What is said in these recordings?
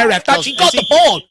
there. Touch, he got the ball.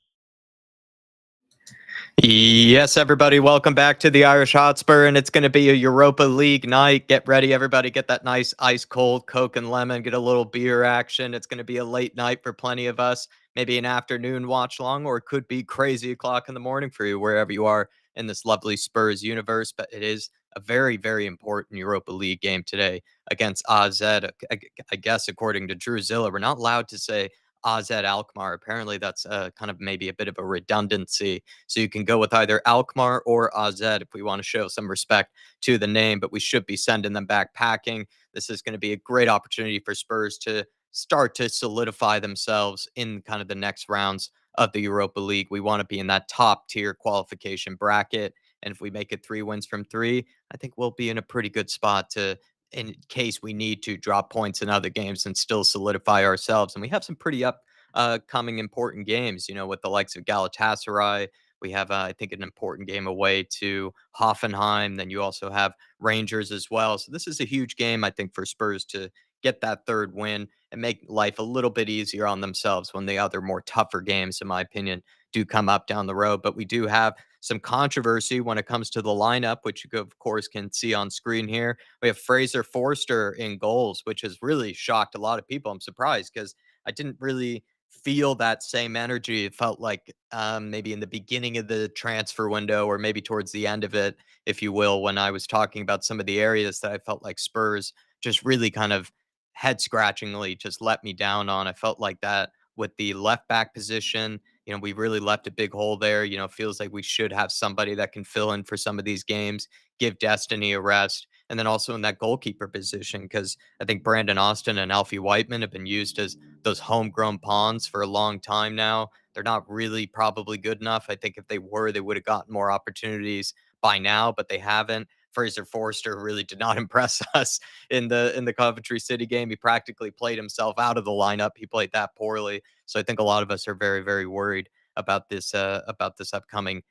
Yes, everybody, welcome back to the Irish Hotspur, and it's going to be a Europa League night. Get ready, everybody. Get that nice ice-cold Coke and lemon. Get a little beer action. It's going to be a late night for plenty of us. Maybe an afternoon watch-along, or it could be crazy o'clock in the morning for you, wherever you are in this lovely Spurs universe. But it is a very, very important Europa League game today against AZ. I guess, according to Drew Zilla, we're not allowed to say AZ ALKMAAR. Apparently, that's kind of maybe a bit of a redundancy. So you can go with either ALKMAAR or AZ if we want to show some respect to the name, but we should be sending them back packing. This is going to be a great opportunity for Spurs to start to solidify themselves in kind of the next rounds of the Europa League. We want to be in that top tier qualification bracket. And if we make it 3 wins from 3, I think we'll be in a pretty good spot to, in case we need to drop points in other games and still solidify ourselves. And we have some pretty upcoming important games, with the likes of Galatasaray. We have, I think, an important game away to Hoffenheim. Then you also have Rangers as well. So this is a huge game, I think, for Spurs to get that third win and make life a little bit easier on themselves when the other more tougher games, in my opinion, do come up down the road. But we do have some controversy when it comes to the lineup, which you, of course, can see on screen here. We have Fraser Forster in goals, which has really shocked a lot of people. I'm surprised because I didn't really feel that same energy. It felt like maybe in the beginning of the transfer window or maybe towards the end of it, if you will, when I was talking about some of the areas that I felt like Spurs just really kind of head scratchingly just let me down on. I felt like that with the left back position. We really left a big hole there. Feels like we should have somebody that can fill in for some of these games, give Destiny a rest. And then also in that goalkeeper position, because I think Brandon Austin and Alfie Whiteman have been used as those homegrown pawns for a long time now. They're not really probably good enough. I think if they were, they would have gotten more opportunities by now, but they haven't. Fraser Forster really did not impress us in the Coventry City game. He practically played himself out of the lineup. He played that poorly. So I think a lot of us are very, very worried about this upcoming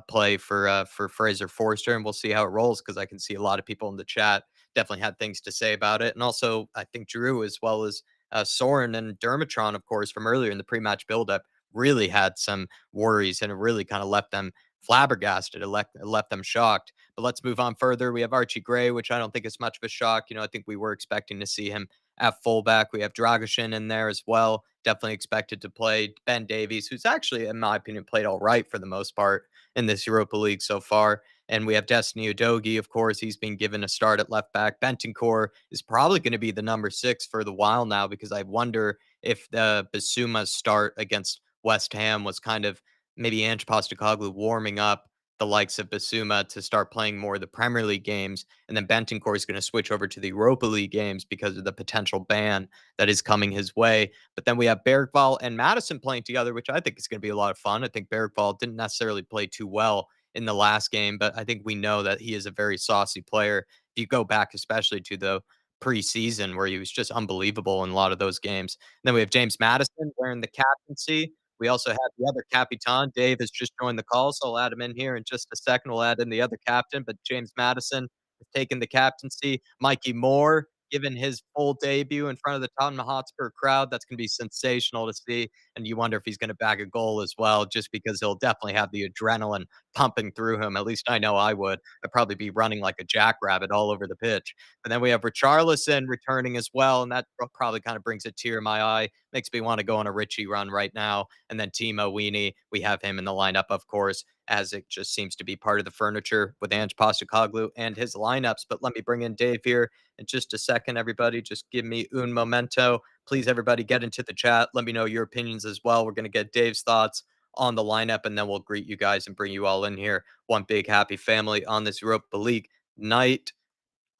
play for Fraser Forster, and we'll see how it rolls because I can see a lot of people in the chat definitely had things to say about it, and also I think Drew as well as Soren and Dermatron, of course, from earlier in the pre-match buildup, really had some worries, and it really kind of left them flabbergasted. It left them shocked. But let's move on further. We have Archie Gray, which I don't think is much of a shock. I think we were expecting to see him at fullback. We have Dragusin in there as well. Definitely expected to play Ben Davies, who's actually, in my opinion, played all right for the most part in this Europa League so far. And we have Destiny Udogie, of course. He's been given a start at left back. Bentancur is probably going to be the number 6 for the while now, because I wonder if the Bissouma's start against West Ham was kind of maybe Ange Postecoglou warming up the likes of Bissouma to start playing more of the Premier League games. And then Bentancur is going to switch over to the Europa League games because of the potential ban that is coming his way. But then we have Bergvall and Madison playing together, which I think is going to be a lot of fun. I think Bergvall didn't necessarily play too well in the last game, but I think we know that he is a very saucy player. If you go back, especially to the preseason where he was just unbelievable in a lot of those games. And then we have James Madison wearing the captaincy. We also have the other Capitan. Dave has just joined the call, so I'll add him in here in just a second. We'll add in the other captain, but James Madison has taken the captaincy. Mikey Moore, given his full debut in front of the Tottenham Hotspur crowd, that's going to be sensational to see. And you wonder if he's going to bag a goal as well, just because he'll definitely have the adrenaline pumping through him. At least I know I would. I'd probably be running like a jackrabbit all over the pitch. And then we have Richarlison returning as well, and that probably kind of brings a tear in my eye. Makes me want to go on a Richie run right now. And then Timo Weenie, we have him in the lineup, of course, as it just seems to be part of the furniture with Ange Postecoglou and his lineups. But let me bring in Dave here in just a second, everybody. Just give me un momento. Please, everybody, get into the chat. Let me know your opinions as well. We're going to get Dave's thoughts on the lineup, and then we'll greet you guys and bring you all in here. One big happy family on this Europa League night.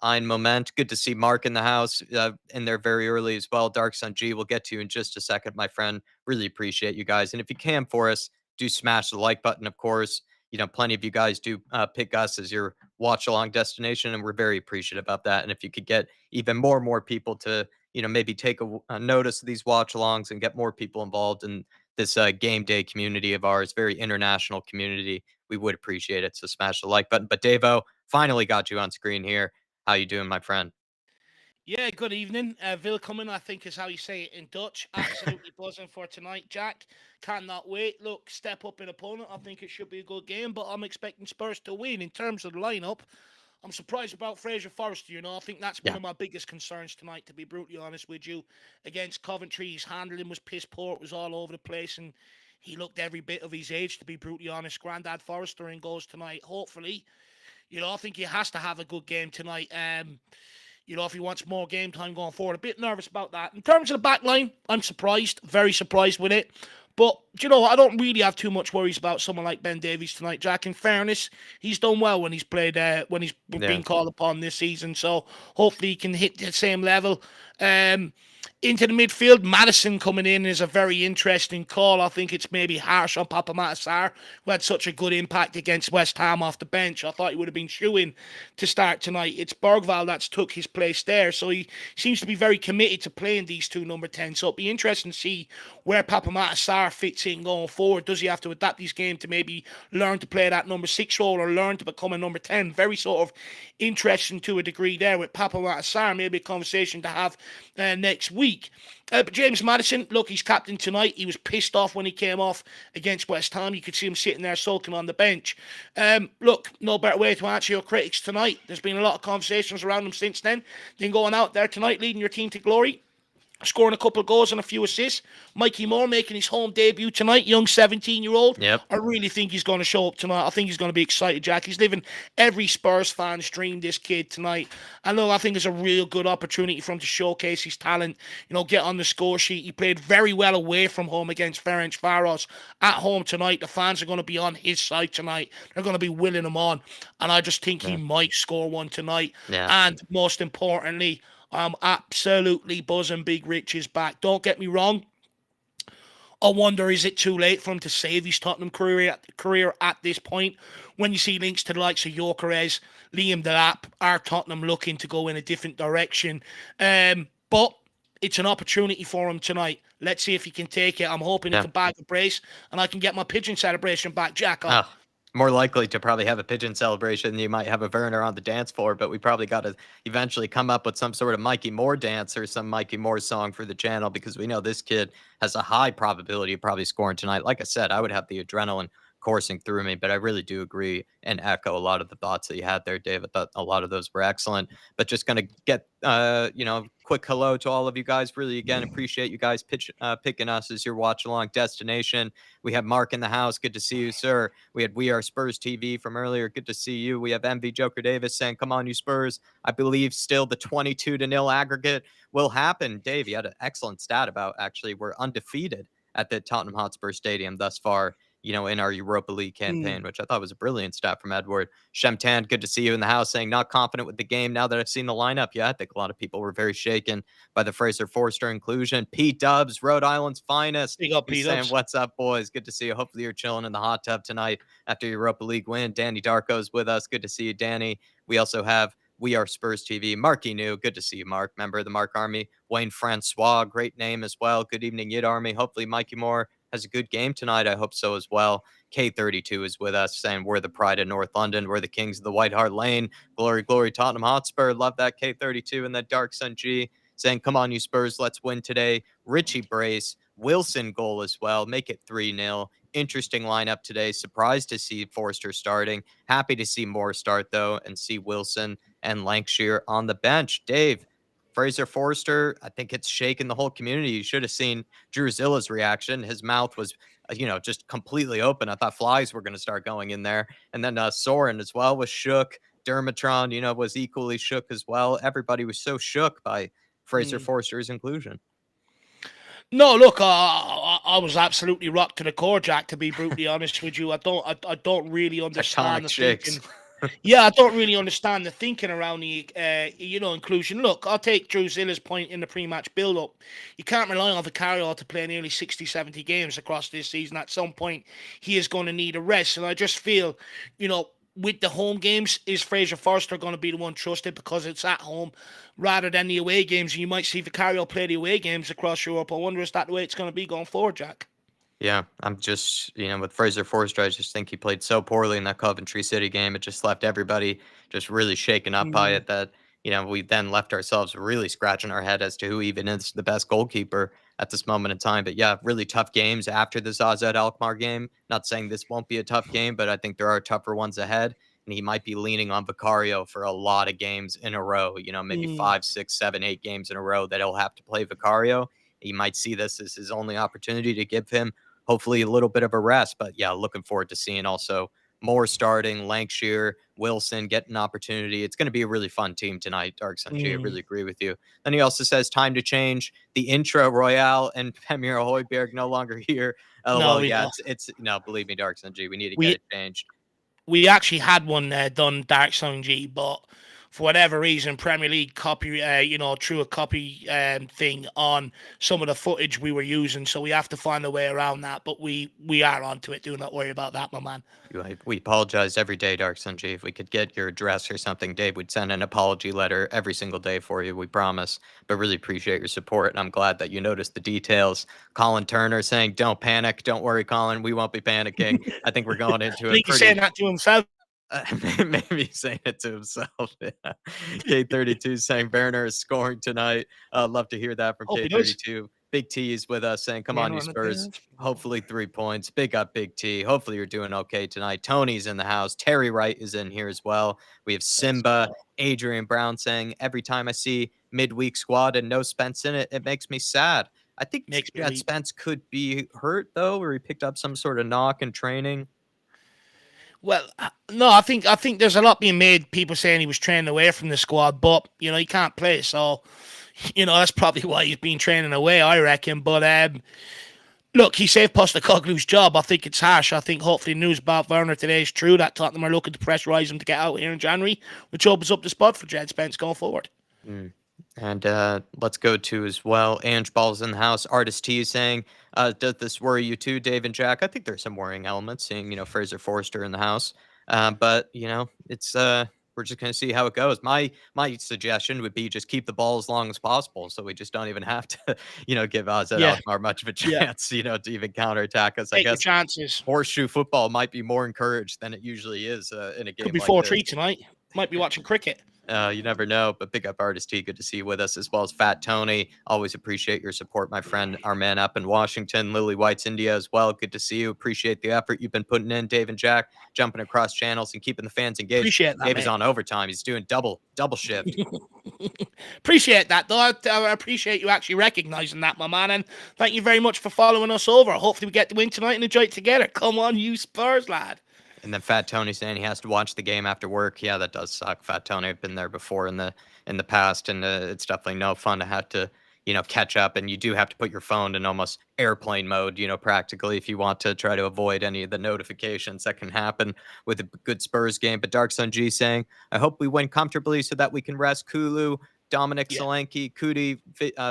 Ein Moment. Good to see Mark in the house, in there very early as well. Dark Sun G, we'll get to you in just a second, my friend. Really appreciate you guys. And if you can for us, do smash the like button, of course. Plenty of you guys do pick us as your watch along destination, and we're very appreciative of that. And if you could get even more people to, maybe take a notice of these watch alongs and get more people involved in this game day community of ours, very international community, we would appreciate it. So smash the like button. But Davo, finally got you on screen here. How you doing, my friend? Yeah, good evening. Willkommen, I think is how you say it in Dutch. Absolutely buzzing for tonight, Jack. Cannot wait. Look, step up in opponent. I think it should be a good game, but I'm expecting Spurs to win. In terms of the lineup, I'm surprised about Fraser Forrester. I think that's one Yeah. of my biggest concerns tonight, to be brutally honest with you. Against Coventry, his handling was piss poor. It was all over the place, and he looked every bit of his age, to be brutally honest. Grandad Forrester in goals tonight. Hopefully, I think he has to have a good game tonight. If he wants more game time going forward. A bit nervous about that. In terms of the back line, I'm surprised, very surprised with it. But, I don't really have too much worries about someone like Ben Davies tonight, Jack. In fairness, he's done well when he's played, when he's Yeah. been called upon this season. So hopefully he can hit the same level. Um, Into the midfield, Madison coming in is a very interesting call. I think it's maybe harsh on Papa Matasar, who had such a good impact against West Ham off the bench. I thought he would have been shoo-in to start tonight. It's Bergval that's took his place there, so he seems to be very committed to playing these two number 10. So it'll be interesting to see where Papa Matasar fits in going forward. Does he have to adapt his game to maybe learn to play that number 6 role or learn to become a number 10? Very sort of interesting to a degree there with Papa Matasar. Maybe a conversation to have next week. But James Madison, look, he's captain tonight. He was pissed off when he came off against West Ham. You could see him sitting there sulking on the bench. Look, no better way to answer your critics tonight. There's been a lot of conversations around him since then. Then going out there tonight, leading your team to glory, scoring a couple of goals and a few assists. Mikey Moore making his home debut tonight, young 17-year-old. Yep. I really think he's going to show up tonight. I think he's going to be excited, Jack. He's living every Spurs fan's dream, this kid, tonight. And look, I think it's a real good opportunity for him to showcase his talent, get on the score sheet. He played very well away from home against Ferencvaros. At home tonight, the fans are going to be on his side tonight. They're going to be willing him on. And I just think he Yeah. might score one tonight. Yeah. And most importantly, I'm absolutely buzzing Big Rich is back. Don't get me wrong. I wonder, is it too late for him to save his Tottenham career at this point? When you see links to the likes of Gyökeres, Liam Delap, are Tottenham looking to go in a different direction? But it's an opportunity for him tonight. Let's see if he can take it. I'm hoping he Yeah. can bag a brace and I can get my pigeon celebration back, Jack. Oh, more likely to probably have a pigeon celebration. You might have a Werner on the dance floor, but we probably got to eventually come up with some sort of Mikey Moore dance or some Mikey Moore song for the channel because we know this kid has a high probability of probably scoring tonight. Like I said, I would have the adrenaline coursing through me, but I really do agree and echo a lot of the thoughts that you had there, Dave. I thought a lot of those were excellent. But just gonna get quick hello to all of you guys. Really, again, appreciate you guys picking us as your watch along destination. We have Mark in the house. Good to see you, sir. We had We Are Spurs TV from earlier. Good to see you. We have MV Joker Davis saying, "Come on, you Spurs." I believe still the 22-0 aggregate will happen. Dave, you had an excellent stat about actually we're undefeated at the Tottenham Hotspur Stadium thus far, in our Europa League Mm. campaign, which I thought was a brilliant stat from Edward. Shemtan, good to see you in the house, saying not confident with the game now that I've seen the lineup. Yeah, I think a lot of people were very shaken by the Fraser Forster inclusion. Pete Dubs, Rhode Island's finest. Big up, He's Pete saying, Ups. "What's up, boys? Good to see you. Hopefully, you're chilling in the hot tub tonight after your Europa League win." Danny Darko's with us. Good to see you, Danny. We also have We Are Spurs TV. Marky New. Good to see you, Mark. Member of the Mark Army. Wayne Francois. Great name as well. Good evening, Yid Army. Hopefully, Mikey Moore has a good game tonight. I hope so as well. K32 is with us saying, "We're the pride of North London. We're the kings of the White Hart Lane. Glory, glory, Tottenham Hotspur." Love that K32 and that Dark Sun G saying, "Come on, you Spurs. Let's win today." Richie Brace. Wilson goal as well. Make it 3-0. Interesting lineup today. Surprised to see Forster starting. Happy to see Moore start, though, and see Wilson and Lancashire on the bench. Dave, Fraser Forster, I think it's shaken the whole community. You should have seen Drew Zilla's reaction. His mouth was, just completely open. I thought flies were going to start going in there. And then Soren as well was shook. Dermatron, was equally shook as well. Everybody was so shook by Fraser Mm. Forster's inclusion. No, look, I was absolutely rocked to the core, Jack. To be brutally honest with you, I don't really understand Tectonic the shakes. thinking. Yeah, I don't really understand the thinking around the, inclusion. Look, I'll take Drew Zilla's point in the pre-match build-up. You can't rely on Vicario to play nearly 60, 70 games across this season. At some point, he is going to need a rest. And I just feel, with the home games, is Fraser Forster going to be the one trusted because it's at home rather than the away games? And you might see Vicario play the away games across Europe. I wonder is that the way it's going to be going forward, Jack? Yeah, I'm just, with Fraser Forster, I just think he played so poorly in that Coventry City game. It just left everybody just really shaken up by Mm. it that we then left ourselves really scratching our head as to who even is the best goalkeeper at this moment in time. But yeah, really tough games after this AZ Alkmaar game. Not saying this won't be a tough game, but I think there are tougher ones ahead. And he might be leaning on Vicario for a lot of games in a row, maybe Mm, 5, 6, 7, 8 games in a row that he'll have to play Vicario. He might see this as his only opportunity to give him hopefully a little bit of a rest. But yeah, looking forward to seeing also more starting, Lancashire, Wilson get an opportunity. It's going to be a really fun team tonight, Dark Sun G. I mm. really agree with you. Then he also says time to change the intro Royale and Premier Hoiberg no longer here. No, LOL. we Yeah, don't. it's no, believe me, Dark Sun G. We need to get We it changed. we actually had one done, Dark Sun G, but for whatever reason, Premier League copy, threw a copy thing on some of the footage we were using, so we have to find a way around that. But we are onto it. Do not worry about that, my man. We apologize every day, Dark Sun G. If we could get your address or something, Dave would send an apology letter every single day for you. We promise. But really appreciate your support, and I'm glad that you noticed the details. Colin Turner saying, "Don't panic. Don't worry, Colin. We won't be panicking." I think we're going I into a think he's saying pretty that to himself. maybe saying it to himself. Yeah. K32 saying Werner is scoring tonight. Love to hear that from Hope he does. K32. Big T is with us saying, come Man on, you on the Spurs. bench. Hopefully 3 points. Big up, Big T. Hopefully you're doing okay tonight. Tony's in the house. Terry Wright is in here as well. We have Let's Simba, go. Adrian Brown saying, every time I see midweek squad and no Spence in it, it makes me sad. I think Makes me that weep. Spence could be hurt, though, or he picked up some sort of knock in training. Well, no, I think there's a lot being made. People saying he was training away from the squad, but he can't play, so that's probably why he's been training away, I reckon. But look, he saved Postecoglou's job. I think it's harsh. I think hopefully news about Werner today is true that Tottenham are looking to pressurise him to get out here in January, which opens up the spot for Jed Spence going forward. Mm. And let's go to as well. Ange Ball's in the house. Artist T is saying, does this worry you too, Dave and Jack? I think there's some worrying elements seeing, Fraser Forster in the house. But, it's we're just going to see how it goes. My suggestion would be just keep the ball as long as possible so we just don't even have to, give Azad Yeah, Alkmaar much of a yeah. chance, to even counterattack us. I Take your guess chances. horseshoe football might be more encouraged than it usually is in a Could game be like 4-3 this. tonight. Might be watching cricket. You never know, but big up Artist T. Good to see you with us, as well as Fat Tony. Always appreciate your support, my friend, our man up in Washington. Lily White's India as well. Good to see you. Appreciate the effort you've been putting in, Dave and Jack, jumping across channels and keeping the fans engaged. Appreciate that, Dave is mate. on overtime. He's doing double shift. Appreciate that, though. I appreciate you actually recognising that, my man. And thank you very much for following us over. Hopefully, we get the win tonight and enjoy it together. Come on, you Spurs, lad. And then Fat Tony saying he has to watch the game after work. Yeah, that does suck. Fat Tony, I've been there before in the past, and it's definitely no fun to have to catch up. And you do have to put your phone in almost airplane mode, practically if you want to try to avoid any of the notifications that can happen with a good Spurs game. But Dark Sun G saying, I hope we win comfortably so that we can rest Kulu, Dominic Yeah. Solanke, Cootie,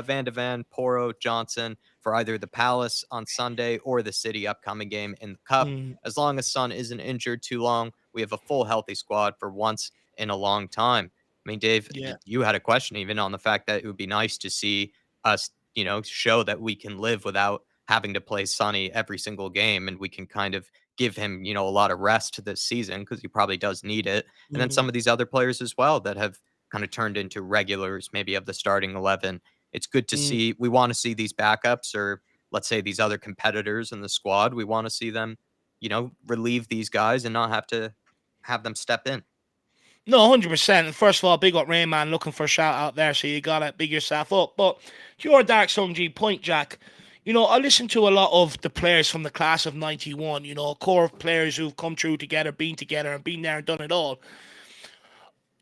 Van de Ven, Poro, Johnson for either the Palace on Sunday or the City upcoming game in the Cup. Mm, As long as Son isn't injured too long, we have a full healthy squad for once in a long time. I mean, Dave, yeah. you had a question even on the fact that it would be nice to see us, show that we can live without having to play Sonny every single game, and we can kind of give him, a lot of rest this season because he probably does need it. And then Mm, some of these other players as well that have kind of turned into regulars, maybe of the starting 11. It's good to mm. see. We want to see these backups or let's say these other competitors in the squad. We want to see them, relieve these guys and not have to have them step in. No, 100%. And first of all, big up Rayman looking for a shout out there, so you got to big yourself up. But to your Dark Sun G point, Jack, I listen to a lot of the players from the class of 91, a core of players who've come through together, and been there and done it all.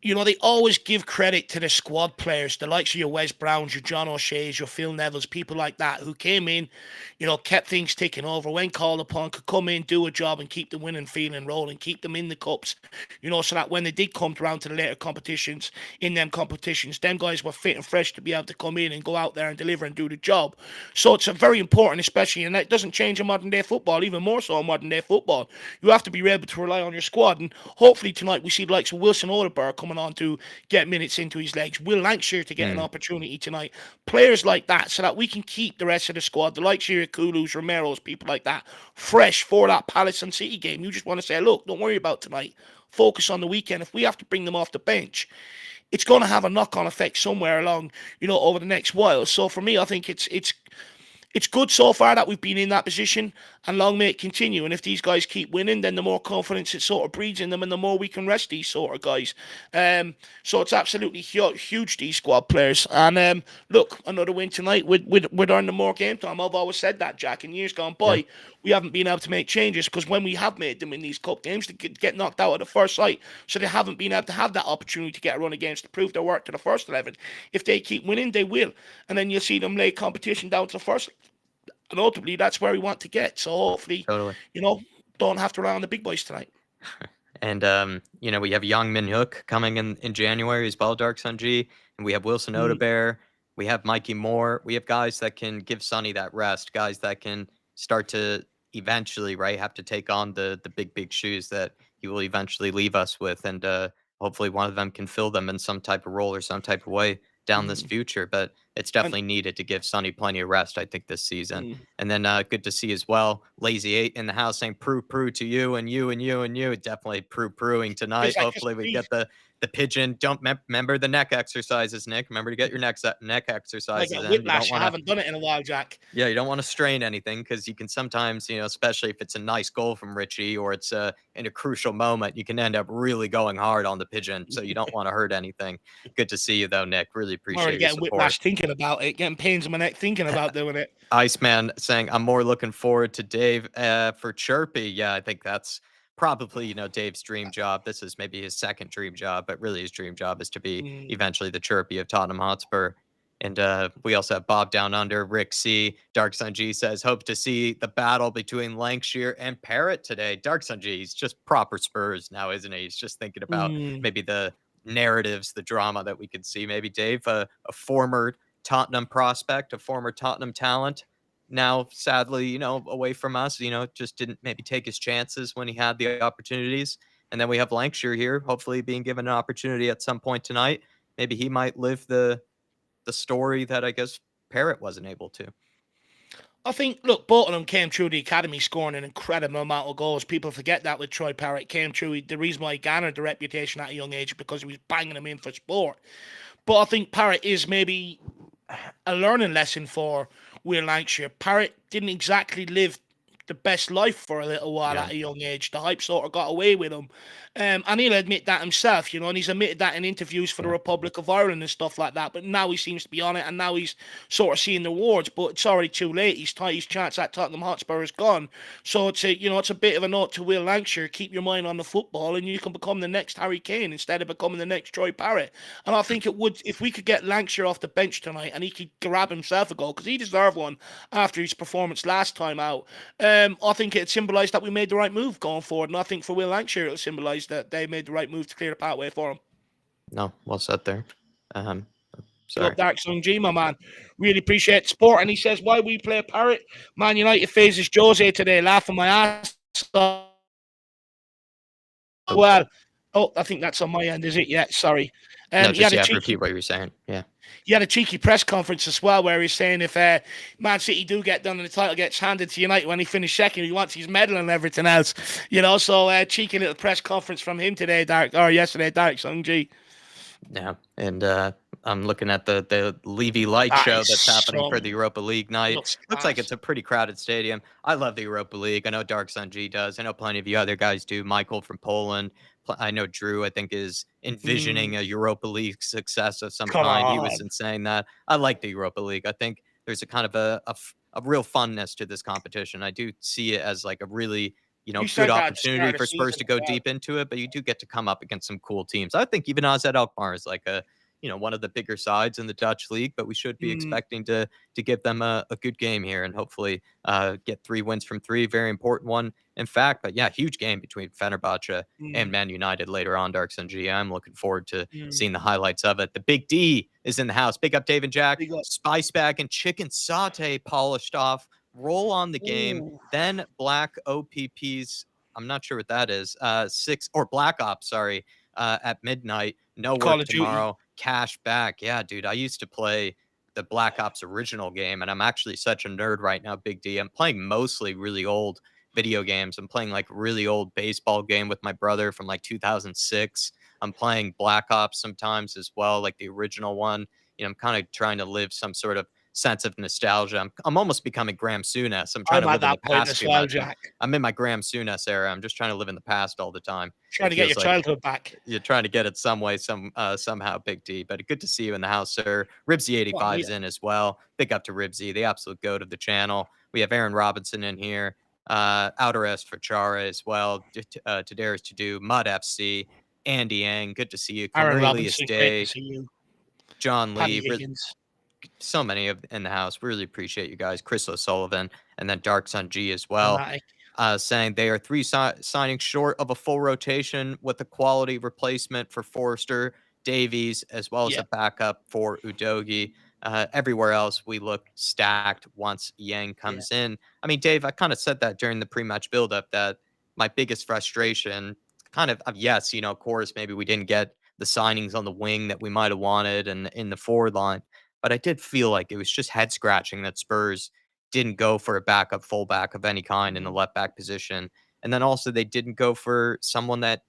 They always give credit to the squad players, the likes of your Wes Browns, your John O'Shea's, your Phil Neville's, people like that who came in, kept things ticking over, when called upon, could come in, do a job and keep the winning feeling rolling, keep them in the cups, so that when they did come around to the later competitions, them guys were fit and fresh to be able to come in and go out there and deliver and do the job. So it's a very important, especially, and that doesn't change in modern day football, even more so in modern day football. You have to be able to rely on your squad, and hopefully tonight we see the likes of Wilson Odeberg coming on to get minutes into his legs. Will Lancashire to get an opportunity tonight. Players like that, so that we can keep the rest of the squad, the likes of your Kulus, Romero's, people like that, fresh for that Palace and City game. You just want to say, look, don't worry about tonight. Focus on the weekend. If we have to bring them off the bench, it's going to have a knock-on effect somewhere along, over the next while. So for me, I think it's good so far that we've been in that position, and long may it continue. And if these guys keep winning, then the more confidence it sort of breeds in them, and the more we can rest these sort of guys. So it's absolutely huge, these squad players. And look, another win tonight would earn them more game time. I've always said that, Jack. In years gone Yeah, by, we haven't been able to make changes because when we have made them in these cup games, they get knocked out at the first sight. So they haven't been able to have that opportunity to get a run against to prove their work to the first 11. If they keep winning, they will. And then you'll see them lay competition down to the first. And ultimately, that's where we want to get. So hopefully, totally. don't have to rely on the big boys tonight. And we have Young Min Hook coming in January as well, Dark Sun G, and we have Wilson Mm, Odebear, we have Mikey Moore, we have guys that can give Sonny that rest, guys that can start to eventually, right, have to take on the big shoes that he will eventually leave us with, and hopefully one of them can fill them in some type of role or some type of way down this mm. future. But it's And definitely needed to give Sonny plenty of rest, I think, this season. mm. And then good to see as well, Lazy 8 in the house saying prue to you and you and you and you. Definitely prue-pruing tonight. Is that just Hopefully we breathe? get the pigeon. Don't remember the neck exercises, Nick. Remember to get your neck Like exercises a in. You don't whiplash. I want to haven't done it in a while, Jack. yeah, you don't want to strain anything because you can sometimes, especially if it's a nice goal from Richie or it's in a crucial moment, you can end up really going hard on the pigeon. So you don't want to hurt anything. Good to see you though, Nick. Really I'm already appreciate your getting support. whiplash thinking about it, getting pains in my neck thinking about doing it. Iceman saying, I'm more looking forward to Dave for Chirpy. Yeah, I think that's probably, Dave's dream job. This is maybe his second dream job, but really his dream job is to be Mm, eventually the Chirpy of Tottenham Hotspur. And we also have Bob Down Under, Rick C. Dark Sun G says, hope to see the battle between Lancashire and Parrot today. Dark Sun G, he's just proper Spurs now, isn't he? He's just thinking about mm. maybe the narratives, the drama that we could see. Maybe Dave, a former Tottenham prospect, a former Tottenham talent, now sadly, away from us, just didn't maybe take his chances when he had the opportunities. And then we have Lancashire here, hopefully being given an opportunity at some point tonight. Maybe he might live the story that I guess Parrott wasn't able to. I think, look, both of them came through the academy scoring an incredible amount of goals. People forget that with Troy Parrott. Came through. The reason why he garnered the reputation at a young age is because he was banging them in for sport. But I think Parrott is maybe a learning lesson for Will Lancashire. Parrott didn't exactly live the best life for a little while Yeah. at a young age. The hype sort of got away with him. And he'll admit that himself, and he's admitted that in interviews for the Yeah. Republic of Ireland and stuff like that. But now he seems to be on it, and now he's sort of seeing the rewards. But it's already too late. His chance at Tottenham Hotspur is gone. So it's a bit of a note to Will Lancashire. Keep your mind on the football, and you can become the next Harry Kane instead of becoming the next Troy Parrott. And I think it would, if we could get Lancashire off the bench tonight, and he could grab himself a goal because he deserved one after his performance last time out. I think it symbolised that we made the right move going forward, and I think for Will Lancashire it'll symbolise that they made the right move to clear the pathway for him. No, well said there. Um, Big up sorry. Dark Sun G, my man. Really appreciate the sport. And he says, why we play Parrot? Man United faces Jose today, laughing my ass off. Oh, Well, I think that's on my end, is it? Yeah, sorry. no, He had just a yeah, cheeky repeat what you were saying. Yeah. he had a cheeky press conference as well where he's saying if Man City do get done and the title gets handed to United when he finished second, he wants his medal and everything else. So cheeky little press conference from him today, yesterday, Dark Sung G. Yeah, and I'm looking at the Levy Light That show is that's happening for so the Europa League night. looks Looks like it's class. a pretty crowded stadium. I love the Europa League. I know Dark Sun G does. I know plenty of you other guys do. Michael from Poland. I know Drew, I think, is envisioning a Europa League success of some Come kind. He was on. in saying that. I like the Europa League. I think there's a kind of a real funness to this competition. I do see it as like a really You good said that at the start opportunity of the for Spurs season to as go well. deep into it, but you do get to come up against some cool teams. I think even AZ Alkmaar is like one of the bigger sides in the Dutch league, but we should be Mm, expecting to give them a good game here and hopefully get 3 wins from 3. Very important one, in fact. But yeah, huge game between Fenerbahce and mm, Man United later on, Darks and G. I'm looking forward to mm. seeing the highlights of it. The Big D is in the house. Big up, Dave and Jack. Big up. Spice bag and chicken saute polished off. Roll on the game. Ooh. Then black OPPs. I'm not sure what that is. Six or Black Ops, sorry, at midnight. No Call work of Duty. tomorrow. Cash back. Yeah, dude. I used to play the Black Ops original game, and I'm actually such a nerd right now, Big D. I'm playing mostly really old video games. I'm playing like really old baseball game with my brother from like 2006. I'm playing Black Ops sometimes as well, like the original one. I'm kind of trying to live some sort of sense of nostalgia. I'm almost becoming Graham Souness. I'm trying I'm to at live in the that point past as too well, much. Jack. I'm in my Graham Souness era. I'm just trying to live in the past all the time. Trying It to get your feels like childhood back. you're trying to get it some way, somehow, Big D. But good to see you in the house, sir. Well, Ribsy85's yeah. in as well. Big up to Ribsy, the absolute goat of the channel. We have Aaron Robinson in here. Outer S for Chara as well. Tadaris to do Mud FC. Andy Yang, good to see you. Aaron Cornelius Robinson, great to Day, see you. John Paddy Lee, Higgins. so many of in the house. Really appreciate you guys. Chris O'Sullivan, and then Dark Sun G as well. Dramatic. Saying they are 3 signings short of a full rotation with a quality replacement for Forrester, Davies, as well as Yeah. a backup for Udogi. Everywhere else, we look stacked once Yang Yeah. comes in. I mean, Dave, I kind of said that during the pre-match buildup that my biggest frustration, kind of yes, of course, maybe we didn't get the signings on the wing that we might have wanted and in the forward line, but I did feel like it was just head scratching that Spurs didn't go for a backup fullback of any kind in the Mhm. left back position. And then also they didn't go for someone that,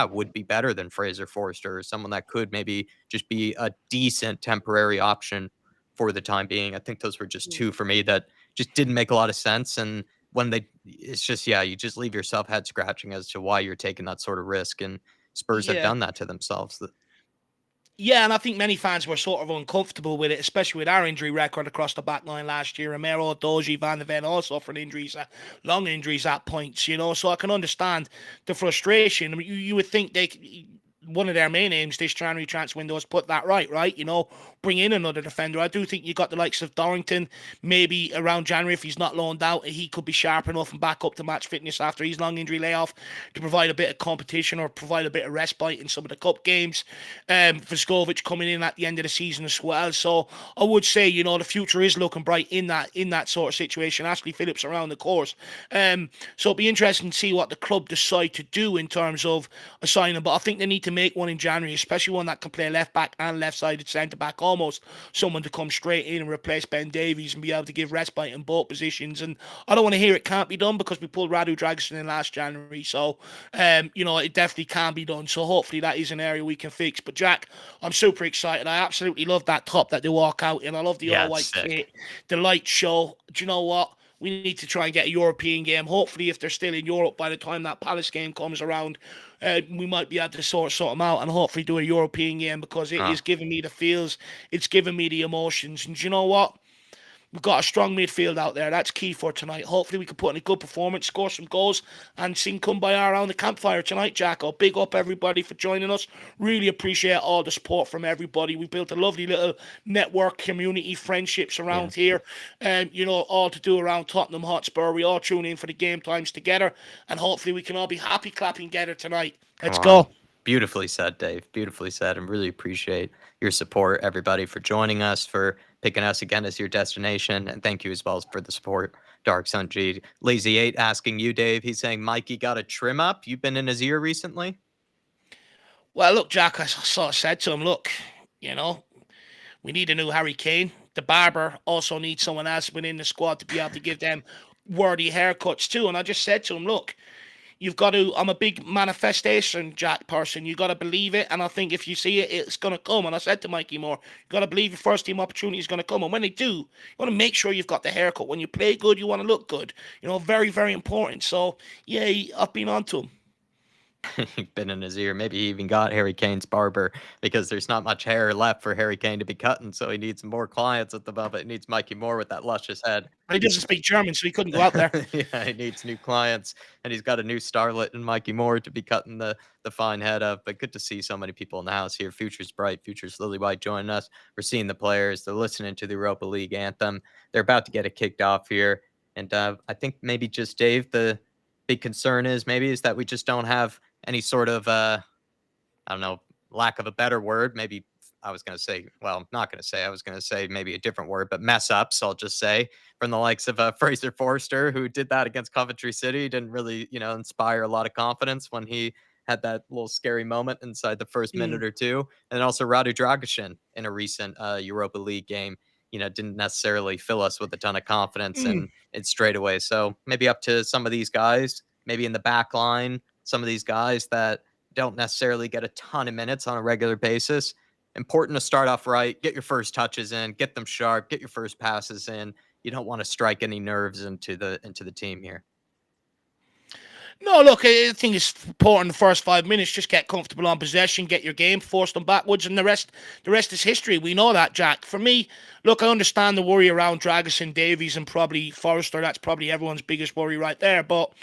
would be better than Fraser Forster, or someone that could maybe just be a decent temporary option for the time being. I think those were just two for me that just didn't make a lot of sense. And when it's just, you just leave yourself head scratching as to why you're taking that sort of risk. And Spurs have Yeah. done that to themselves. Yeah, and I think many fans were sort of uncomfortable with it, especially with our injury record across the back line last year. Romero, Doji, Van de Ven all suffered injuries, long injuries at points, so I can understand the frustration. I mean, you would think one of their main aims this January transfer window is put that right? Bring in another defender. I do think you got the likes of Dorrington, maybe around January if he's not loaned out, he could be sharp enough and back up to match fitness after his long injury layoff to provide a bit of competition or provide a bit of respite in some of the cup games. Voskovic coming in at the end of the season as well. So I would say, the future is looking bright in that sort of situation. Ashley Phillips around the course. So it'll be interesting to see what the club decide to do in terms of a signing. But I think they need to make one in January, especially one that can play left back and left-sided centre back, almost someone to come straight in and replace Ben Davies and be able to give respite in both positions. And I don't want to hear it can't be done because we pulled Radu Dragosin in last January. So, it definitely can be done. So hopefully that is an area we can fix. But Jack, I'm super excited. I absolutely love that top that they walk out in. I love the all-white kit, the light show. Do you know what? We need to try and get a European game. Hopefully, if they're still in Europe by the time that Palace game comes around, we might be able to sort them out and hopefully do a European game because it is giving me the feels. It's giving me the emotions. And do you know what? We've got a strong midfield out there. That's key for tonight. Hopefully we can put in a good performance, score some goals, and sing Kumbaya around the campfire tonight, Jacko. Big up everybody for joining us. Really appreciate all the support from everybody. We built a lovely little network, community, friendships around here. All to do around Tottenham Hotspur. We all tune in for the game times together, and hopefully we can all be happy clapping together tonight. Let's go. Beautifully said, Dave. Beautifully said. And really appreciate your support, everybody, for joining us, for picking us again as your destination. And thank you as well for the support, Dark Sun G. Lazy 8 asking you, Dave. He's saying, Mikey got a trim up. You've been in his ear recently? Well, look, Jack, I sort of said to him, look, we need a new Harry Kane. The barber also needs someone else within the squad to be able to give them worthy haircuts too. And I just said to him, look, I'm a big manifestation Jack person. You got to believe it. And I think if you see it, it's going to come. And I said to Mikey Moore, you got to believe your first team opportunity is going to come. And when they do, you want to make sure you've got the haircut. When you play good, you want to look good. Very, very important. So, yeah, I've been on to him. Been in his ear. Maybe he even got Harry Kane's barber because there's not much hair left for Harry Kane to be cutting. So he needs more clients at the moment. He needs Mikey Moore with that luscious head. But he doesn't speak German, so he couldn't go out there. Yeah, he needs new clients, and he's got a new starlet in Mikey Moore to be cutting the fine head of. But good to see so many people in the house here. Future's bright. Future's lily white joining us. We're seeing the players. They're listening to the Europa League anthem. They're about to get it kicked off here. And I think maybe just Dave, the big concern is that we just don't have any sort of, I don't know, lack of a better word. Maybe I was going to say, well, I'm not going to say, I was going to say maybe a different word, but mess ups, I'll just say, from the likes of Fraser Forster, who did that against Coventry City, didn't really, inspire a lot of confidence when he had that little scary moment inside the first minute or two. And also Radu Dragosin in a recent Europa League game, didn't necessarily fill us with a ton of confidence and it's straight away. So maybe up to some of these guys, maybe in the back line, some of these guys that don't necessarily get a ton of minutes on a regular basis. Important to start off right, get your first touches in, get them sharp, get your first passes in. You don't want to strike any nerves into the team here. No, look, I think it's important the first 5 minutes. Just get comfortable on possession, get your game, force them backwards, and the rest is history. We know that, Jack. For me, look, I understand the worry around Dragusin, Davies, and probably Forrester. That's probably everyone's biggest worry right there. But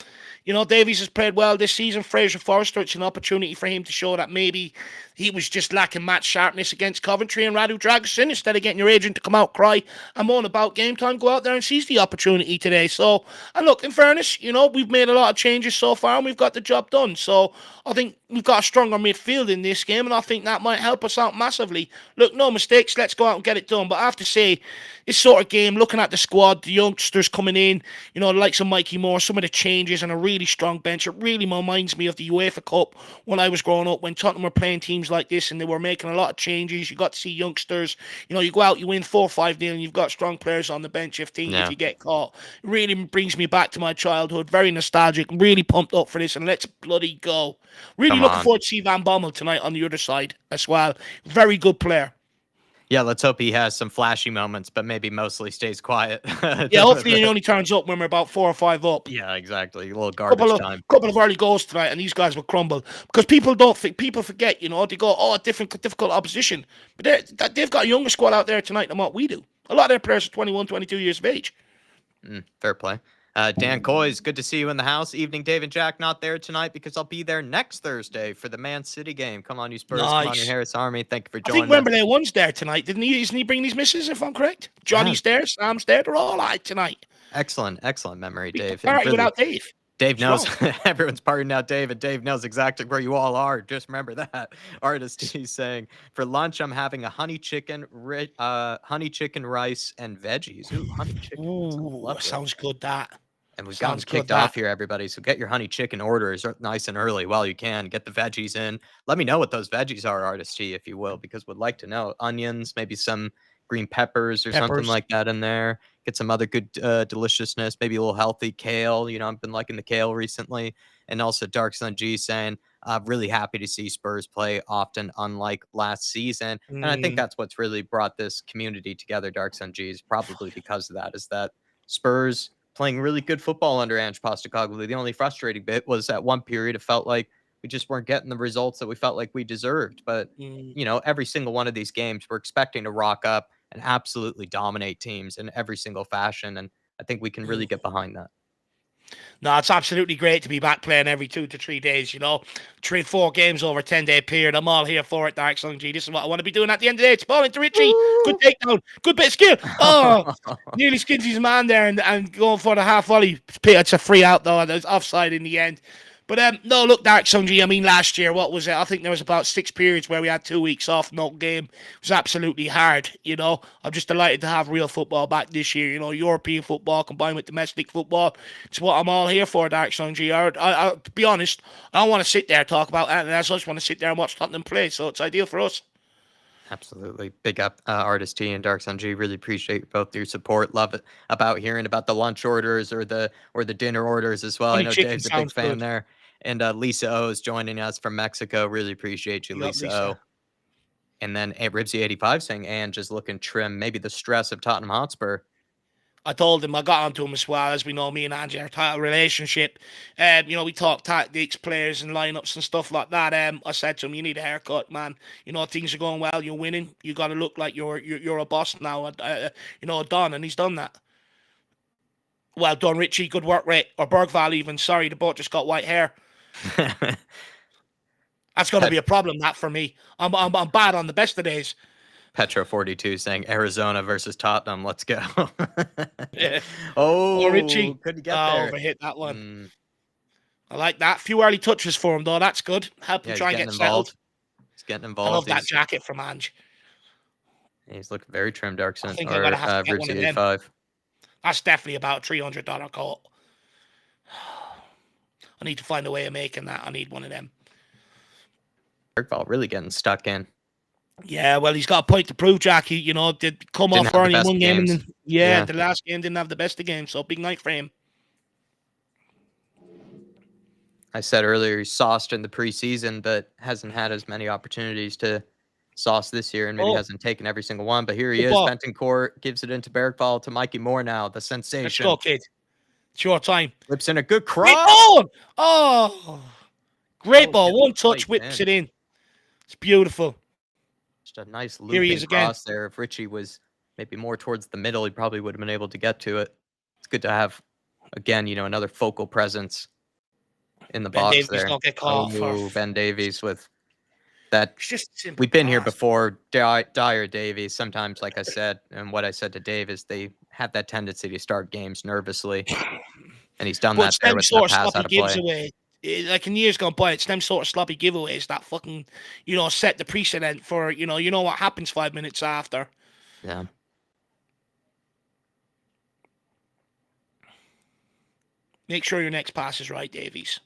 Davies has played well this season. Fraser Forrester, it's an opportunity for him to show that maybe he was just lacking match sharpness against Coventry, and Radu Dragusin, instead of getting your agent to come out, cry and moan about game time, go out there and seize the opportunity today. So, and look, in fairness, we've made a lot of changes so far and we've got the job done. So I think we've got a stronger midfield in this game, and I think that might help us out massively. Look, no mistakes, let's go out and get it done. But I have to say, this sort of game, looking at the squad, the youngsters coming in, the likes of Mikey Moore, some of the changes and a really strong bench, it really reminds me of the UEFA Cup when I was growing up, when Tottenham were playing teams like this and they were making a lot of changes. You got to see youngsters, you go out, you win 4-5-0 and you've got strong players on the bench if you get caught. It really brings me back to my childhood, very nostalgic, really pumped up for this, and let's bloody go. Really looking forward to see Van Bommel tonight on the other side as well. Very good player. Yeah, let's hope he has some flashy moments, but maybe mostly stays quiet. Yeah, hopefully he only turns up when we're about 4 or 5 up. Yeah, exactly. A little garbage time. Couple of early goals tonight, and these guys will crumble because people forget. They go, oh, difficult opposition, but they've got a younger squad out there tonight than what we do. A lot of their players are 21, 22 years of age. Fair play. Dan Coy's, good to see you in the house. Evening, Dave and Jack not there tonight because I'll be there next Thursday for the Man City game. Come on, you Spurs. Nice. Come on, you Harris Army. Thank you for joining us. I think Wembley one's there tonight, didn't he? Isn't he bringing his missus, if I'm correct? Johnny's there, Sam's there. They're all out tonight. Excellent memory, Dave. Party without Dave. Dave knows. Everyone's partying out Dave, and Dave knows exactly where you all are. Just remember that. Artist, he's saying, for lunch, I'm having a honey chicken rice and veggies. Ooh, honey chicken. Ooh, sounds good, that. And we've gotten kicked off here, everybody. So get your honey chicken orders nice and early while you can. Get the veggies in. Let me know what those veggies are, Artist T, if you will, because we'd like to know. Onions, maybe some green peppers or something like that in there. Get some other good deliciousness, maybe a little healthy kale. I've been liking the kale recently. And also Dark Sun G saying, really happy to see Spurs play often, unlike last season. And I think that's what's really brought this community together, Dark Sun G, is probably because of that, is that Spurs playing really good football under Ange Postecoglou. The only frustrating bit was at one period it felt like we just weren't getting the results that we felt like we deserved. But, every single one of these games, we're expecting to rock up and absolutely dominate teams in every single fashion. And I think we can really get behind that. No, it's absolutely great to be back playing every 2 to 3 days, 3-4 games over a 10-day period. I'm all here for it, Dark Sun G. This is what I want to be doing at the end of the day. It's ball into Richie. Good takedown. Good bit of skill. Oh, nearly skins his man there and going for the half volley. It's a free out, though. There's offside in the end. But no, look, Dark Sun G, I mean, last year, what was it? I think there was about 6 periods where we had 2 weeks off, no game. It was absolutely hard, I'm just delighted to have real football back this year, European football combined with domestic football. It's what I'm all here for, Dark Sun G. To be honest, I don't want to sit there and talk about anything else. I just want to sit there and watch Tottenham play, so it's ideal for us. Absolutely. Big up, Artist T and Dark Sun G. Really appreciate both your support. Love it about hearing about the lunch orders or the dinner orders as well. I know Dave's a big fan there. And Lisa O is joining us from Mexico. Really appreciate you, Lisa O. And then Ribsy85 saying, and just looking trim. Maybe the stress of Tottenham Hotspur. I told him, I got onto him as well. As we know, me and Angie, our title relationship. We talk tactics, players and lineups and stuff like that. I said to him, you need a haircut, man. Things are going well. You're winning. You got to look like you're a boss now. Don, and he's done that. Well done, Richie. Good work rate. Or Bergval even. Sorry, the boat just got white hair. That's going to be a problem, that, for me. I'm bad on the best of days. Petro42 saying Arizona versus Tottenham. Let's go. Yeah. Oh, Richie. Couldn't get there. Overhit that one. I like that. Few early touches for him, though. That's good. Help him try and get settled. He's getting involved. I love that jacket from Ange. He's looking very trim, Dark Sun. I think I'm going to have to get one of them. 5. That's definitely about a $300 coat. I need to find a way of making that. I need one of them. Bergval really getting stuck in. Yeah, well, he's got a point to prove, Jackie. Did come off early in one game. And then, the last game didn't have the best of games. So big night for him. I said earlier he's sauced in the preseason, but hasn't had as many opportunities to sauce this year, and maybe hasn't taken every single one. But here he is. Bentoncourt gives it into Bergvall to Mikey Moore now, the sensation. Let's go, kid. It's your time. Whips in a good cross. Great ball! Oh, great ball. One touch, whips it in. It's beautiful. Just a nice looping cross there. If Richie was maybe more towards the middle, he probably would have been able to get to it. It's good to have, again, another focal presence in the box there. Don't get caught Ben Davies with that. It's just simple. We've been here before. Dyer Davies, sometimes, like I said, and what I said to Dave is they have that tendency to start games nervously. And he's done that there with the pass out of play. Like in years gone by, it's them sort of sloppy giveaways that fucking, set the precedent for, you know what happens 5 minutes after. Yeah. Make sure your next pass is right, Davies.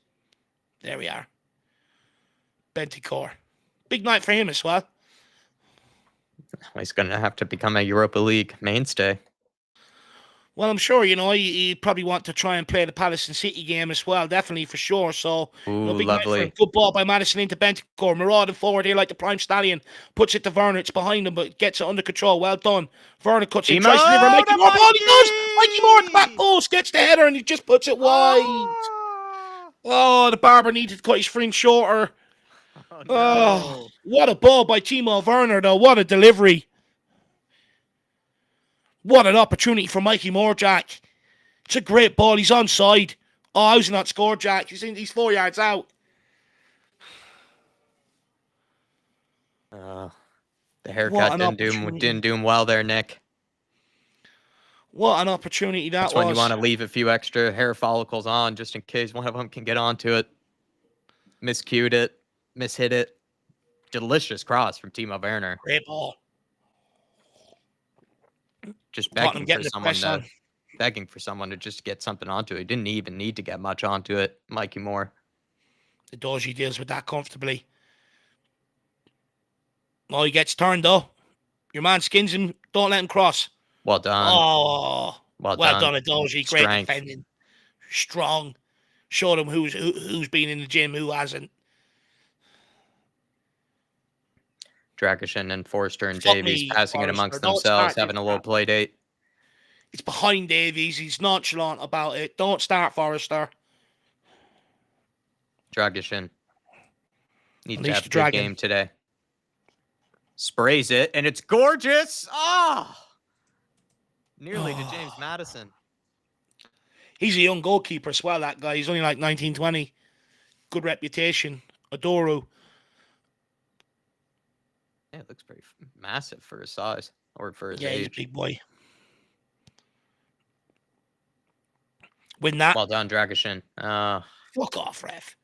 There we are. Bentoncourt. Big night for him as well. He's going to have to become a Europa League mainstay. Well, I'm sure, you probably want to try and play the Palace and City game as well, definitely, for sure. So, big night for him. Good ball by Madison into Bentoncourt. Marauding forward here like the prime stallion. Puts it to Werner. It's behind him, but gets it under control. Well done. Werner cuts it. Tries to deliver. Mikey Moore. Ball, he does. Mikey Moore at the back post. Gets the header, and he just puts it wide. Oh, the barber needed to cut his fringe shorter. Oh, what a ball by Timo Werner, though. What a delivery. What an opportunity for Mikey Moore, Jack. It's a great ball. He's onside. Oh, how's he not scored, Jack? He's 4 yards out. The haircut didn't do him well there, Nick. What an opportunity that was. That's when you want to leave a few extra hair follicles on just in case one of them can get onto it. Miscued it. Mishit it. Delicious cross from Timo Werner. Great ball. Just begging for someone to just get something onto it. He didn't even need to get much onto it, Mikey Moore. The Doji deals with that comfortably. Oh, he gets turned, though. Your man skins him. Don't let him cross. Well done. Oh, well done, Adoji. Great defending. Strong. Showed him who's been in the gym, who hasn't. Dragishin and Forster and Davies passing it amongst themselves, having a little play date. It's behind Davies. He's nonchalant about it. Don't start Forrester. Dragishin. Need to have a good game today. Sprays it, and it's gorgeous. Oh! Nearly to James Madison. He's a young goalkeeper as well, that guy. He's only like 19, 20. Good reputation. Adoru. Yeah, it looks pretty massive for his size or for his age. Yeah, he's a big boy. Win that. Well done, Dragishin. Fuck off, ref.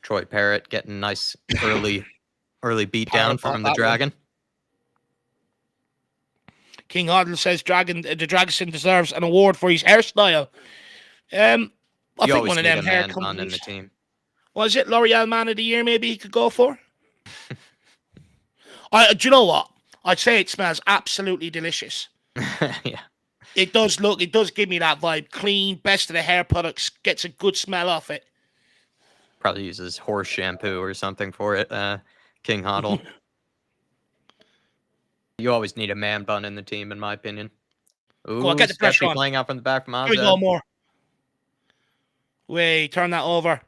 Troy Parrott getting nice early beat down from the Dragon. King Hoddle says the Dragon deserves an award for his hairstyle. I think one of them hair companies in the team. Was it L'Oreal Man of the Year? Maybe he could go for. Do you know what? I'd say it smells absolutely delicious. Yeah. It does give me that vibe. Clean, best of the hair products, gets a good smell off it. Probably uses horse shampoo or something for it, King Hoddle. You always need a man bun in the team, in my opinion. Ooh, on, get the pressure on. Playing out from the back from Azad. Here we go, more. Wait, turn that over.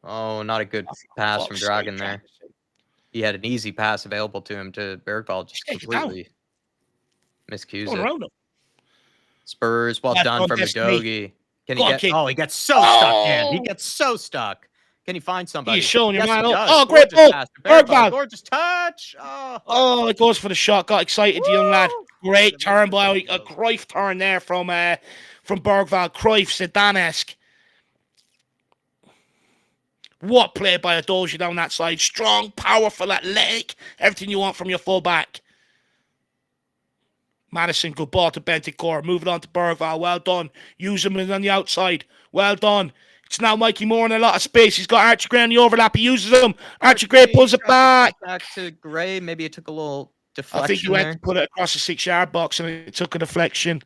Oh, not a good pass from Dragon there. He had an easy pass available to him to Bergvall, just completely miscues it. Spurs, well done from Udogi. Can he get? Oh, he gets so stuck in. He gets so stuck. Can he find somebody? He's showing your man. Oh, great ball. Bergvall. Gorgeous touch. Oh, it goes for the shot. Got excited, the young lad. Great turn by a Cruyff turn there from Bergvall. Cruyff, Zidane-esque. What play by Udogi down that side. Strong, powerful, athletic. Everything you want from your fullback. Madison, good ball to Bentoncourt. Moving on to Bergvall. Well done. Use him on the outside. Well done. It's now Mikey Moore in a lot of space. He's got Archie Gray on the overlap. He uses him. Archie Gray pulls it back. Back to Gray. Maybe it took a little deflection. I think he went to put it across the 6-yard box and it took a deflection.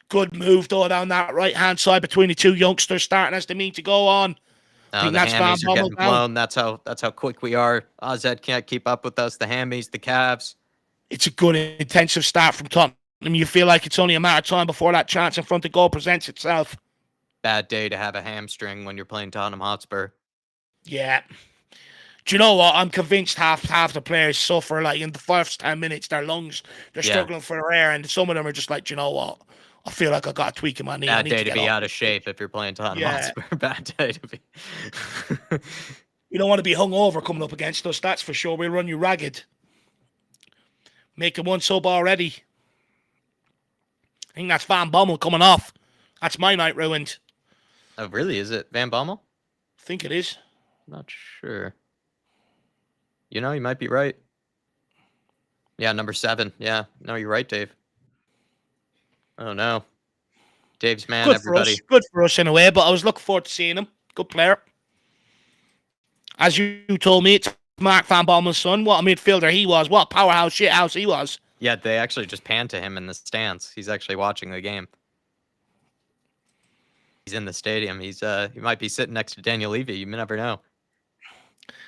Good move, though, down that right-hand side between the two youngsters starting as they mean to go on. Think The that's Van hammies are Bommel getting down. blown. That's how quick we are. AZ can't keep up with us. The hammies, the calves. It's a good intensive start from Tottenham. You feel like it's only a matter of time before that chance in front of goal presents itself. Bad day to have a hamstring when you're playing Tottenham Hotspur. Yeah. Do you know what? I'm convinced half the players suffer. Like in the first 10 minutes, their lungs, they're struggling for air, and some of them are just like, do you know what? I feel like I got a tweak in my knee. I Bad need day to to get be off out of this pitch. shape if you're playing Tottenham Yeah. Hotspur. Bad day to be. You don't want to be hung over coming up against us, that's for sure. We'll run you ragged. Making one sub already. I think that's Van Bommel coming off. That's my night ruined. Oh, really? Is it Van Bommel? I think it is. Not sure. You know, you might be right. Yeah, number 7. Yeah, no, you're right, Dave. Oh no, Dave's man. Good Everybody. for us. Good for us in a way, but I was looking forward to seeing him. Good player. As you told me, it's Mark Van Bommel's son. What a midfielder he was. What a powerhouse shithouse he was. Yeah, they actually just panned to him in the stands. He's actually watching the game. He's in the stadium. He might be sitting next to Daniel Levy. You never know.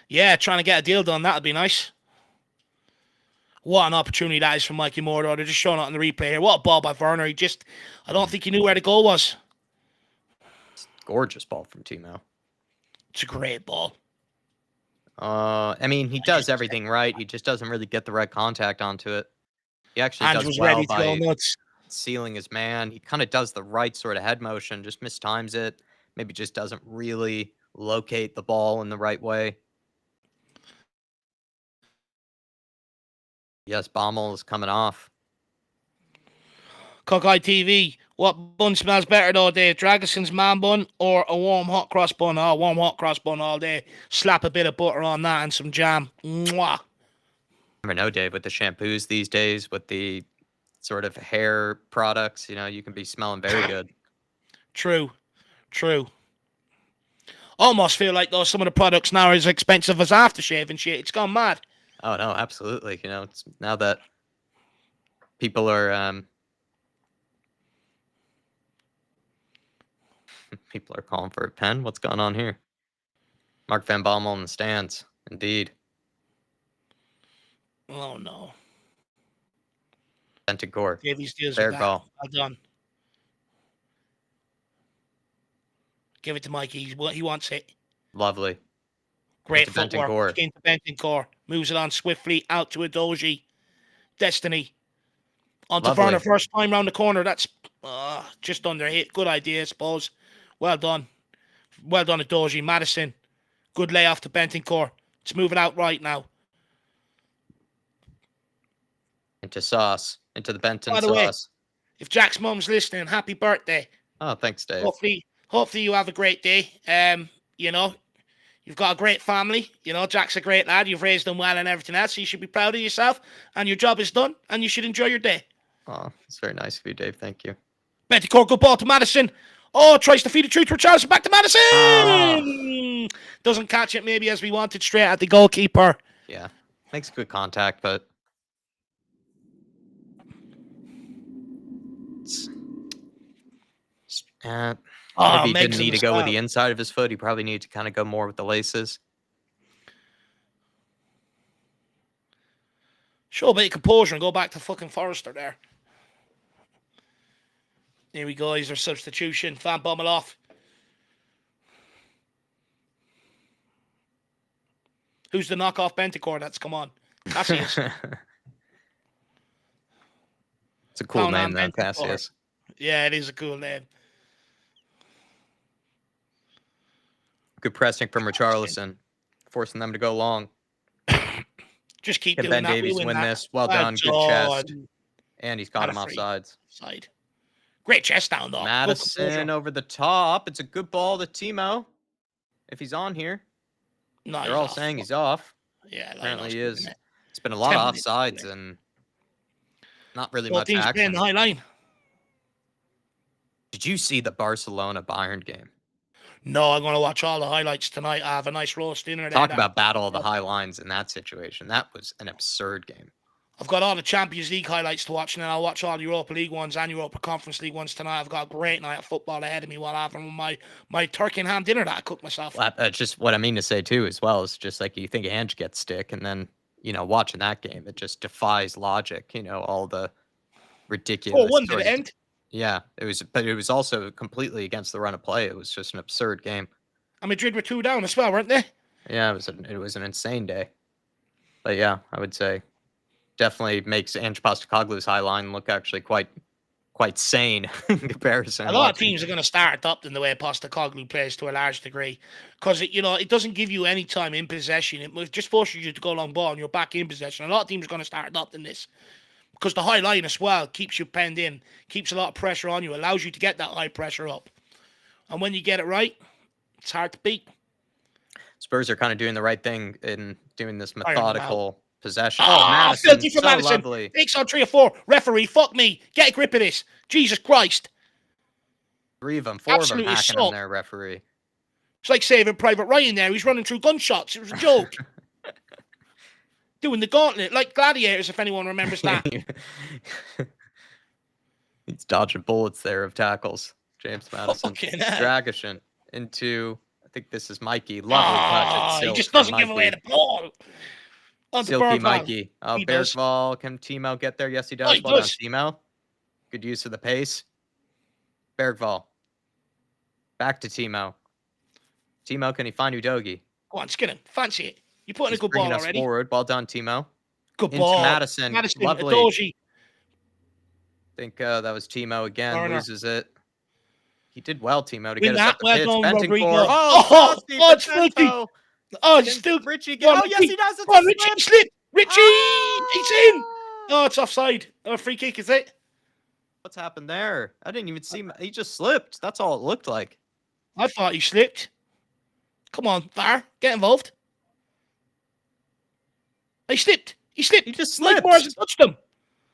Yeah, trying to get a deal done. That'd be nice. What an opportunity that is for Mikey Moore, though. They're just showing it on the replay here. What a ball by Werner. I don't think he knew where the goal was. Gorgeous ball from Timo. It's a great ball. I mean, he does everything right. He just doesn't really get the right contact onto it. He actually Ange does was well ready to go by nuts. sealing his man. He kind of does the right sort of head motion, just mistimes it. Maybe just doesn't really locate the ball in the right way. Yes, Bommel is coming off. Cockeye TV. What bun smells better though, Dave? Dragison's man bun or a warm hot cross bun? Oh, warm hot cross bun all day. Slap a bit of butter on that and some jam. Mwah. Never know, Dave, with the shampoos these days, with the sort of hair products, you can be smelling very good. True. Almost feel like though some of the products now are as expensive as aftershave and shit. It's gone mad. Oh no, absolutely. It's now that people are people are calling for a pen. What's going on here? Mark Van Bommel in the stands. Indeed. Oh no. Bentancur. Davies deals Fair with that. call. Well done. Give it to Mikey. He wants it. Lovely. Great Into footwork. Bentancur. Into Bentancur. Moves it on swiftly out to Adoji. Destiny. Onto Lovely. Werner. First time round the corner. That's just under hit. Good idea, I suppose. Well done. Well done, Adoji. Madison. Good layoff to Bentancur. It's moving out right now. Into sauce. Into the Benton By the way, sauce. if Jack's mum's listening, happy birthday. Oh, thanks, Dave. Hopefully you have a great day. You've got a great family. Jack's a great lad. You've raised him well and everything else. So you should be proud of yourself. And your job is done. And you should enjoy your day. Oh, it's very nice of you, Dave. Thank you. Bentancur, good ball to Madison. Oh, tries to feed the truth for Charleston. Back to Madison. Doesn't catch it maybe as we wanted, straight at the goalkeeper. Yeah. Makes good contact, but maybe he didn't need to go with the inside of his foot. He probably needed to kind of go more with the laces. Show a bit of composure and go back to fucking Forrester there. Here we go. Here's our substitution. Van Bommel off. Who's the knockoff Bentancur that's come on? Cassius. It's a cool name, though, Cassius. Yeah, it is a cool name. Good pressing from Richarlison, forcing them to go long. Just keep Can doing Ben that. Davies win this? Well done. Good chest. And he's got him offsides. Side. Great chest down, though. Madison over the top. It's a good ball to Timo. If he's on here. No, they're all saying he's off. Yeah, apparently he is. It's been a lot of offsides and not really much action. The high line. Did you see the Barcelona Bayern game? No, I'm going to watch all the highlights tonight. I have a nice roast dinner. Talk about battle of the high lines in that situation. That was an absurd game. I've got all the Champions League highlights to watch, and then I'll watch all the Europa League ones and Europa Conference League ones tonight. I've got a great night of football ahead of me while having my turkey and ham dinner that I cooked myself. Well, that's just what I mean to say too, as well. It's just like you think Ange gets stick, and then watching that game, it just defies logic. All the ridiculous. 4-1 did it end? Yeah, but it was also completely against the run of play. It was just an absurd game. And Madrid were 2 down as well, weren't they? Yeah, it was an insane day. But yeah, I would say definitely makes Ange Postecoglou's high line look actually quite sane in comparison. A lot of teams are going to start adopting the way Postecoglou plays to a large degree, because it doesn't give you any time in possession. It just forces you to go long ball and you're back in possession. A lot of teams are going to start adopting this, because the high line as well keeps you penned in, keeps a lot of pressure on you, allows you to get that high pressure up. And when you get it right, it's hard to beat. Spurs are kind of doing the right thing in doing this methodical possession. Oh, Madison, filthy for so Madison. lovely. Takes on 3 or 4. Referee, fuck me. Get a grip of this. Jesus Christ. 3 of them, 4 Absolutely of them hacking assault. him there, referee. It's like Saving Private Ryan there. He's running through gunshots. It was a joke. Doing the gauntlet, like Gladiators, if anyone remembers that. He's dodging bullets there of tackles. James Madison. Fucking hell. Dragishin into, I think this is Mikey. Lovely touch. He just doesn't give away the ball. Silky Mikey. Oh, He does. Bergvall. Can Timo get there? Yes, he does. Oh, he Well done, does. Timo. Good use of the pace. Bergvall. Back to Timo. Timo, can he find Udogi? Go on, skin him. Fancy it. You're putting He's a good bringing ball us already. forward. Well done, Timo. Good Into ball. Madison. Lovely. Udogi. I think that was Timo again. Turner. Loses it. He did well, Timo, to Win get us that. up the Well pitch. done, Benton Rodrigo. Core. Oh, it's filthy. Vicento. Oh, Can it's still. Richie Go get? on, Oh, yes, Richie. he does. It's Go on, a Richie. slip. Slip. Richie. He's in. Ah! Oh, it's offside. Oh, free kick, is it? What's happened there? I didn't even see him. He just slipped. That's all it looked like. I thought he slipped. Come on, VAR. Get involved. He slipped. He slipped. He just Mike slipped. Morrison touched him.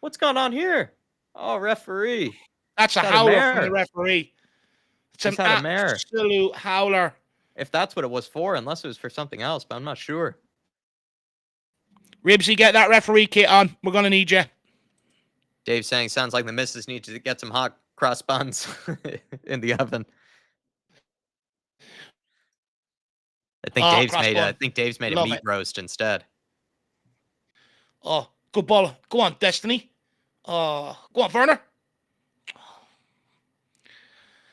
What's going on here? Oh, referee. That's a Is that a howler mare? from the referee. It's Is an that a mare? absolute howler. If that's what it was for, unless it was for something else, but I'm not sure. Ribsy, get that referee kit on. We're going to need you. Dave saying, sounds like the missus need to get some hot cross buns in the oven. I think Dave's made a Love meat it. roast instead. Oh, good ball. Go on, Destiny. Go on, Werner.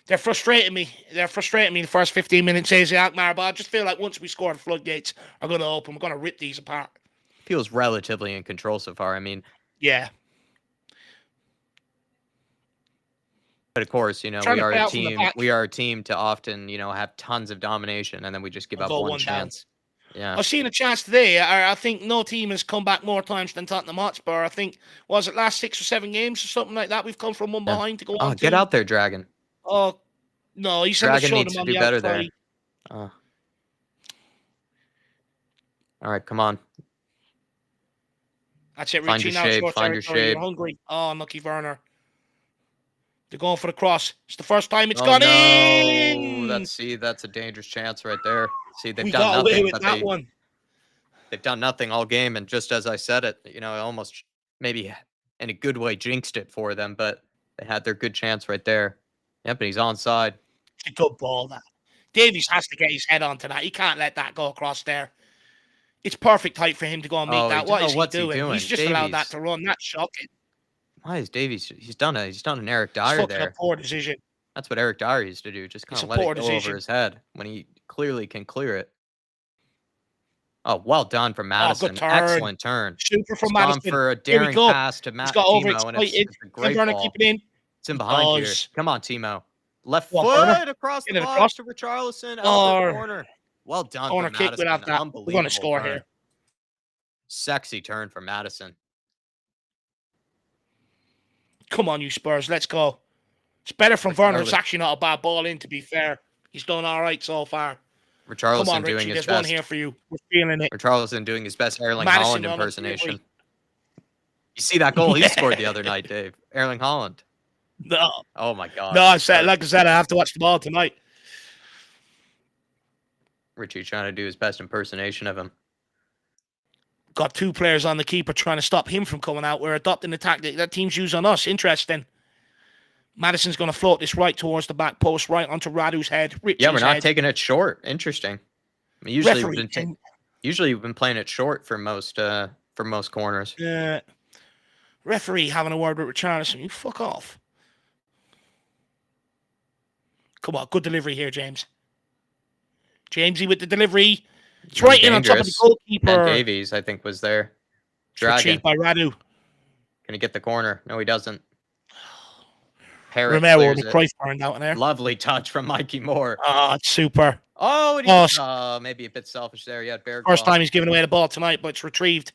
They're frustrating me. They're frustrating me the first 15 minutes, says ALKMAAR, but I just feel like once we score, the floodgates are going to open. We're going to rip these apart. Feels relatively in control so far. I mean, Yeah. but of course, we Trying to are play a out from the team. back. We are a team to often, have tons of domination, and then we just give up Go one one down. chance. Yeah. I've seen a chance today. I think no team has come back more times than Tottenham Hotspur. I think, was it last 6 or 7 games or something like that? We've come from one behind to go on. Get out there, Dragon. Oh, no, he said Dragon show needs them to on do the better there. outside. All right, come on. That's it, Find Richie. your Now shape, short find your territory. You're shape. hungry. Oh, unlucky Werner. They're going for the cross. It's the first time it's Oh, gone no. in. That's a dangerous chance right there. See, they've We done got away nothing, with but that one. they've done nothing all game, and just as I said it, almost maybe in a good way jinxed it for them, but they had their good chance right there. Yep, but he's onside. It's a good ball, that. Davies has to get his head onto that. He can't let that go across there. It's perfect height for him to go and meet that. What's he doing? He's just allowed that to run. That's shocking. Why is Davies? He's done an Eric It's Dyer fucking there. a poor decision. That's what Eric Dyer used to do. Just kind It's of a let it poor go decision. over his head when he clearly can clear it. Oh, well done from Madison. good turn. Excellent turn. Super from He's gone Madison. for a Here we daring go. pass to He's got Timo, and overexcited. it's a great Werner ball. keep it in. It's in behind here. Does. Come on, Timo. Left Go on, foot Werner. across Get the it box across. to Richarlison. Out the corner. Well done Corner from kick Madison. without that. We're going to score turn. here. Sexy turn from Madison. Come on, you Spurs. Let's go. It's better from Werner. It's Richarlison. actually not a bad ball in, to be fair. He's done all right so far. Come Richarlison on, doing Richie. his There's one best. here for you. We're feeling it. Richarlison doing his best Erling Madison Haaland on a impersonation. delivery. You see that goal he scored the other night, Dave? Erling Haaland. No. Oh my God. No, like I said, I have to watch the ball tonight. Richie trying to do his best impersonation of him. Got 2 players on the keeper trying to stop him from coming out. We're adopting the tactic that teams use on us. Interesting. Madison's going to float this right towards the back post, right onto Radu's head. Richie's Yeah, we're not head. taking it short. Interesting. I mean, usually we've been playing it short for most corners. Referee having a word with Richarlison. You fuck off. Come on, good delivery here, James. Jamesy with the delivery. It's right in on top of the goalkeeper. Ben Davies, I think, was there. Retrieved by Radu. Can he get the corner? No, he doesn't. Parrot Romero with the Christ burned out in there. Lovely touch from Mikey Moore. Oh, it's super. Oh, maybe a bit selfish there. Yeah, first time he's given away the ball tonight, but it's retrieved.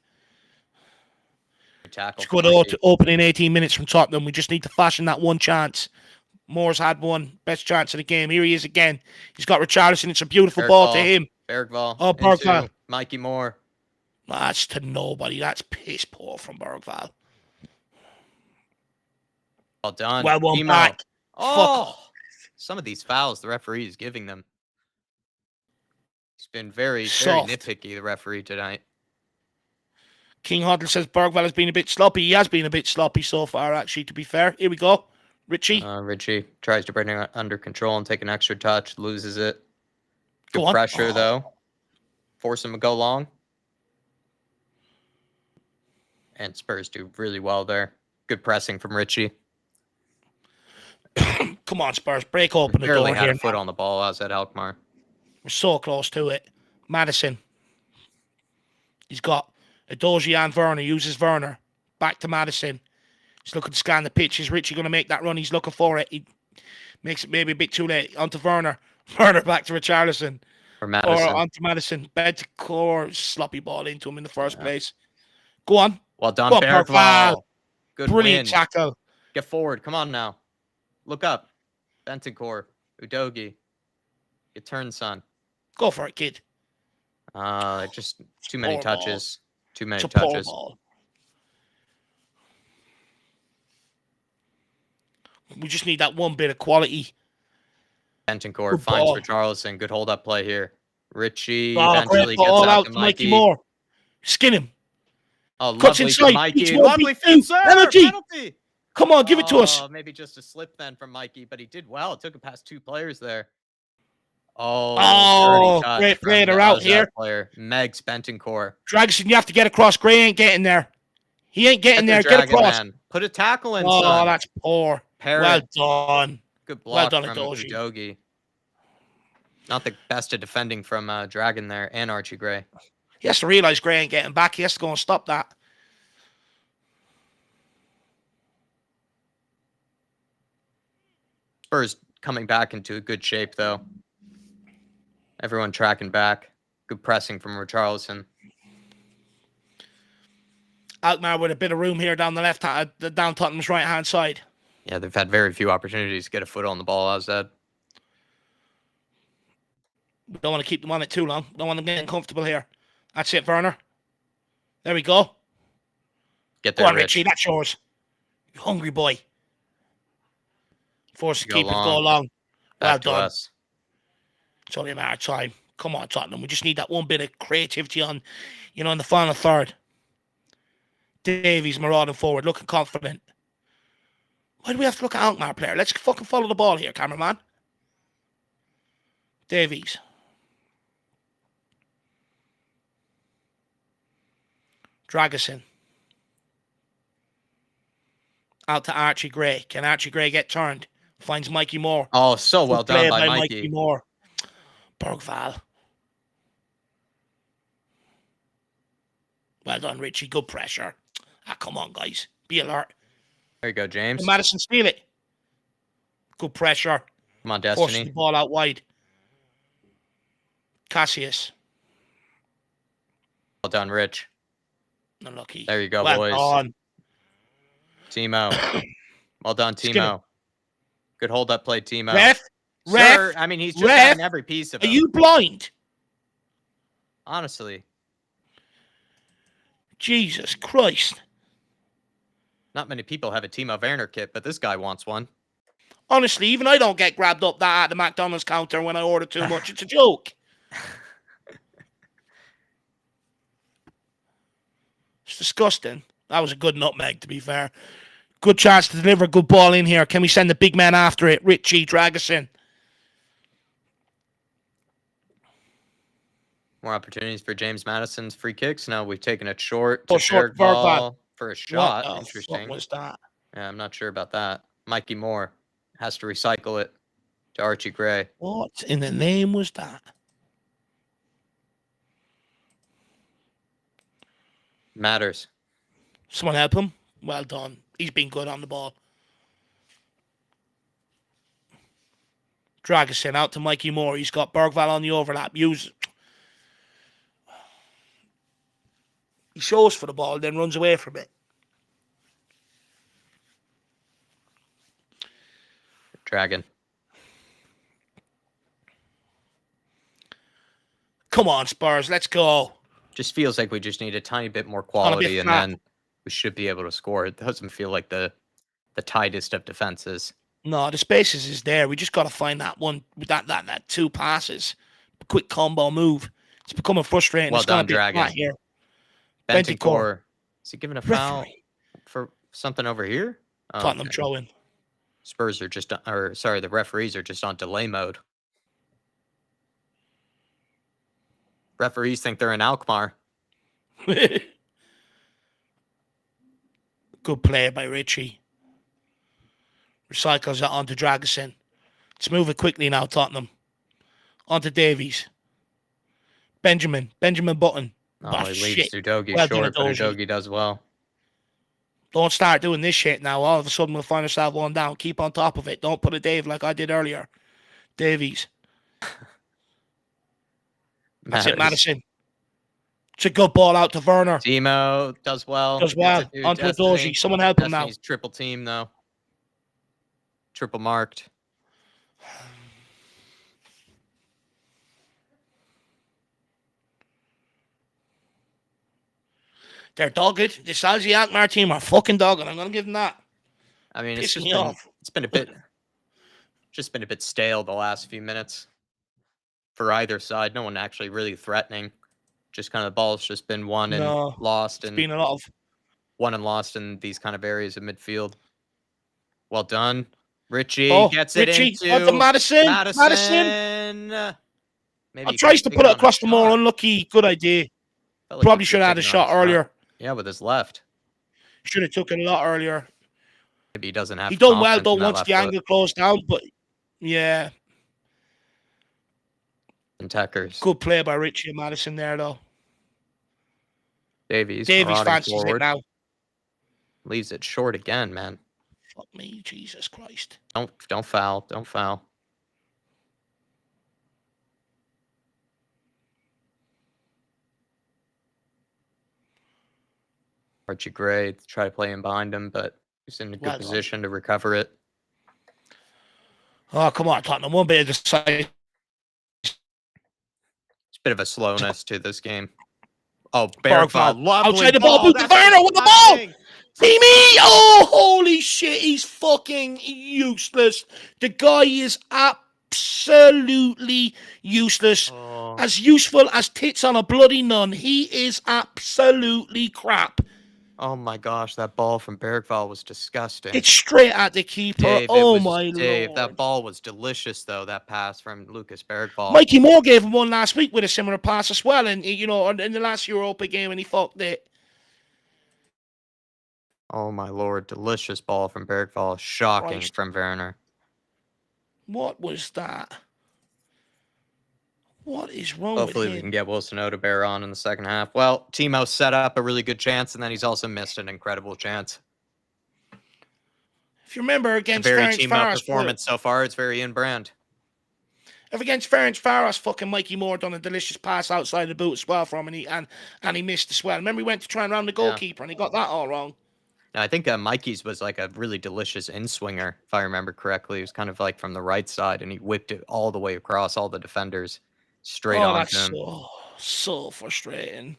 Tackle. It's good to open in 18 minutes from Tottenham. We just need to fashion that one chance. Moore's had one. Best chance of the game. Here he is again. He's got Richarlison. It's a beautiful ball to him. Bergvall. Oh, Bergvall. Mikey Moore. That's to nobody. That's piss poor from Bergvall. Well done. Well won back. Oh, some of these fouls the referee is giving them. He's been very nitpicky, the referee, tonight. King Huddle says Bergvall has been a bit sloppy. He has been a bit sloppy so far, actually, to be fair. Here we go. Richie. Richie tries to bring it under control and take an extra touch. Loses it. Good pressure, though. Force him to go long. And Spurs do really well there. Good pressing from Richie. Come on, Spurs. Break open the door here. Barely had a foot on the ball, as at ALKMAAR. We're so close to it. Madison. He's got Edozie and Werner. Uses Werner. Back to Madison. He's looking to scan the pitch. Is Richie going to make that run? He's looking for it. He makes it maybe a bit too late. Onto Werner. Werner back to Richarlison. Or onto Madison. Bedcore. Sloppy ball into him in the first place. Go on. Well done, Bergvall. Good Brilliant win. tackle. Get forward. Come on now. Look up. Bentancur. Udogie. Your turn, son. Go for it, kid. Just too many touches. Too many it's touches. Ball. We just need that one bit of quality. Bentancur finds Richarlison. Good hold-up play here. Richie eventually gets out to Mikey Moore. Skin him. Oh, cuts lovely inside. Mikey. Lovely penalty. Come on, give it to us. Maybe just a slip then from Mikey, but he did well. It took it past 2 players there. Great play. They're out here. Megs Bentancur. Dragosin, you have to get across. Gray ain't getting there. He ain't getting there. Get across. Man. Put a tackle in. Oh, that's poor. Parrot. Well done. Good block from Udogie. Not the best at defending from Dragon there and Archie Gray. He has to realize Gray ain't getting back. He has to go and stop that. Spurs coming back into a good shape, though. Everyone tracking back. Good pressing from Richarlison. ALKMAAR with a bit of room here down the left, down Tottenham's right-hand side. Yeah, they've had very few opportunities to get a foot on the ball, as said. We don't want to keep them on it too long. Don't want them getting comfortable here. That's it, Werner. There we go. Get there, go on, Richie. That's yours. You hungry boy. Force the keeper to go long. Well done. It's only a matter of time. Come on, Tottenham. We just need that one bit of creativity on, in the final third. Davies marauding forward, looking confident. Why do we have to look at ALKMAAR player? Let's fucking follow the ball here, cameraman. Davies. Dragosin. Out to Archie Gray. Can Archie Gray get turned? Finds Mikey Moore. Oh, so well done by Mikey. Moore. Bergvall. Well done, Richie. Good pressure. Come on, guys. Be alert. There you go, James. Can Madison steal it? Good pressure. Come on, Destiny. Forces the ball out wide. Cassius. Well done, Rich. Unlucky. There you go, well boys. Done. Timo. Well done, Timo. Good hold-up play, Timo. Ref. Sir, I mean, he's just having every piece of it. Are you blind? Honestly. Jesus Christ. Not many people have a Timo Werner kit, but this guy wants one. Honestly, even I don't get grabbed up that at the McDonald's counter when I order too much. It's a joke. disgusting. That was a good nutmeg, to be fair. Good chance to deliver a good ball in here. Can we send the big man after it? Richie, drag us in. More opportunities for James Madison's free kicks. No, we've taken it short Oh, to short Bergvall for a What shot. the Interesting. fuck was that? Yeah, I'm not sure about that. Mikey Moore has to recycle it to Archie Gray. What in the name was that? Matters. Someone help him. Well done. He's been good on the ball. Dragusin out to Mikey Moore. He's got Bergvall on the overlap. He shows for the ball, then runs away from it. Dragon. Come on, Spurs. Let's go. Just feels like we just need a tiny bit more quality, and then we should be able to score. It doesn't feel like the tightest of defenses. No, the spaces is there. We just got to find that one, that 2 passes. Quick combo move. It's becoming frustrating. Well it's done, be Dragon. Here. Bentancur. Bentancur. Is he giving a foul Referee. for something over here? Oh, Tottenham throw-in. Spurs are just, or sorry, the referees are just on delay mode. Referees think they're in ALKMAAR. Good play by Richie. Recycles it onto Dragusin. Let's move it quickly now, Tottenham. Onto Davies. Benjamin Button. Oh, he leaves shit. Udogie Well short, done, but Udogie does well. Don't start doing this shit now. All of a sudden, we'll find ourselves one down. Keep on top of it. Don't put a Dave like I did earlier. Davies. That's it, Madison. It's a good ball out to Werner. Timo does well. Does well. Onto Udogie. Someone help him now. He's triple team, though. Triple marked. They're dogged. The Aussie ALKMAAR team are fucking dogged. I'm going to give them that. I mean, it's been a bit stale the last few minutes for either side. No one actually really threatening. Just kind of the ball's just been won and lost. It's been a lot of won and lost in these kind of areas of midfield. Well done. Richie gets it into Madison. Maybe tries to put it across the more unlucky. Good idea. Probably should have had a shot earlier. Yeah, with his left. Should have took it a lot earlier. Maybe he doesn't have. He done well though once the angle closed down, but yeah. And Tuckers. Good play by Richie and Madison there though. Davies fancies it now. Leaves it short again, man. Fuck me, Jesus Christ. Don't foul. Don't foul. Archie Gray try to play in behind him, but he's in a good position to recover it. Oh, come on, Tottenham. One bit of the side. It's a bit of a slowness to this game. Oh, Bergvall. Outside the ball. Boot to Werner with the ball. Timmy! Oh, holy shit. He's fucking useless. The guy is absolutely useless. Oh. As useful as tits on a bloody nun. He is absolutely crap. Oh my gosh, that ball from Bergvall was disgusting. It's straight at the keeper. Dave, my Dave, Lord. that ball was delicious, though, that pass from Lucas Bergvall. Mikey Moore gave him one last week with a similar pass as well, and in the last Europa game, and he fucked it. Oh my Lord, delicious ball from Bergvall. Shocking from Werner. What was that? What is wrong Hopefully with him? we can get Wilson Odebear on in the second half. Well, Timo set up a really good chance, and then he's also missed an incredible chance. If you remember against Ferencvaros, Timo performance so far, it's very in brand. If against Ferencvaros, fucking Mikey Moore done a delicious pass outside the boot as well from him, and he missed as well. Remember he went to try and round the goalkeeper and he got that all wrong. I think Mikey's was like a really delicious in-swinger, if I remember correctly. It was kind of like from the right side, and he whipped it all the way across all the defenders. Straight on him. So frustrating.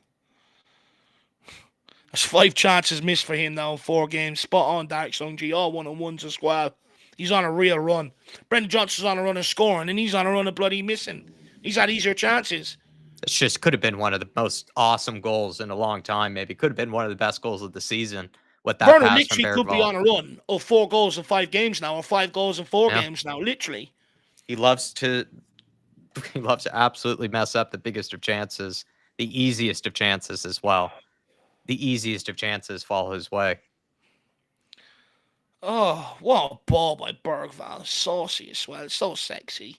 There's 5 chances missed for him now in 4 games. Spot on, Dark Sungji. All 1-on-1s as well. He's on a real run. Brendan Johnson's on a run of scoring, and he's on a run of bloody missing. He's had easier chances. It's just could have been one of the most awesome goals in a long time. Maybe could have been one of the best goals of the season with that Werner pass from literally could be Bergvall. on a run of 4 goals in 5 games now, or 5 goals in 4 Yeah. games now, literally. He loves to absolutely mess up the biggest of chances, the easiest of chances as well. The easiest of chances fall his way. Oh, what a ball by Bergvall. Saucy as well. So sexy.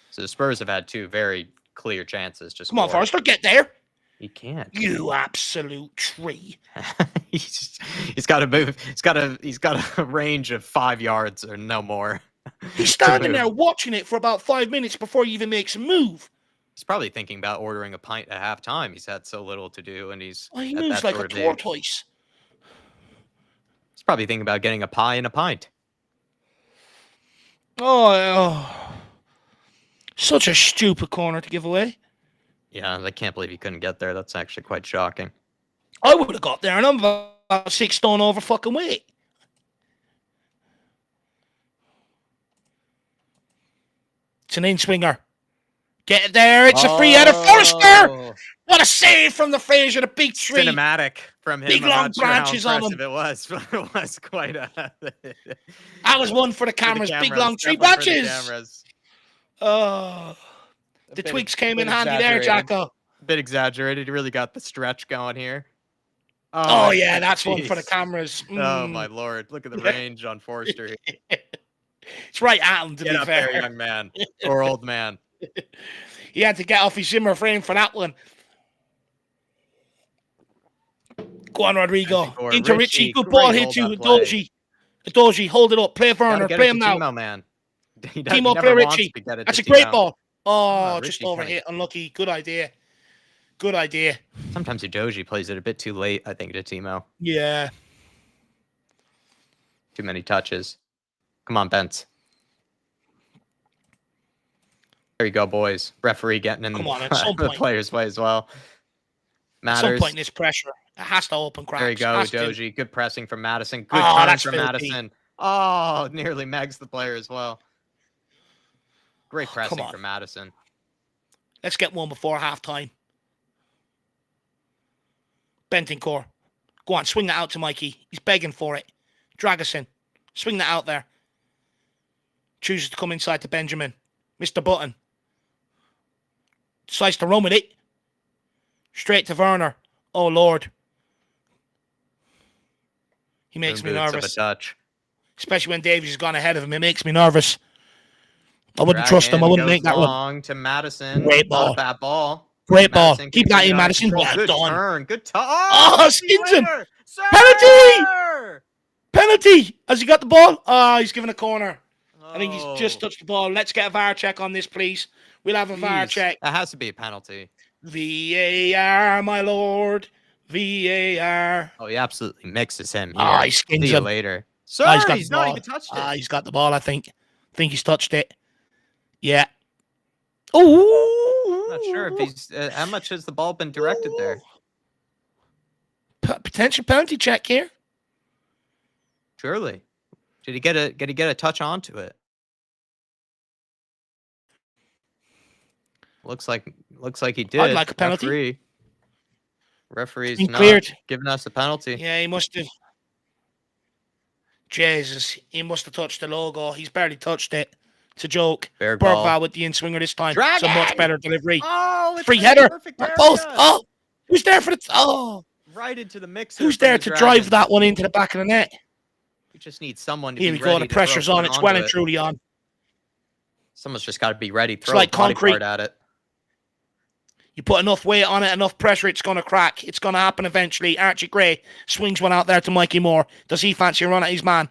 So the Spurs have had 2 very clear chances to Come on, score. Forrester, get there. He can't. You absolute tree. he's got to move. He's got a range of 5 yards or no more. He's standing there watching it for about 5 minutes before he even makes a move. He's probably thinking about ordering a pint at halftime. He's had so little to do, and he moves like a tortoise. He's probably thinking about getting a pie and a pint. Oh, such a stupid corner to give away. Yeah, I can't believe he couldn't get there. That's actually quite shocking. I would have got there, and I'm about 6 stone over fucking weight. It's an in-swinger. Get it there. It's a free header. Forrester! What a save from the Fraser, the big tree. Cinematic from him. Big long branches on him. It was, but it was quite a... That was one for the cameras. Big long tree branches. Oh, the twigs came in handy there, Jacko. A bit exaggerated. He really got the stretch going here. Oh yeah, that's one for the cameras. Oh my lord! Look at the range on Forrester here. It's right at him, to Get be up fair. there, young man or old man. He had to get off his Zimmer frame for that one. Go on, Rodrigo. Into Richie. Good ball hit to Adoji. Adoji, hold it up. Play Werner. Play him now. Timo, man. Timo, play Richie. That's a great ball. Oh, just overhit. Unlucky. Good idea. Good idea. Sometimes Udoji plays it a bit too late, I think, to Timo. Yeah. Too many touches. Come on, Bentz. There you go, boys. Referee getting in the player's way as well. Matters. At some point in this pressure, it has to open cracks. There you go, Udoji. Good pressing from Madison. Good turn from Madison. Oh, nearly megs the player as well. Great pressing from Madison. Let's get one before halftime. Bentancur. Go on, swing that out to Mikey. He's begging for it. Dragusin. Swing that out there. Chooses to come inside to Benjamin. Mr. Button. Decides to run with it. Straight to Werner. Oh, Lord. He makes me nervous. Especially when Davies has gone ahead of him. It makes me nervous. I wouldn't trust him. I wouldn't make that one. To Madison. Great ball. Bad ball. Great ball. Keep that in, Madison. Good turn. Good touch. Oh, skins him. Penalty! Penalty! Has he got the ball? Oh, he's given a corner. I think he's just touched the ball. Let's get a VAR check on this, please. We'll have a VAR check. That has to be a penalty. VAR, my lord. VAR. Oh, he absolutely mixes him. Oh, he skins him. See you later. Sir, he's not even touched it. He's got the ball, I think. I think he's touched it. Yeah. Oh, not sure if he's. How much has the ball been directed there? Potential penalty check here. Surely. Did he get a touch onto it? Looks like he did. I'd like a penalty. Referee's not cleared. Giving us a penalty. Yeah, he must have. Jesus, he must have touched the logo. He's barely touched it. It's a joke. Bergvall with the in-swinger this time. It's a much better delivery. Oh, it's free header. Both. Oh, who's there for the... Oh. Right into the mix. Who's there to drive that one into the back of the net? We just need someone to Here be we go. The pressure's on. It's well and truly on. Someone's just got to be ready. Throw it's like concrete at it. You put enough weight on it, enough pressure, it's going to crack. It's going to happen eventually. Archie Gray swings one out there to Mikey Moore. Does he fancy a run at his man?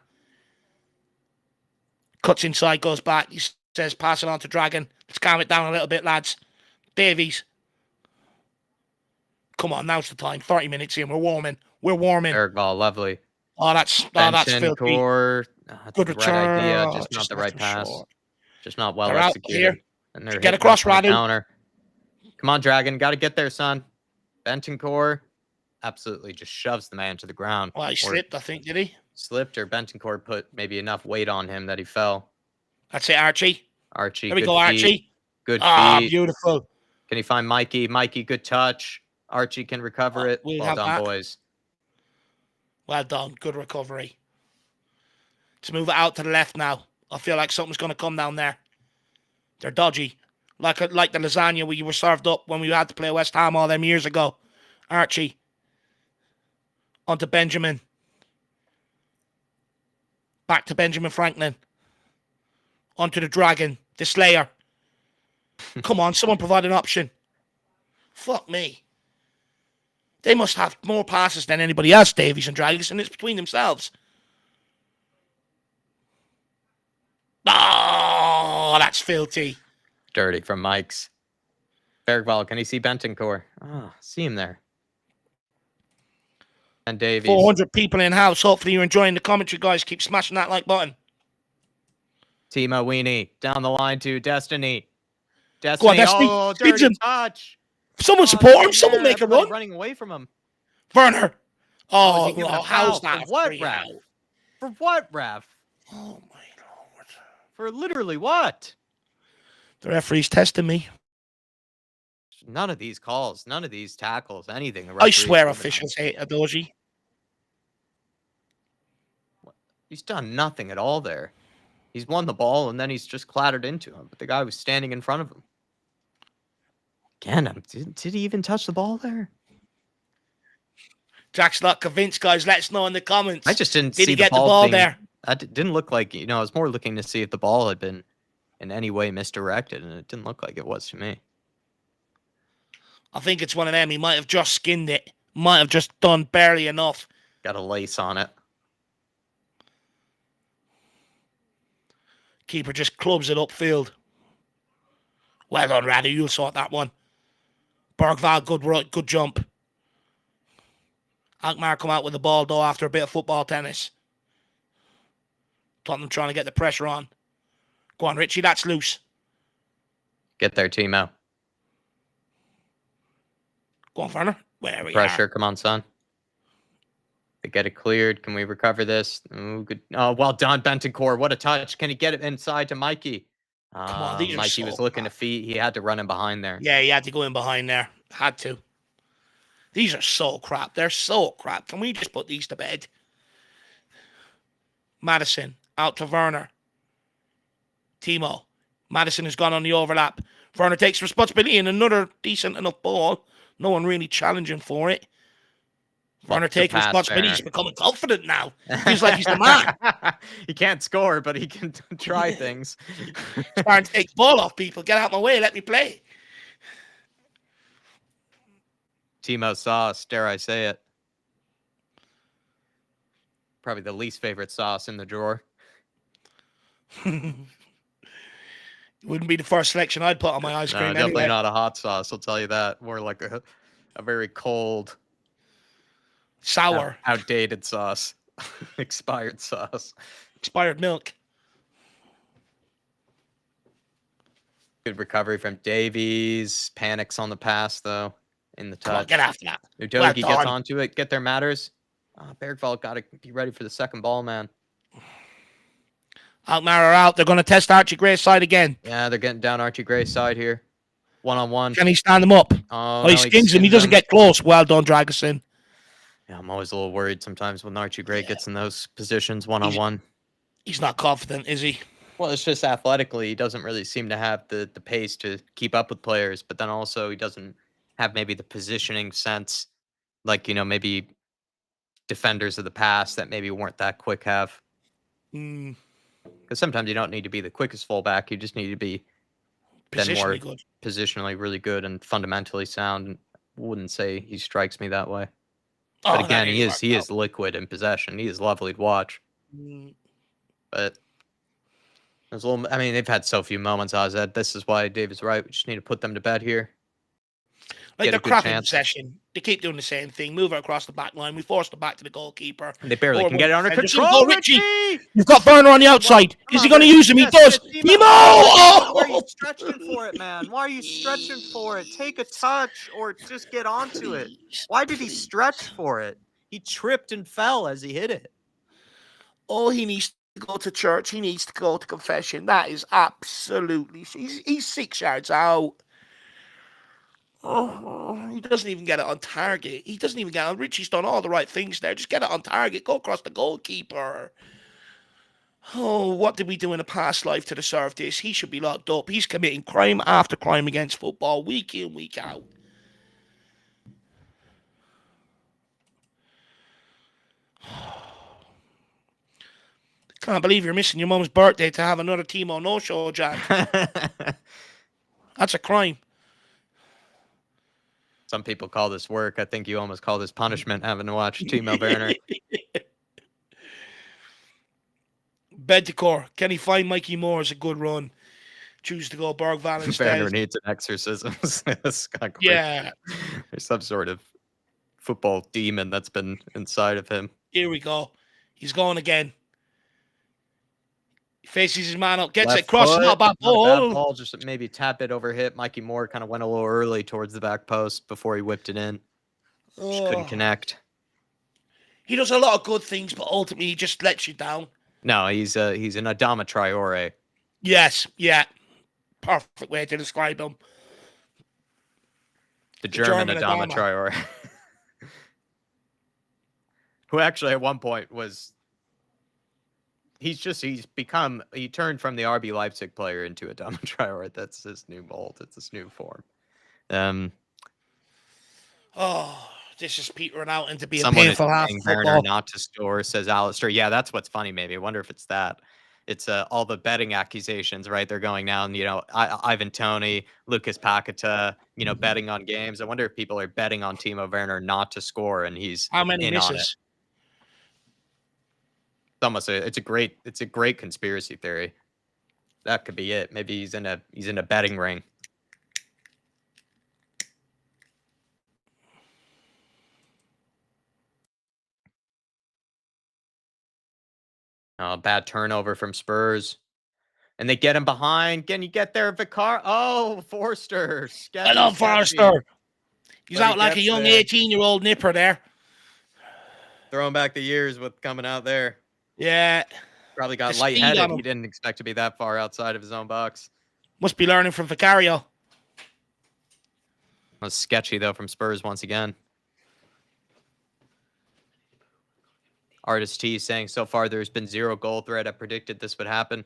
Cuts inside, goes back. He says, pass it on to Dragon. Let's calm it down a little bit, lads. Davies. Come on, now's the time. 30 minutes in. We're warming. Bergvall, lovely. Oh, that's filthy. Good return. Right idea, just not the right pass. Short. Just not well executed. Here. And they're get across, Radu. Counter. Come on, Dragon. Got to get there, son. Bentancur absolutely just shoves the man to the ground. Well, he slipped, I think, did he? Slipped, or Bentancur put maybe enough weight on him that he fell. That's it, Archie. Archie. There we go, Archie. Good feet. Beautiful. Can he find Mikey? Mikey, good touch. Archie can recover it. We'll Well have done, that. boys. Well done. Good recovery. Let's move it out to the left now. I feel like something's going to come down there. They're dodgy. Like the lasagna we were served up when we had to play West Ham all them years ago. Archie. Onto Benjamin. Back to Benjamin Franklin. Onto the Dragon. The Slayer. Come on, someone provide an option. Fuck me. They must have more passes than anybody else, Davies and Dragons, and it's between themselves. Oh, that's filthy. Dirty from Mike's. Bergvall, can he see Bentancur? Oh, see him there. And Davies. 400 people in house. Hopefully you're enjoying the commentary, guys. Keep smashing that like button. Timo Weenie down the line to Destiny. Go on, Destiny. Oh, dirty touch. Someone support him. Someone make a run. Running away from him. Werner. Oh, how's that? For what, ref? For what, ref? Oh, my Lord. For literally what? The referee's testing me. None of these calls, none of these tackles, anything. I swear officials hate Adoji. He's done nothing at all there. He's won the ball, and then he's just clattered into him. But the guy was standing in front of him. Again, did he even touch the ball there? Jack's not convinced, guys. Let us know in the comments. I just didn't Did see he get the ball being, there? That didn't look like, I was more looking to see if the ball had been in any way misdirected, and it didn't look like it was to me. I think it's one of them. He might have just skinned it. Might have just done barely enough. Got a lace on it. Keeper just clubs it upfield. Well done, Radu. You'll sort that one. Bergvall, good jump. ALKMAAR come out with the ball, though, after a bit of football tennis. Tottenham trying to get the pressure on. Go on, Richie. That's loose. Get there, Timo. Go on, Werner. Where we Pressure. are. Come on, son. They get it cleared. Can we recover this? Ooh, good. Oh, well done, Bentancur. What a touch. Can he get it inside to Mikey? Come on, these Mikey was looking to feet. He had to run in behind there. Yeah, he had to go in behind there. Had to. These are so crap. They're so crap. Can we just put these to bed? Madison, out to Werner. Timo. Madison has gone on the overlap. Werner takes responsibility in another decent enough ball. No one really challenging for it. Werner taking responsibility. He's becoming confident now. Feels like he's the man. He can't score, but he can try things. Trying to take the ball off people. Get out of my way. Let me play. Timo sauce, dare I say it. Probably the least favorite sauce in the drawer. Wouldn't be the first selection I'd put on my ice cream. No, definitely anyway. not a hot sauce, I'll tell you that. More like a very cold, sour, outdated sauce. Expired sauce. Expired milk. Good recovery from Davies. Panics on the pass, though, in the touch. Come on, get after that. Udogi gets onto it. Get their matters. Bergvall got to be ready for the second ball, man. ALKMAAR are out. They're going to test Archie Gray's side again. Yeah, they're getting down Archie Gray's side here. One-on-one. Can he stand him up? Oh, he skins him. He doesn't get close. Well done, Dragosin. Yeah, I'm always a little worried sometimes when Archie Gray gets in those positions one-on-one. He's not confident, is he? Well, it's just athletically, he doesn't really seem to have the pace to keep up with players, but then also he doesn't have maybe the positioning sense like, maybe defenders of the past that maybe weren't that quick have. Because sometimes you don't need to be the quickest fullback. You just need to be positionally really good and fundamentally sound. Wouldn't say he strikes me that way. But again, he is liquid in possession. He is lovely to watch. But there's a little. I mean, they've had so few moments. This is why Dave is right. We just need to put them to bed here. Like they're crap in possession. They keep doing the same thing. Move it across the back line. We force it back to the goalkeeper. They barely can get it under control. Richie! You've got Werner on the outside. Is he going to use him? He does. Timo! Why are you stretching for it, man? Why are you stretching for it? Take a touch or just get onto it. Why did he stretch for it? He tripped and fell as he hit it. Oh, he needs to go to church. He needs to go to confession. That is absolutely... He's 6 yards out. Oh, he doesn't even get it on target. He doesn't even get it on. Richie's done all the right things there. Just get it on target. Go across the goalkeeper. Oh, what did we do in a past life to deserve this? He should be locked up. He's committing crime after crime against football, week in, week out. Can't believe you're missing your mum's birthday to have another Timo no-show, Jack. That's a crime. Some people call this work. I think you almost call this punishment, having to watch Timo Werner. Benticore, can he find Mikey Moore's a good run? Choose to go Bergvall instead. Werner needs an exorcism. Yeah. There's some sort of football demon that's been inside of him. Here we go. He's going again. He faces his man up, gets Left it across, foot, not a bad ball. Not a bad ball, just maybe tap it over hit. Mikey Moore kind of went a little early towards the back post before he whipped it in. Just couldn't connect. He does a lot of good things, but ultimately he just lets you down. No, he's an Adama Traore. Yes, yeah. Perfect way to describe him. The German Adama Traore. Who actually at one point was... He turned from the RB Leipzig player into Adama Traore. That's his new mold. It's his new form. This is petering out into being Someone painful half Werner not to score, says Alistair. Yeah, that's what's funny. Maybe I wonder if it's that. It's all the betting accusations, right? They're going down. Ivan Toney, Lucas Paqueta, betting on games. I wonder if people are betting on Timo Werner not to score, and he's how many in misses? on it. It's a great conspiracy theory. That could be it. Maybe he's in a betting ring. Bad turnover from Spurs. And they get him behind. Can you get there, Vicar? Oh, Forster. I love Forster. He's out like a young 18-year-old nipper there. Throwing back the years with coming out there. Yeah. Probably got lightheaded. He didn't expect to be that far outside of his own box. Must be learning from Vicario. That was sketchy, though, from Spurs once again. Artist T saying so far there's been zero goal threat. I predicted this would happen.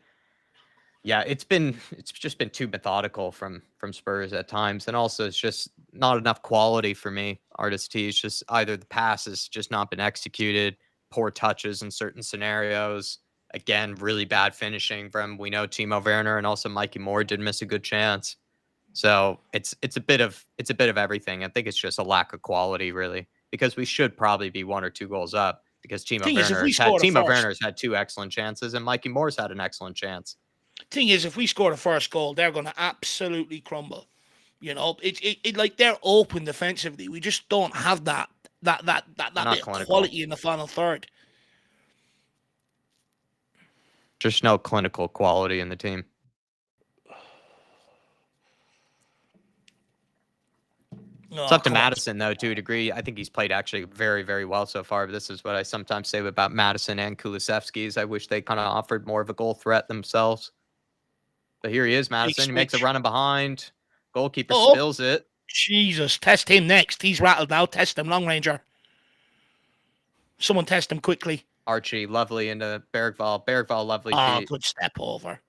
Yeah, it's just been too methodical from Spurs at times, and also it's just not enough quality for me. Artist T is just either the pass has just not been executed, poor touches in certain scenarios. Again, really bad finishing from we know Timo Werner, and also Mikey Moore did miss a good chance. So it's a bit of everything. I think it's just a lack of quality, really, because we should probably be 1 or 2 goals up. Because Timo Werner's had 2 excellent chances, and Mikey Moore's had an excellent chance. Thing is, if we score the first goal, they're going to absolutely crumble. It like they're open defensively. We just don't have that bit of quality in the final third. Just no clinical quality in the team. It's up to Madison, though, to a degree. I think he's played actually very, very well so far. But this is what I sometimes say about Madison and Kulusevski's. I wish they kind of offered more of a goal threat themselves. But here he is, Madison. He makes a run behind. Goalkeeper spills it. Jesus, test him next. He's rattled now. Test him, Long Ranger. Someone test him quickly. Archie, lovely into Bergvall. Bergvall, lovely. Good step over.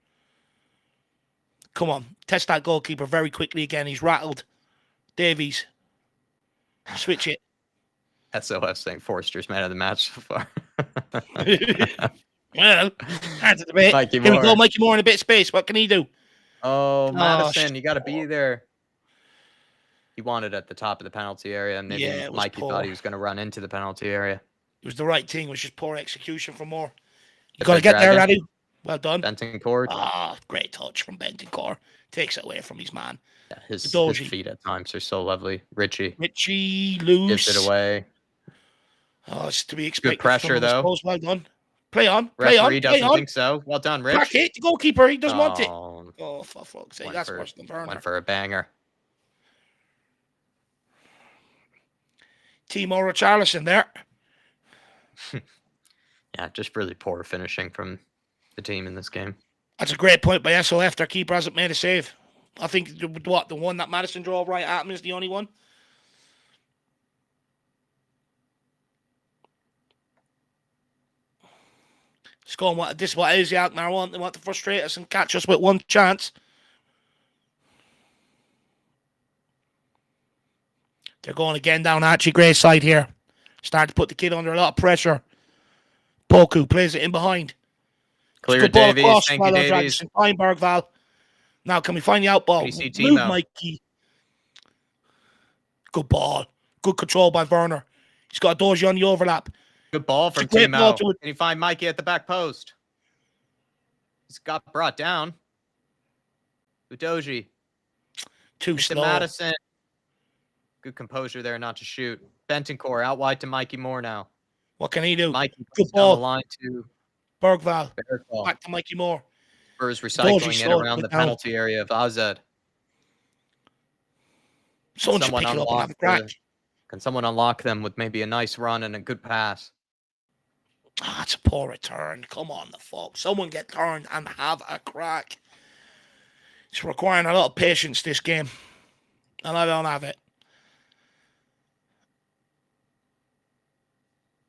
Come on, test that goalkeeper very quickly again. He's rattled. Davies. Switch it. SOF saying Forster's man of the match so far. Well, hard to debate. Here we go, Mikey Moore in a bit of space. What can he do? Oh, Madison, you got to be there. He wanted at the top of the penalty area, and maybe Mikey thought he was going to run into the penalty area. It was the right thing. It was just poor execution from Moore. You got to get there, Addy. Well done. Bentancur. Great touch from Bentancur. Takes it away from his man. Yeah, his feet at times are so lovely. Richie loose. Gives it away. Oh, it's to be expected. Good pressure, though. Well done. Play on. Referee doesn't think so. Well done, Rich. Crack it. The goalkeeper, he doesn't want it. Oh, for fuck's sake. That's worse than Werner. Went for a banger. Timo Richarlison there. Yeah, just really poor finishing from the team in this game. That's a great point by SOF. Their keeper hasn't made a save. I think the one that Madison drove right at him is the only one. It's going. This is what it is. The ALKMAAR want. They want to frustrate us and catch us with one chance. They're going again down Archie Gray's side here. Starting to put the kid under a lot of pressure. Poku plays it in behind. Clear Davies. Thank you, Davies. Feinberg, Val. Now, can we find the out ball? Move, Mikey. Good ball. Good control by Werner. He's got a Doji on the overlap. Good ball from Timo. Can you find Mikey at the back post? He's got brought down. Udoji. Too slow. Madison. Good composure there not to shoot. Bentoncourt out wide to Mikey Moore now. What can he do? Mikey good ball. Down the line to Bergval. Back to Mikey Moore. Spurs recycling it around the penalty area of Azad. Someone pick it up and have a crack. Can someone unlock them with maybe a nice run and a good pass? Ah, it's a poor return. Come on, the fuck. Someone get turned and have a crack. It's requiring a lot of patience, this game. And I don't have it.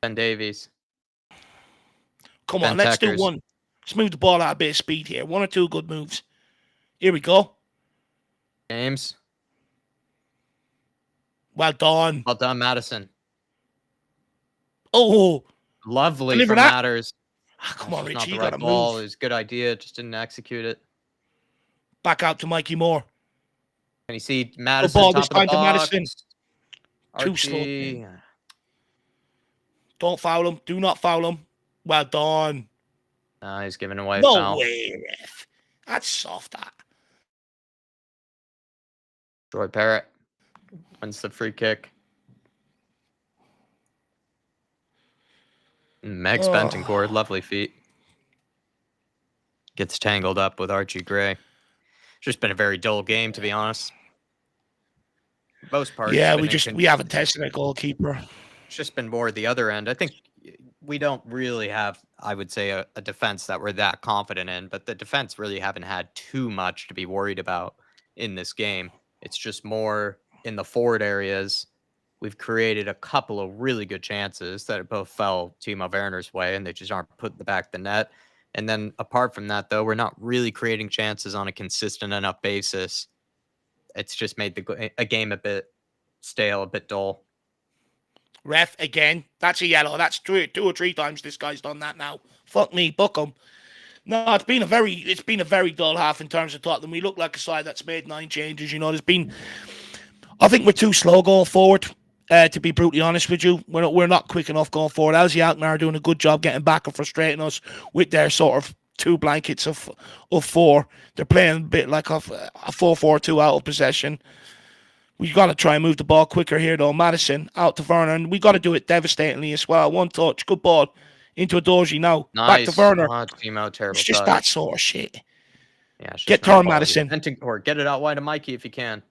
Ben Davies. Come on, let's do one. Let's move the ball out a bit of speed here. One or two good moves. Here we go. James. Well done. Well done, Madison. Oh. Lovely for Matters. Oh, come on, Richie. You got a ball. It was a good idea. Just didn't execute it. Back out to Mikey Moore. Can you see Madison? The ball this time to Madison. Too slow. Don't foul him. Do not foul him. Well done. He's giving away a foul. No way, ref. That's soft, that. Troy Parrott wins the free kick. Megs Bentoncourt, lovely feet. Gets tangled up with Archie Gray. It's just been a very dull game, to be honest. For most parts. Yeah, we haven't tested a goalkeeper. It's just been more the other end. I think we don't really have, I would say, a defense that we're that confident in, but the defense really haven't had too much to be worried about in this game. It's just more in the forward areas. We've created a couple of really good chances that both fell Timo Werner's way, and they just aren't putting the back of the net. And then apart from that, though, we're not really creating chances on a consistent enough basis. It's just made a game a bit stale, a bit dull. Ref, again, that's a yellow. That's two or three times this guy's done that now. Fuck me, book him. No, it's been a very dull half in terms of Tottenham. We look like a side that's made 9 changes. You know, I think we're too slow going forward. To be brutally honest with you, we're not quick enough going forward. ALKMAAR are doing a good job getting back and frustrating us with their sort of 2 blankets of 4. They're playing a bit like a 4-4-2 out of possession. We've got to try and move the ball quicker here, though. Madison out to Werner, and we've got to do it devastatingly as well. One touch, good ball into a Doji now. Nice. Back to Werner. Timo, terrible it's just touch. That sort of shit. Yeah, get turned, Madison. Or get it out wide to Mikey if you can.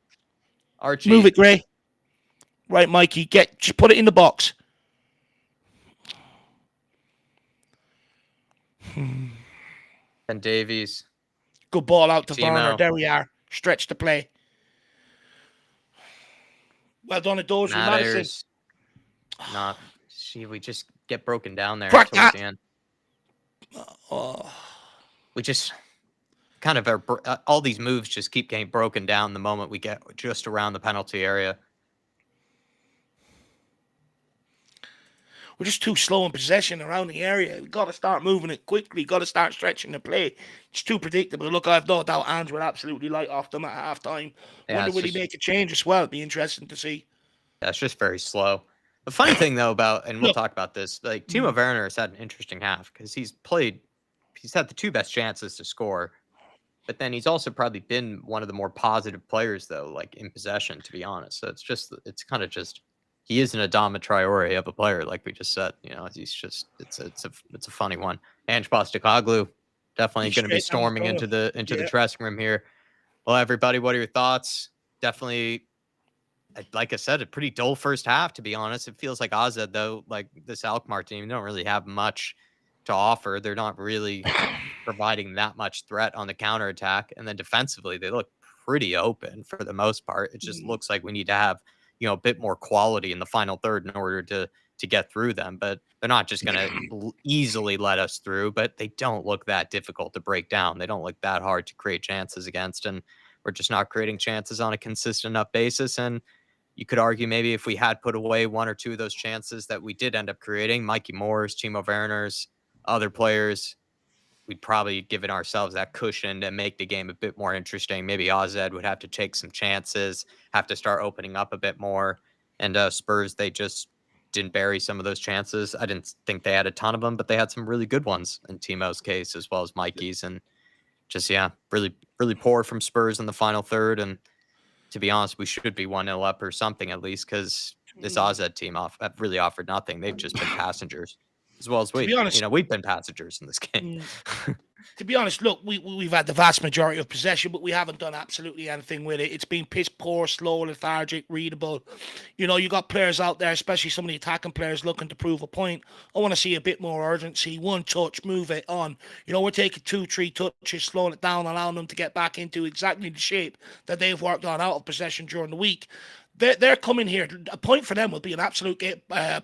Archie. Move it, Gray. Right, Mikey. Just put it in the box. And Davies. Good ball out to Timo. Werner. There we are. Stretch the play. Well done, Doji. Madison. We just get broken down there towards the end. We just kind of all these moves just keep getting broken down the moment we get just around the penalty area. We're just too slow in possession around the area. We've got to start moving it quickly. Got to start stretching the play. It's too predictable. Look, I've no doubt Ange will absolutely light off them at half-time. Wonder will he make a change as well? It'd be interesting to see. Yeah, it's just very slow. The funny thing, though, and we'll talk about this, like Timo Werner has had an interesting half because he's had the 2 best chances to score, but then he's also probably been one of the more positive players, though, like in possession, to be honest. So it's kind of just, he isn't a Adama Traore of a player, like we just said. You know, he's just, it's a funny one. Ange Postecoglou definitely going to be storming into the dressing room here. Well, everybody, what are your thoughts? Definitely, like I said, a pretty dull first half, to be honest. It feels like Azad, though, like this ALKMAAR team, don't really have much to offer. They're not really providing that much threat on the counterattack. And then defensively, they look pretty open for the most part. It just Mm. looks like we need to have, a bit more quality in the final third in order to get through them. But they're not just going to easily let us through, but they don't look that difficult to break down. They don't look that hard to create chances against. And we're just not creating chances on a consistent enough basis. And you could argue maybe if we had put away one or two of those chances that we did end up creating, Mikey Moore's, Timo Werner's, other players, we'd probably given ourselves that cushion to make the game a bit more interesting. Maybe Ozed would have to take some chances, have to start opening up a bit more. And Spurs, they just didn't bury some of those chances. I didn't think they had a ton of them, but they had some really good ones in Timo's case as well as Mikey's. And just, yeah, really, really poor from Spurs in the final third. And to be honest, we should be 1-0 up or something at least, because this Ozed team have really offered nothing. They've just been passengers as well as To we. be honest, We've been passengers in this game. to be honest, look, we've had the vast majority of possession, but we haven't done absolutely anything with it. It's been piss poor, slow, lethargic, readable. You got players out there, especially some of the attacking players, looking to prove a point. I want to see a bit more urgency. One touch, move it on. We're taking 2-3 touches, slowing it down, allowing them to get back into exactly the shape that they've worked on out of possession during the week. They're coming here. A point for them will be an absolute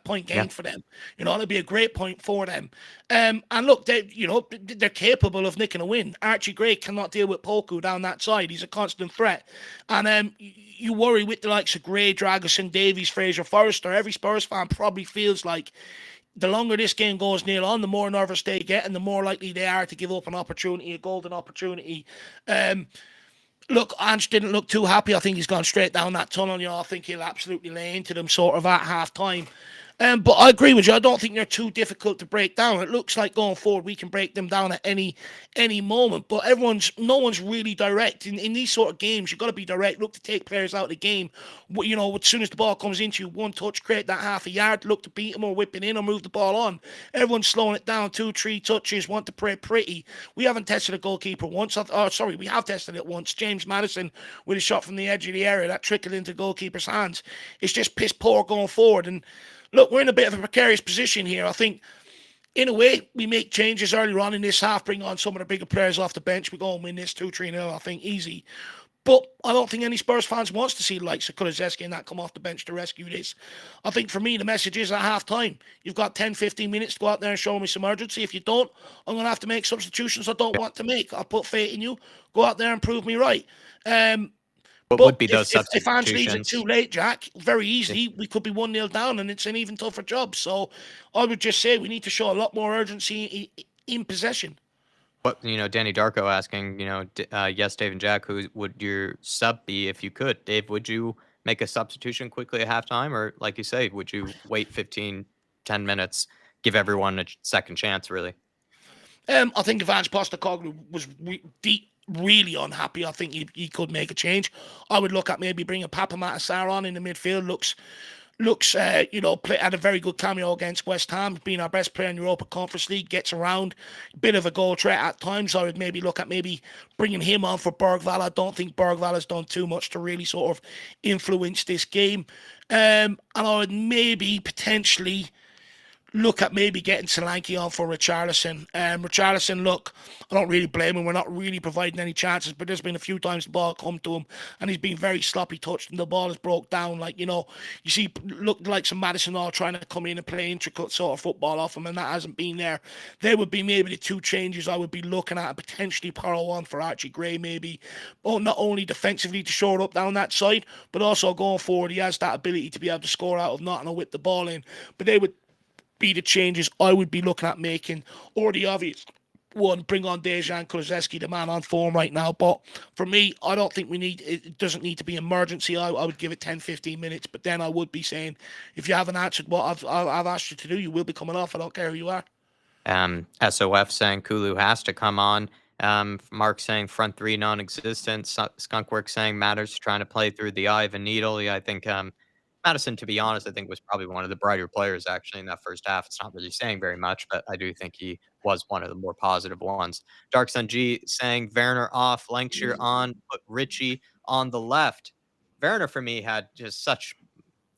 point gain for them. It'll be a great point for them. And look, they're capable of nicking a win. Archie Gray cannot deal with Poku down that side. He's a constant threat. And you worry with the likes of Gray, Dragusin, Davies, Fraser, Forrester. Every Spurs fan probably feels like the longer this game goes 0-0, the more nervous they get and the more likely they are to give up an opportunity, a golden opportunity. Look, Ange didn't look too happy. I think he's gone straight down that tunnel. I think he'll absolutely lay into them sort of at half time. But I agree with you. I don't think they're too difficult to break down. It looks like going forward we can break them down at any moment. But no one's really direct in these sort of games. You've got to be direct. Look to take players out of the game. As soon as the ball comes into you, one touch, create that half a yard. Look to beat them or whip it in or move the ball on. Everyone's slowing it down. 2-3 touches. Want to play pretty. We haven't tested a goalkeeper once. We have tested it once. James Maddison with a shot from the edge of the area that trickled into the goalkeeper's hands. It's just piss poor going forward. And look, we're in a bit of a precarious position here. I think, in a way, we make changes earlier on in this half, bring on some of the bigger players off the bench. We go and win this 2-3-0, I think, easy. But I don't think any Spurs fans wants to see the likes of Kulusevski and that come off the bench to rescue this. I think for me, the message is at half time, you've got 10, 15 minutes to go out there and show me some urgency. If you don't, I'm going to have to make substitutions I don't want to make. I'll put faith in you. Go out there and prove me right. What But would be those if Ange leaves it substitutions? too late, Jack, very easily, we could be 1-0 down and it's an even tougher job. So I would just say we need to show a lot more urgency in possession. What, Danny Darko asking, yes, Dave and Jack, who would your sub be if you could? Dave, would you make a substitution quickly at halftime? Or, like you say, would you wait 15, 10 minutes, give everyone a second chance, really? I think if Ange Postecoglou was really unhappy, I think he could make a change. I would look at maybe bringing Papa Matasar on in the midfield. Had a very good cameo against West Ham, being our best player in Europa Conference League, gets around, bit of a goal threat at times. I would maybe look at bringing him on for Bergvall. I don't think Bergvall has done too much to really sort of influence this game. And I would maybe potentially look at maybe getting Solanke on for Richarlison. Richarlison, look, I don't really blame him. We're not really providing any chances, but there's been a few times the ball come to him and he's been very sloppy touched and the ball is broke down. You see, look like some Madison all trying to come in and play intricate sort of football off him, and that hasn't been there. They would be maybe the two changes I would be looking at, potentially Porro on for Archie Gray, maybe. But not only defensively to shore up down that side, but also going forward, he has that ability to be able to score out of nothing or whip the ball in. But they would be the changes I would be looking at making, or the obvious one, bring on Dejan Kulusevski, the man on form right now. But for me, I don't think it doesn't need to be emergency. I would give it 10, 15 minutes, but then I would be saying, if you haven't answered what I've asked you to do, you will be coming off. I don't care who you are. SOF saying Kulu has to come on. Mark saying front three non-existent. Skunkwork saying Matters trying to play through the eye of a needle. Yeah, I think Madison, to be honest, I think was probably one of the brighter players actually in that first half. It's not really saying very much, but I do think he was one of the more positive ones. Dark Sun G saying Werner off, Lancashire on, put Richie on the left. Werner for me had just such,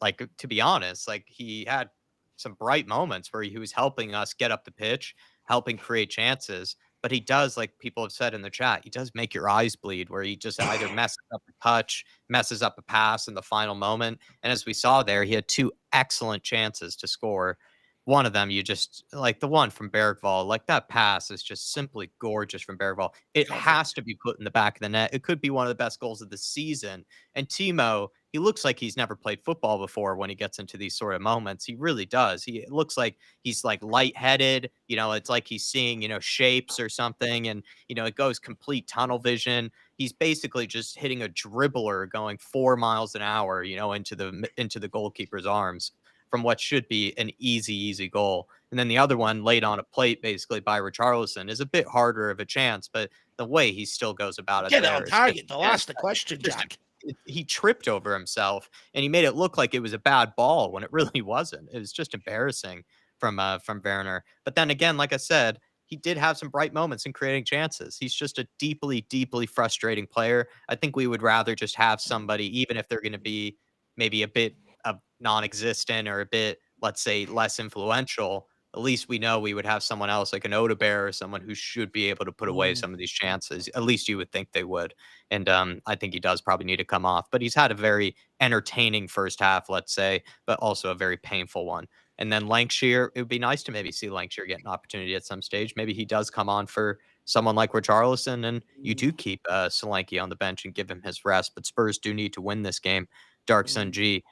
to be honest, he had some bright moments where he was helping us get up the pitch, helping create chances. but he does, like people have said in the chat, he does make your eyes bleed where he just either messes up a touch, messes up a pass in the final moment. And as we saw there, he had two excellent chances to score. One of them, you just like the one from Bergvall, like that pass is just simply gorgeous from Bergvall. It has Perfect. to be put in the back of the net. It could be one of the best goals of the season. And Timo, he looks like he's never played football before when he gets into these sort of moments. He really does. He it looks like he's like lightheaded. It's like he's seeing, shapes or something. And, it goes complete tunnel vision. He's basically just hitting a dribbler going 4 miles an hour, into the goalkeeper's arms from what should be an easy goal. And then the other one laid on a plate basically by Richarlison is a bit harder of a chance, but the way he still goes about it Get it on there is just target, though. Ask the question, just Jack. he tripped over himself and he made it look like it was a bad ball when it really wasn't. It was just embarrassing from Werner. But then again, like I said, he did have some bright moments in creating chances. He's just a deeply frustrating player. I think we would rather just have somebody, even if they're going to be maybe a bit of non-existent or a bit, let's say, less influential. At least we know we would have someone else like an Odebear or someone who should be able to put away Mm. some of these chances. At least you would think they would. And I think he does probably need to come off. But he's had a very entertaining first half, let's say, but also a very painful one. And then Lancashire, it would be nice to maybe see Lancashire get an opportunity at some stage. Maybe he does come on for someone like Richarlison, and you do keep Solanke on the bench and give him his rest. But Spurs do need to win this game. Dark Sun Mm. G.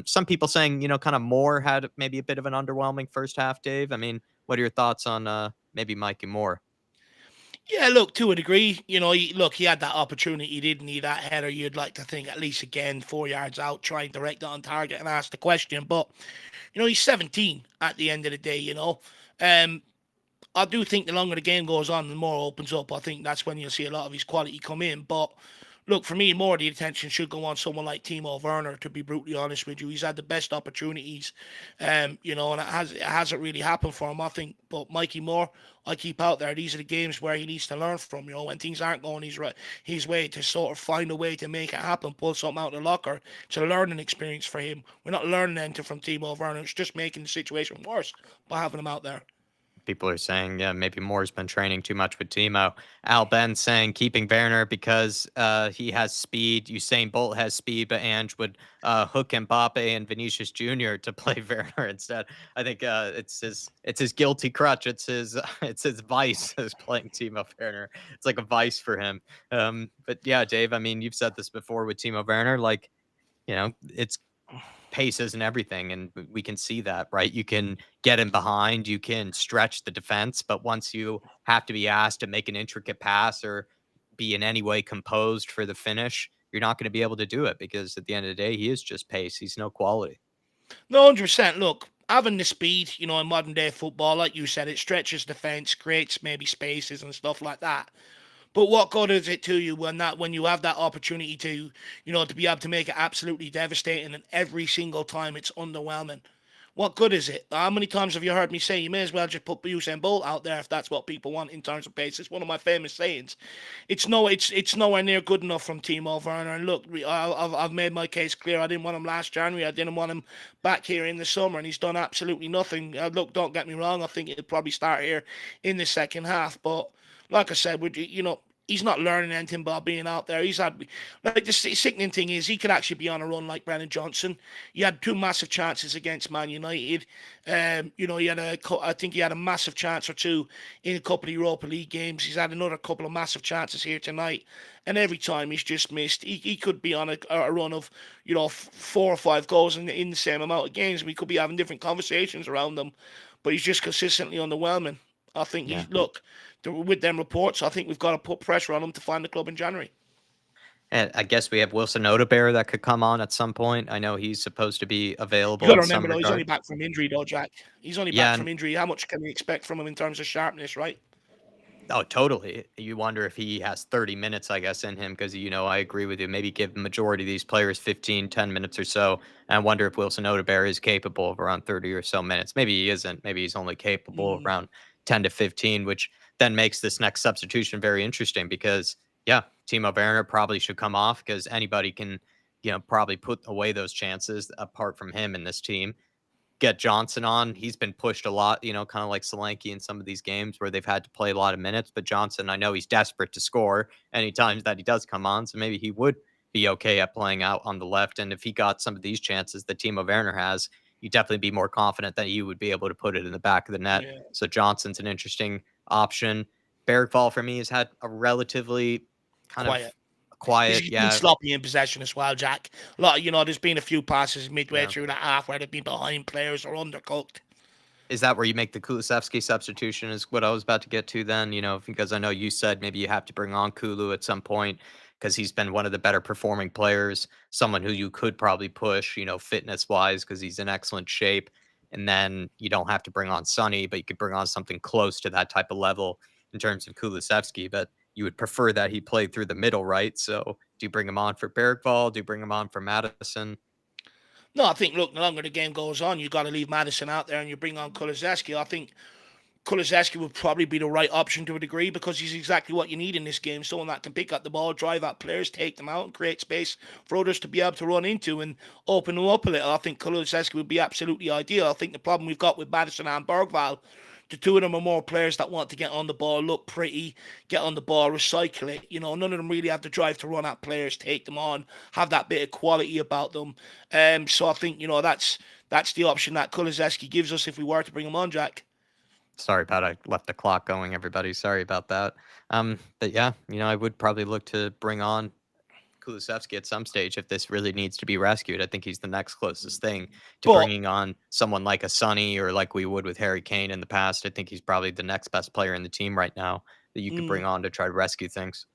Some people saying, kind of Moore had maybe a bit of an underwhelming first half, Dave. I mean, what are your thoughts on maybe Mikey Moore? Yeah, look, to a degree, he had that opportunity, didn't he? That header, you'd like to think at least again, 4 yards out, try and direct it on target and ask the question. But, he's 17 at the end of the day. I do think the longer the game goes on, the more opens up. I think that's when you'll see a lot of his quality come in. But look, for me, more of the attention should go on someone like Timo Werner. To be brutally honest with you, he's had the best opportunities, and it hasn't really happened for him. I think, but Mikey Moore, I keep out there. These are the games where he needs to learn from. When things aren't going his way, to sort of find a way to make it happen, pull something out of the locker. It's a learning experience for him. We're not learning anything from Timo Werner. It's just making the situation worse by having him out there. People are saying, yeah, maybe Moore's been training too much with Timo. Al Ben saying keeping Werner because he has speed. Usain Bolt has speed, but Ange would hook Mbappe and Vinicius Jr. to play Werner instead. I think it's his guilty crutch. It's his vice is playing Timo Werner. It's like a vice for him. But yeah, Dave. I mean, you've said this before with Timo Werner. Like, it's pace isn't everything, and we can see that, right? You can get in behind, you can stretch the defense, but once you have to be asked to make an intricate pass or be in any way composed for the finish, you're not going to be able to do it because at the end of the day, he is just pace. He's no quality. No, 100%. Look, having the speed, in modern day football, like you said, it stretches defence, creates maybe spaces and stuff like that. But what good is it to you when you have that opportunity to, to be able to make it absolutely devastating, and every single time it's underwhelming? What good is it? How many times have you heard me say you may as well just put Usain Bolt out there if that's what people want in terms of pace? It's one of my famous sayings. It's nowhere near good enough from Timo Werner. And look, I've made my case clear. I didn't want him last January. I didn't want him back here in the summer, and he's done absolutely nothing. Look, don't get me wrong. I think he'll probably start here in the second half, but like I said, he's not learning anything by being out there. He's had, like, the sickening thing is he could actually be on a run like Brennan Johnson. He had two massive chances against Man United. I think he had a massive chance or two in a couple of Europa League games. He's had another couple of massive chances here tonight, and every time he's just missed. He could be on a run of 4 or 5 goals in the same amount of games. We could be having different conversations around them, but he's just consistently underwhelming. I think Yeah. with them reports, I think we've got to put pressure on him to find the club in January. And I guess we have Wilson Odebear that could come on at some point. I know he's supposed to be You available got to in some remember though, he's only regard. back from injury though, Jack. He's only back Yeah, from injury. How much can we expect from him in terms of sharpness, right? oh, totally. You wonder if he has 30 minutes, I guess, in him because, I agree with you. Maybe give the majority of these players 15, 10 minutes or so. And I wonder if Wilson Odebear is capable of around 30 or so minutes. Maybe he isn't. Maybe he's only capable of Mm. around 10 to 15, which then makes this next substitution very interesting because, yeah, Timo Werner probably should come off because anybody can, probably put away those chances apart from him in this team. get Johnson on. He's been pushed a lot, kind of like Solanke in some of these games where they've had to play a lot of minutes. But Johnson, I know he's desperate to score anytime that he does come on. So maybe he would be okay at playing out on the left. And if he got some of these chances that Timo Werner has, you'd definitely be more confident that he would be able to put it in the back of the net. Yeah, So Johnson's an interesting option. Bergvall for me has had a relatively kind of quiet. quiet, He's been yeah. sloppy in possession as well, Jack. A lot, there's been a few passes midway Yeah. through the half where they've been behind players or undercooked. Is that where you make the Kulusevski substitution is what I was about to get to then, because I know you said maybe you have to bring on Kulu at some point because he's been one of the better performing players, someone who you could probably push, fitness wise because he's in excellent shape. And then you don't have to bring on Sonny, but you could bring on something close to that type of level in terms of Kulusevski. But you would prefer that he played through the middle, right? So do you bring him on for Bergvall? Do you bring him on for Madison? No, I think, look, the longer the game goes on, you've got to leave Madison out there and you bring on Kulusevski. I think Kulusevski would probably be the right option to a degree because he's exactly what you need in this game. Someone that can pick up the ball, drive at players, take them out, and create space for others to be able to run into and open them up a little. I think Kulusevski would be absolutely ideal. I think the problem we've got with Madison and Bergvall, the two of them are more players that want to get on the ball, look pretty, get on the ball, recycle it. None of them really have the drive to run at players, take them on, have that bit of quality about them. So I think, that's the option that Kulusevski gives us if we were to bring him on, Jack. Sorry about I left the clock going, everybody. Sorry about that. But yeah, I would probably look to bring on Kulusevski at some stage if this really needs to be rescued. I think he's the next closest thing to But bringing on someone like a Sonny or like we would with Harry Kane in the past. I think he's probably the next best player in the team right now that you could bring mm, on to try to rescue things.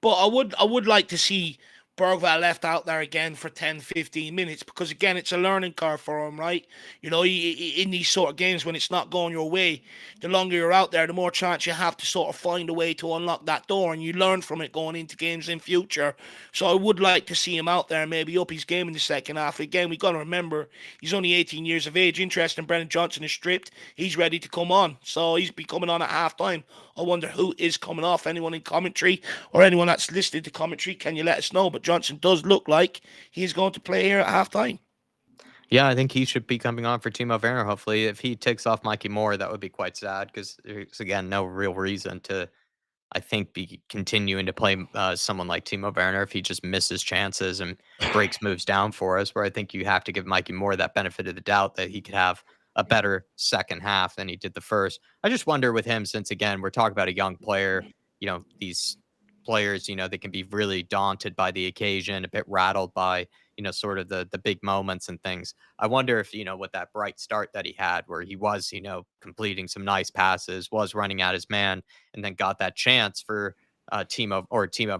But I would like to see Bergvall left out there again for 10, 15 minutes because again it's a learning curve for him, right? In these sort of games when it's not going your way, the longer you're out there, the more chance you have to sort of find a way to unlock that door, and you learn from it going into games in future. So I would like to see him out there and maybe up his game in the second half. Again, we got to remember he's only 18 years of age. Interesting, Brennan Johnson is stripped. He's ready to come on, so he's be coming on at half time. I wonder who is coming off. Anyone in commentary or anyone that's listed to commentary, can you let us know? But Johnson does look like he's going to play here at halftime. Yeah, I think he should be coming on for Timo Werner. Hopefully, if he takes off Mikey Moore, that would be quite sad because there's again no real reason to I think be continuing to play someone like Timo Werner if he just misses chances and breaks moves down for us. Where I think you have to give Mikey Moore that benefit of the doubt that he could have a better second half than he did the first. I just wonder with him, since again we're talking about a young player, these players, they can be really daunted by the occasion, a bit rattled by sort of the big moments and things. I wonder if with that bright start that he had, where he was completing some nice passes, was running at his man and then got that chance for Timo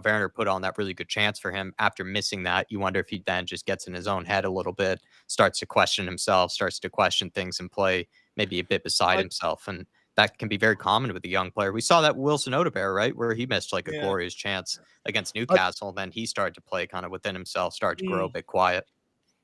Werner put on that really good chance for him after missing that. You wonder if he then just gets in his own head a little bit, starts to question himself, starts to question things and play maybe a bit beside I, himself. And that can be very common with a young player. We saw that with Wilson Odebear, right? Where he missed like a yeah. glorious chance against I, Newcastle. Then he started to play kind of within himself, started to grow a mm, bit quiet.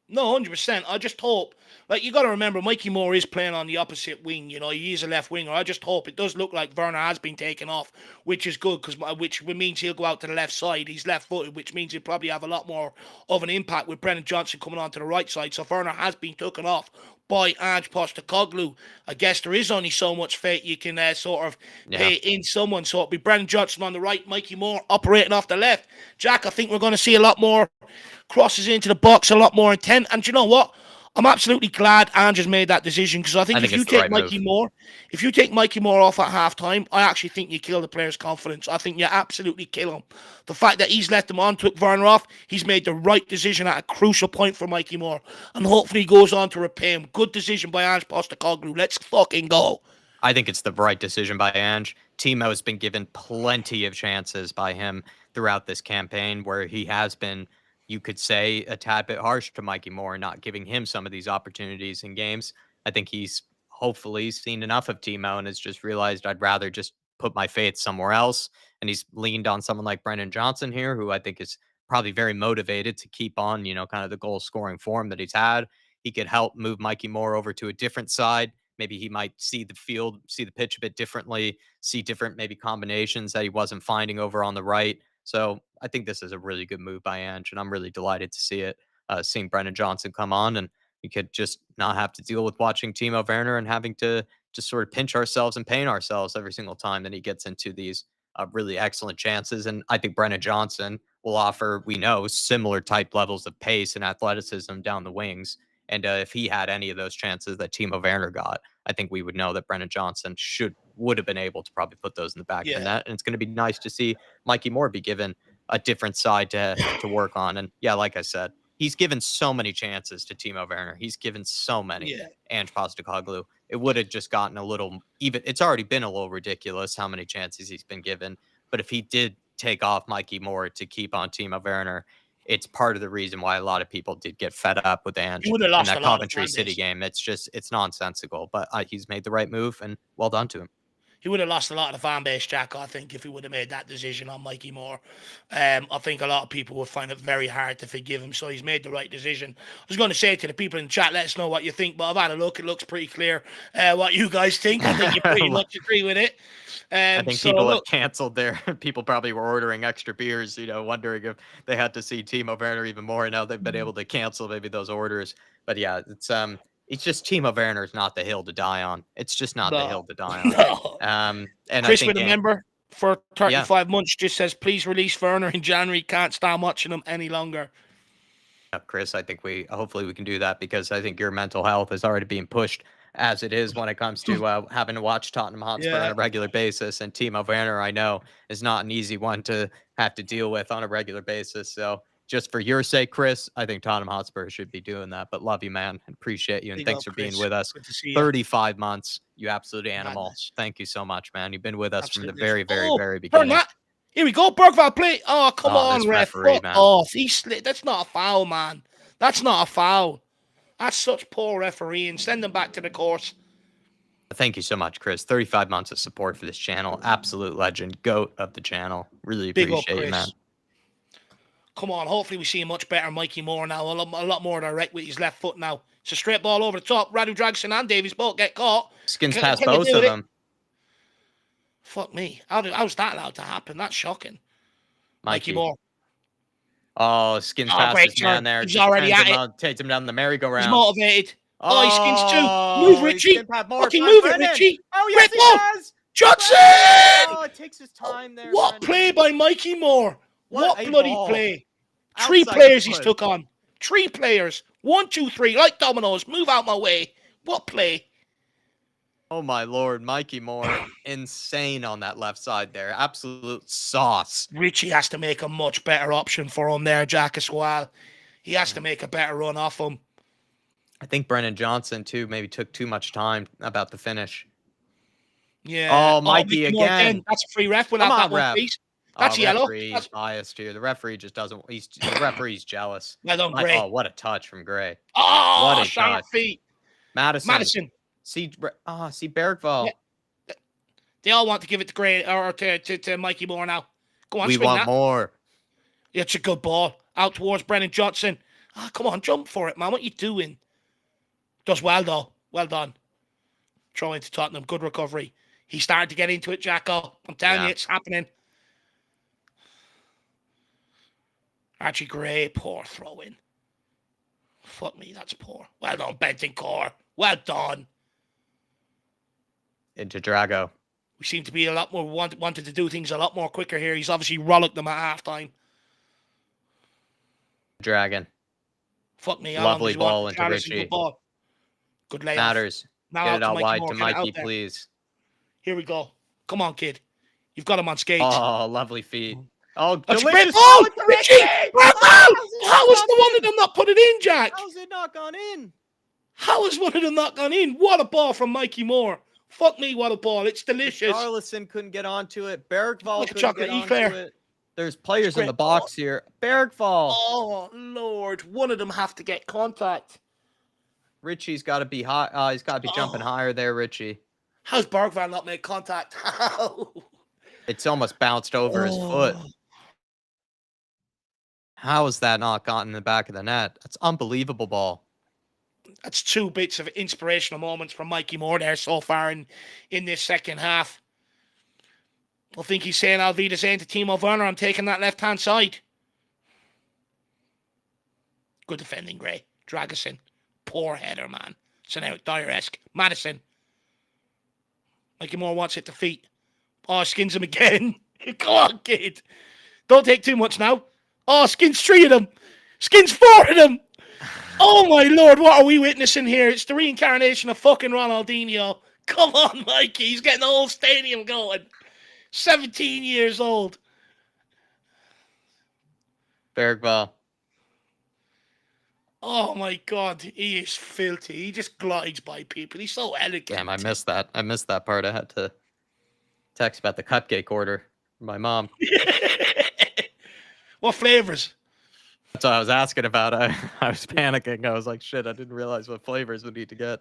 No, 100%. I just hope, like, you got to remember, Mikey Moore is playing on the opposite wing. He is a left winger. I just hope it does look like Werner has been taken off, which is good because which means he'll go out to the left side. He's left footed, which means he'll probably have a lot more of an impact with Brennan Johnson coming onto the right side. So Werner has been taken off by Ange Postecoglou. I guess there is only so much fate you can sort of Yeah. pay in someone. So it'll be Brennan Johnson on the right, Mikey Moore operating off the left. Jack, I think we're going to see a lot more crosses into the box, a lot more intent. And you know what? I'm absolutely glad Andrew's made that decision because I think I think if you it's the take right move. Mikey Moore off at halftime, I actually think you kill the player's confidence. I think you absolutely kill him. The fact that he's let him on, took Werner off, he's made the right decision at a crucial point for Mikey Moore, and hopefully he goes on to repay him. Good decision by Ange Postecoglou. Let's fucking go. I think it's the right decision by Ange. Timo has been given plenty of chances by him throughout this campaign where he has been, you could say, a tad bit harsh to Mikey Moore, not giving him some of these opportunities in games. I think he's hopefully seen enough of Timo and has just realized I'd rather just put my faith somewhere else. And he's leaned on someone like Brendan Johnson here, who I think is probably very motivated to keep on, kind of the goal scoring form that he's had. He could help move Mikey Moore over to a different side. Maybe he might see the field, see the pitch a bit differently, see different maybe combinations that he wasn't finding over on the right. So I think this is a really good move by Ange, and I'm really delighted to see it. Seeing Brendan Johnson come on, and we could just not have to deal with watching Timo Werner and having to just sort of pinch ourselves and pain ourselves every single time that he gets into these really excellent chances. And I think Brennan Johnson will offer, we know, similar type levels of pace and athleticism down the wings. And if he had any of those chances that Timo Werner got, I think we would know that Brennan Johnson would have been able to probably put those in the back of the net. And it's going to be nice to see Mikey Moore be given a different side to work on. And yeah, like I said, he's given so many chances to Timo Werner. He's given so many. Ange Postecoglou. It would have just gotten a little even. It's already been a little ridiculous how many chances he's been given. But if he did take off Mikey Moore to keep on Timo Werner, it's part of the reason why a lot of people did get fed up with Ange in that Coventry City game. It's nonsensical, but he's made the right move, and well done to him. He would have lost a lot of the fan base, Jack, I think, if he would have made that decision on Mikey Moore. I think a lot of people would find it very hard to forgive him, so he's made the right decision. I was going to say to the people in the chat, let us know what you think, but I've had a look. It looks pretty clear what you guys think. I think you pretty much agree with it. I think people have canceled their. People probably were ordering extra beers, wondering if they had to see Timo Werner even more. Now they've been able to cancel maybe those orders. But yeah, it's just Timo Werner is not the hill to die on. It's just not the hill to die on. No. And Chris, I think with a member for 35 months, just says, please release Werner in January. Can't stand watching him any longer. Chris, I think hopefully we can do that, because I think your mental health is already being pushed as it is when it comes to having to watch Tottenham Hotspur on a regular basis. And Timo Werner, I know, is not an easy one to have to deal with on a regular basis. So just for your sake, Chris, I think Tottenham Hotspur should be doing that. But love you, man. Appreciate you. And thanks for being with us. 35 months, you absolute animal. Thank you so much, man. You've been with us from the very, very, very beginning. Here we go. Bergvall play. Oh, come on, ref. Fuck off. That's not a foul, man. That's not a foul. That's such poor refereeing. Send them back to the course. Thank you so much, Chris. 35 months of support for this channel. Absolute legend. GOAT of the channel. Really appreciate you, man. Come on. Hopefully we see a much better Mikey Moore now. A lot more direct with his left foot now. It's a straight ball over the top. Radu Dragson and Davies both get caught. Skins past both of them. Fuck me. How's that allowed to happen? That's shocking. Mikey Moore. Oh, Skins past his man there. He's already at it. Takes him down the merry-go-round. He's motivated. Oh, he skins two. Move, Richie. Fucking move it, Richie. Oh, yes, he does. Johnson! Oh, it takes his time there. What play by Mikey Moore? What bloody play. 3 players he's took on. 3 players. 1, 2, 3. Like dominoes. Move out my way. What play? Oh, my Lord. Mikey Moore, insane on that left side there. Absolute sauce. Richie has to make a much better option for him there, Jack, as well. He has to make a better run off him. I think Brennan Johnson, too, maybe took too much time about the finish. Yeah. Oh, Mikey again. That's a free ref without that one, please. That's yellow. Referee's biased here. The referee just doesn't. The referee's jealous. Well done, Gray. Oh, what a touch from Gray. Oh, what a sharp feet. Madison. See Bergvall. Yeah. They all want to give it to Gray or to Mikey Moore now. Go on, we want more. Yeah, it's a good ball out towards Brennan Johnson. Oh, come on, jump for it, man. What are you doing? Does well though. Well done. Throw into Tottenham. Good recovery. He's starting to get into it, Jacko. I'm telling you, it's happening. Archie Gray, poor throw in. Fuck me, that's poor. Well done, Bentancur. Well done. Into Drago. We seem to be a lot more wanted to do things a lot more quicker here. He's obviously rollicked them at halftime. Dragon. Fuck me. Lovely ball into Richie. Good layoff. Matters. Now get it out wide to Mikey, please. Here we go. Come on, kid. You've got him on skates. Oh, lovely feet. Oh, that's a great ball! Richie! How was the one of them not put it in, Jack? How's it not gone in? How has one of them not gone in? What a ball from Mikey Moore. Fuck me, what a ball. It's delicious. Carlison couldn't get onto it. Bergvall couldn't get onto it. There's players in the box here. Bergvall. Oh, Lord. One of them have to get contact. Richie's got to be high. He's got to be jumping higher there, Richie. How's Bergvall not made contact? How? It's almost bounced over his foot. How has that not gotten in the back of the net? That's unbelievable ball. That's 2 bits of inspirational moments from Mikey Moore there so far in this second half. I think he's saying Alvida saying to Timo Werner, I'm taking that left-hand side. Good defending, Gray. Dragusin. Poor header, man. So now Dyer-esque. Madison. Mikey Moore wants it to feet. Oh, skins him again. Come on, kid. Don't take too much now. Oh, skins 3 of them. Skins 4 of them. Oh, my Lord. What are we witnessing here? It's the reincarnation of fucking Ronaldinho. Come on, Mikey. He's getting the whole stadium going. 17 years old. Bergvall. Oh, my God. He is filthy. He just glides by people. He's so elegant. Damn, I missed that. I missed that part. I had to text about the cupcake order from my mom. What flavors? That's what I was asking about. I was panicking. I was like, shit, I didn't realize what flavors we need to get.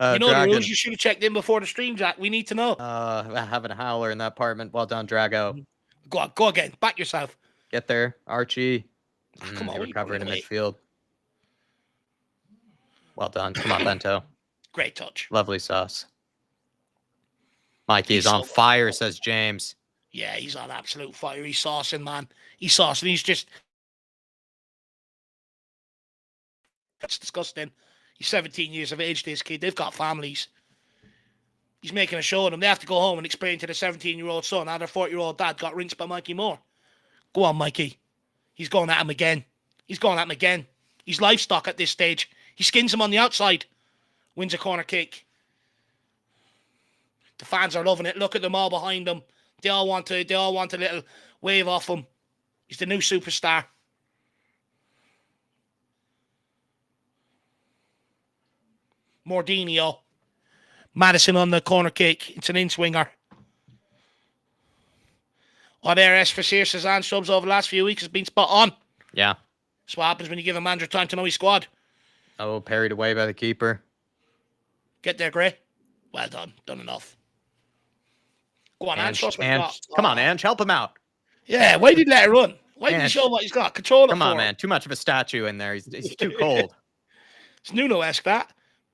You know Dragon. the rules. You should have checked in before the stream, Jack. We need to know. Having a howler in that apartment. Well done, Drago. Go on, go again. Back yourself. Get there, Archie. Come on, They what are you recover in putting away? midfield. Well done. Come on, Bento. Great touch. Lovely sauce. Mikey He's is on so- fire, says James. Yeah, he's on absolute fire. He's saucing, man. He's saucing. He's just... That's disgusting. He's 17 years of age, this kid. They've got families. He's making a show of them. They have to go home and explain to the 17-year-old son how their 40-year-old dad got rinsed by Mikey Moore. Go on, Mikey. He's going at him again. He's going at him again. He's livestock at this stage. He skins him on the outside. Wins a corner kick. The fans are loving it. Look at them all behind him. They all want a little wave off him. He's the new superstar. Mordinio. Madison on the corner kick. It's an in-swinger. Oh, there, S for Sears and subs over the last few weeks has been spot on. Yeah. That's what happens when you give a manager time to know his squad. Oh, parried away by the keeper. Get there, Gray. Well done. Done enough. Go on, Ange. Come on, Ange. Help him out. Yeah, why did he let it run? Why didn't he Ange. show what he's got? Control it. Come on, for man. him. Too much of a statue in there. He's too cold. It's Nuno-esque, that.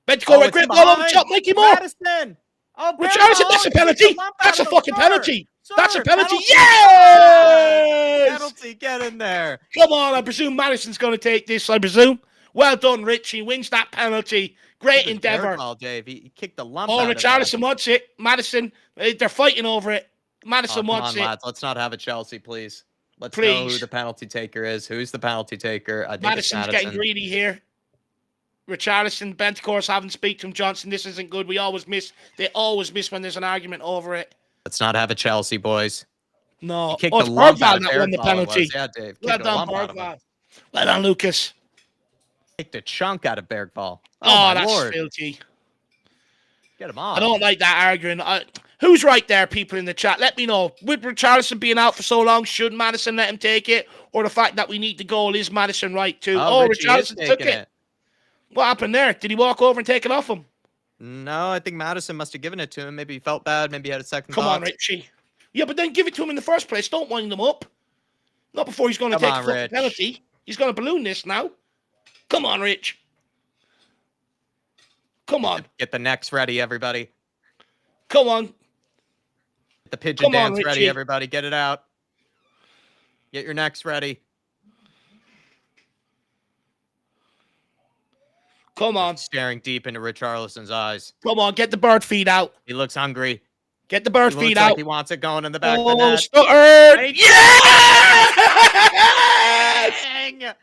Benfica, It's great ball on the behind. top, Mikey Moore. Madison. Oh, Richarlison, that's a penalty. That's a fucking penalty. That's a penalty. Penalty. Yes! Penalty. Get in there. Come on, I presume Madison's going to take this, I presume. Well done, Rich. He wins that penalty. Great endeavour. All Dave. He kicked the lump Oh, out of Richarlison that. wants it. Madison, they're fighting over it. Madison Come wants on, it. lads. Let's not have a Chelsea, please. Let's know Please. who the penalty taker is. Who's the penalty taker? I think Madison's it's getting Madison. greedy here. Richarlison, Bentancur's having to speak to him. Johnson, this isn't good. We always miss. They always miss when there's an argument over it. Let's not have a Chelsea, boys. No. He kicked Oh, the it's lump out Bergvall of that won the Bergvall, it penalty. was. Yeah, Dave. Well Kicked a done, lump out of him. Bergvall. Well done, Lucas. Kicked a chunk out of Bergvall. Oh, my that's Lord. filthy. Get him on. I don't like that arguing. Who's right there, people in the chat? Let me know. With Richarlison being out for so long, should Madison let him take it? Or the fact that we need the goal, is Madison right too? Oh, Richie is Richarlison took taking it. What happened there? Did he walk over and take it off him? No, I think Madison must have given it to him. Maybe he felt bad. Maybe he had a second Come thought. on, Richie. Yeah, but then give it to him in the first place. Don't wind him up. Not before he's going to Come take on, a fucking Rich. penalty. He's going to balloon this now. Come on, Rich. Come on. Get the necks ready, everybody. Come on. Get the pigeon Come on, dance ready, Richie. everybody. Get it out. Get your necks ready. Come on. Staring deep into Richarlison's eyes. Come on. Get the bird feed out. He looks hungry. Get the bird He feed looks like out. he wants it going in the back of the Oh, net. stuttered. And he- Yes! Dang!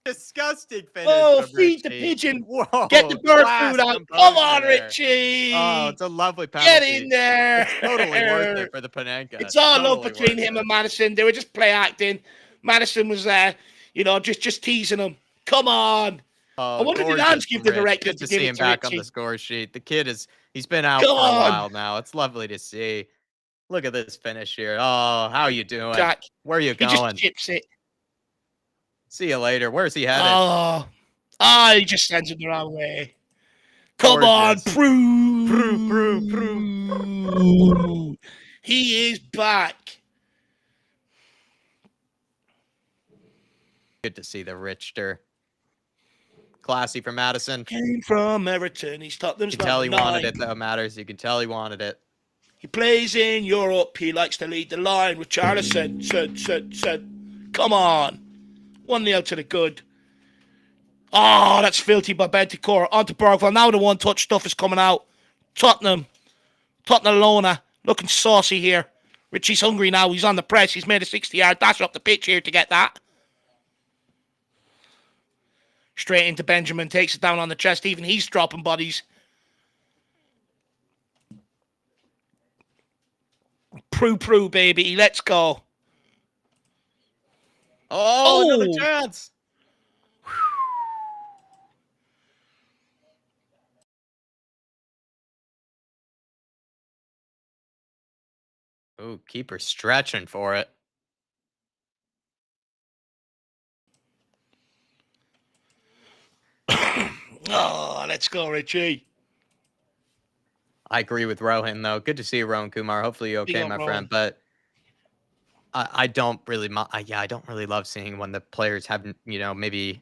Disgusting finish. Oh, from feed the Richie. pigeon. Whoa, Get the bird class food out. composure Come on, there. Richie. Oh, it's a lovely penalty. Get in there. It's totally worth it for the Panenka. It's all love Totally between worth him it. and Madison. They were just play acting. Madison was just teasing him. Come on. Oh, I wonder did gorgeous Ange give the from Rich. directive Good to to give see it him to back on Richie? the score sheet. The kid he's been out Come for a on. while now. It's lovely to see. Look at this finish here. Oh, how you doing? Jack, Where are you he going? just chips it. See you later. Where's he headed? He just sends it the wrong way. Come on, Gorgeous. Prue. He is back. Good to see the Richter. Classy for Madison. Came from Everton. He's Tottenham's You can tell he number wanted 9. it, though, Matters. You can tell he wanted it. He plays in Europe. He likes to lead the line. Richarlison said. Come on. 1-0 to the good. Oh, that's filthy by Bentancur. Onto Bergvall. Now the one-touch stuff is coming out. Tottenham Lona. Looking saucy here. Richie's hungry now. He's on the press. He's made a 60-yard dash up the pitch here to get that. Straight into Benjamin. Takes it down on the chest. Even he's dropping bodies. Prue, baby. Let's go. Oh, another chance. Oh, keeper stretching for it. Oh, let's go, Richie. I agree with Rohan, though. Good to see you, Rohan Kumar. Hopefully you're okay, my friend. But I don't really, I don't really love seeing when the players have, maybe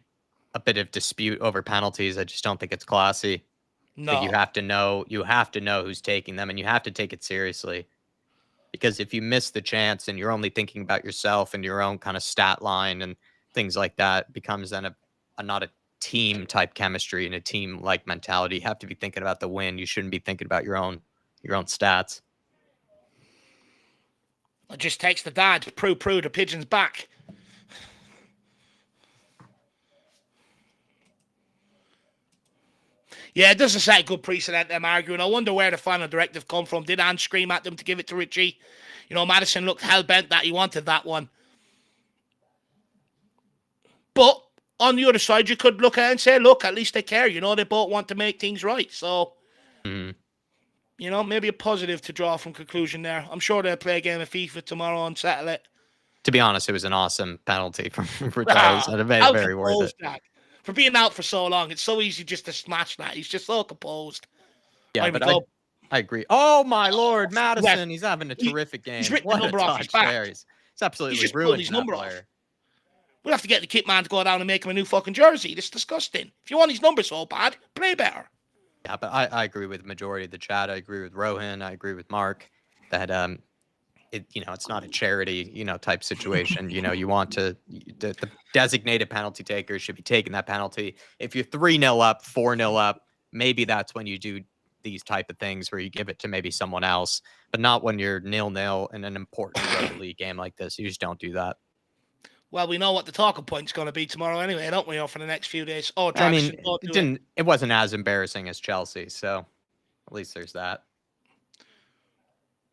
a bit of dispute over penalties. I just don't think it's classy. No. But you have to know who's taking them, and you have to take it seriously. Because if you miss the chance and you're only thinking about yourself and your own kind of stat line and things like that, it becomes then not a team type chemistry and a team like mentality. You have to be thinking about the win. You shouldn't be thinking about your own stats. I just text the dad. Prue, the pigeon's back. Yeah, it doesn't set a good precedent, them arguing. I wonder where the final directive come from. Did Ange scream at them to give it to Richie? Madison looked hell-bent that he wanted that one. But on the other side, you could look at it and say, look, at least they care. They both want to make things right. So, maybe a positive to draw from conclusion there. I'm sure they'll play a game of FIFA tomorrow and settle it. To be honest, it was an awesome penalty from Richarlison. And it made it very worth it. That. For being out for so long, it's so easy just to smash that. He's just so composed. Yeah, but I agree. Oh, my Lord, Madison. He's having a terrific game. He's written the number off his back. He's absolutely ruined his number off. We'll have to get the kit man to go down and make him a new fucking jersey. This is disgusting. If you want his number so bad, play better. Yeah, but I agree with the majority of the chat. I agree with Rohan. I agree with Mark that it's not a charity, type situation. You want the designated penalty taker should be taking that penalty. If you're 3-0 up, 4-0 up, maybe that's when you do these type of things where you give it to maybe someone else, but not when you're 0-0 in an important rugby league game like this. You just don't do that. Well, we know what the talking point's going to be tomorrow anyway, don't we, for the next few days? Oh, I mean, it wasn't as embarrassing as Chelsea, so at least there's that.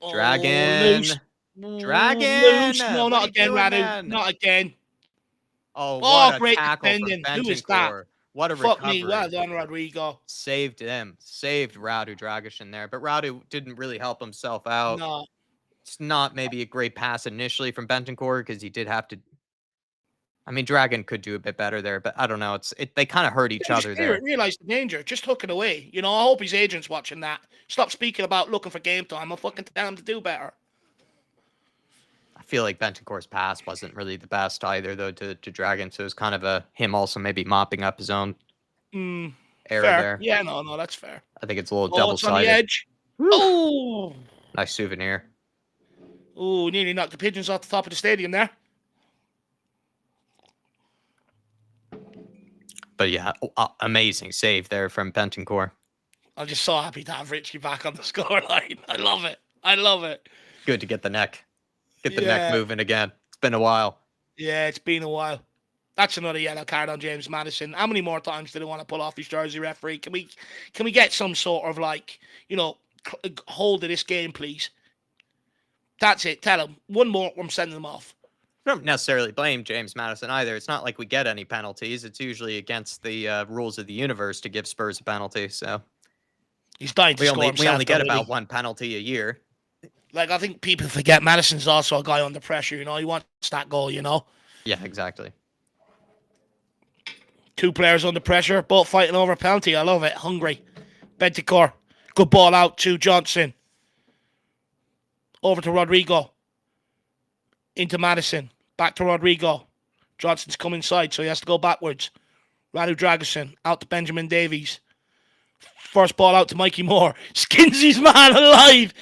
Dragon. Loose. No, not again, Radu. Not again. Oh, what great a tackle defending. for Who is that? What a Fuck recovery. Me. Well done, Rodrigo. Saved him. Saved Radu Dragic there. But Radu didn't really help himself out. No. It's not maybe a great pass initially from Bentancur because he did have to. I mean, Dragon could do a bit better there, but I don't know. They kind of hurt each other there. Realize the danger. Just hook it away. I hope his agent's watching that. Stop speaking about looking for game time. I'll fucking tell him to do better. I feel like Bentancur's pass wasn't really the best either, though, to Dragon. So it was kind of him also maybe mopping up his own error there. Yeah, no, that's fair. I think it's a little double-sided. On the edge. Oh! Nice souvenir. Oh, nearly knocked the pigeons off the top of the stadium there. But yeah, amazing save there from Bentancur. I'm just so happy to have Richie back on the scoreline. I love it. Good to get the neck. Get the neck moving again. It's been a while. Yeah, it's been a while. That's another yellow card on James Madison. How many more times do they want to pull off his jersey, referee? Can we get some sort of hold of this game, please? That's it. Tell him. One more, I'm sending them off. I don't necessarily blame James Madison either. It's not like we get any penalties. It's usually against the rules of the universe to give Spurs a penalty. So he's dying to score himself. We only get about one penalty a year. I think people forget Madison's also a guy under pressure. He wants that goal. Yeah, exactly. Two players under pressure, both fighting over a penalty. I love it. Hungry. Bentancur. Good ball out to Johnson. Over to Rodrigo. Into Madison. Back to Rodrigo. Johnson's come inside, so he has to go backwards. Radu Dragic out to Benjamin Davies. First ball out to Mikey Moore. Skins his man alive.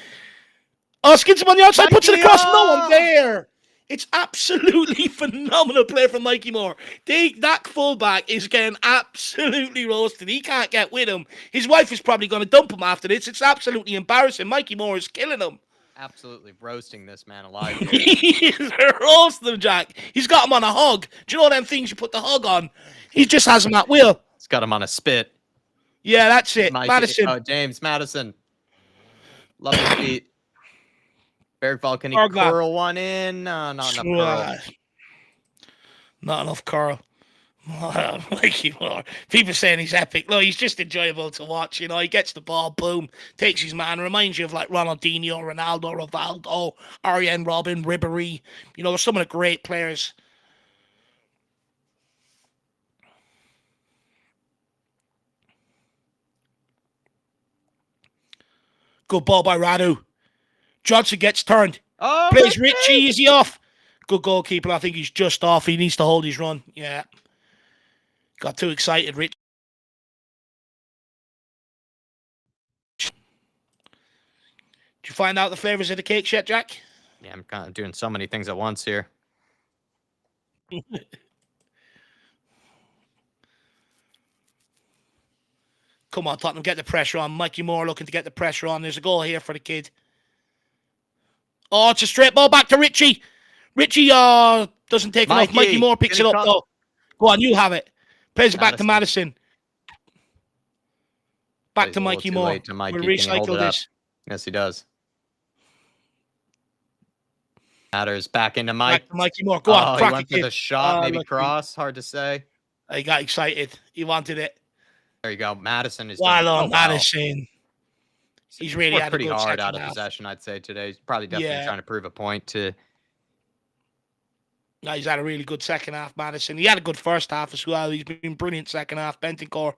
Oh, skins him on the outside. Puts it across. No one there. It's absolutely phenomenal play from Mikey Moore. That fullback is getting absolutely roasted. He can't get with him. His wife is probably going to dump him after this. It's absolutely embarrassing. Mikey Moore is killing him. Absolutely roasting this man alive here. He's roasting him, Jack. He's got him on a hog. Do you know them things you put the hog on? He just has him at will. He's got him on a spit. Yeah, that's it. Madison. Oh, James Madison. Love his feet. Bergvall, can he Bergvall. curl one in? No, not enough curl. Not enough curl. Mikey Moore. People saying he's epic. No, he's just enjoyable to watch. You know, he gets the ball, boom, takes his man. Reminds you of like Ronaldinho, Ronaldo, Rivaldo, Arjen Robben, Ribéry. You know, some of the great players. Good ball by Radu. Johnson gets turned. Oh, Plays Richie. Is he off? Good goalkeeper. I think he's just off. He needs to hold his run. Yeah. Got too excited, Rich. Did you find out the flavors of the cake yet, Jack? Yeah, I'm kind of doing so many things at once here. Come on, Tottenham, get the pressure on. Mikey Moore looking to get the pressure on. There's a goal here for the kid. Oh, it's a straight ball back to Richie. Richie doesn't take enough. Mikey Moore picks it up, though. Go on, you have it. Plays it back to Madison. Back to Mikey Moore. We'll recycle this. Yes, he does. Matters back into Mike. Back to Mikey Moore. Go on, crack he went for the shot, maybe cross. Hard to say. He got excited. He wanted it. There you go. Madison is Madison. He's really had pretty hard out of possession, I'd say, today. He's probably definitely trying to prove a point to. No, he's had a really good second half, Madison. He had a good first half as well. He's been brilliant second half. Bentancur.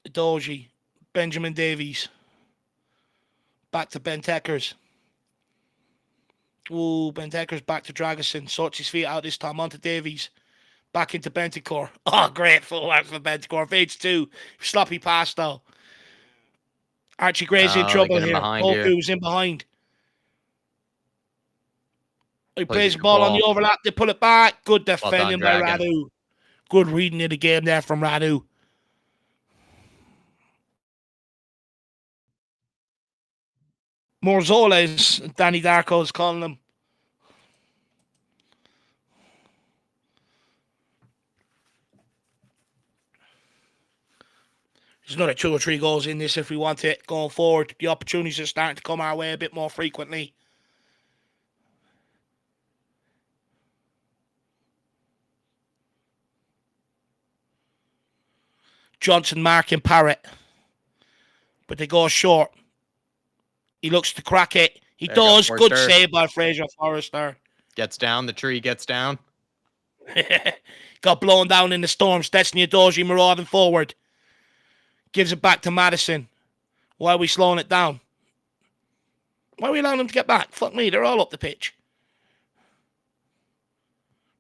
Doji. Benjamin Davies. Back to Bentekers. Ooh, Benteker's back to Dragosin. Sorts his feet out this time. Onto Davies. Back into Bentancur. Oh, great fullback for Bentancur. Phase 2. Sloppy pass, though. Archie Gray's in trouble here. Oku's in behind. He plays the ball on the overlap. They pull it back. Good defending by Radu. Good reading of the game there from Radu. Morzoles, Danny Darko's calling him. There's another 2 or 3 goals in this if we want it going forward. The opportunities are starting to come our way a bit more frequently. Johnson marking Parrott. But they go short. He looks to crack it. He does. Good save by Fraser Forrester. Gets down. The tree gets down. Got blown down in the storm. Destiny Adoji marauding forward. Gives it back to Madison. Why are we slowing it down? Why are we allowing them to get back? Fuck me. They're all up the pitch.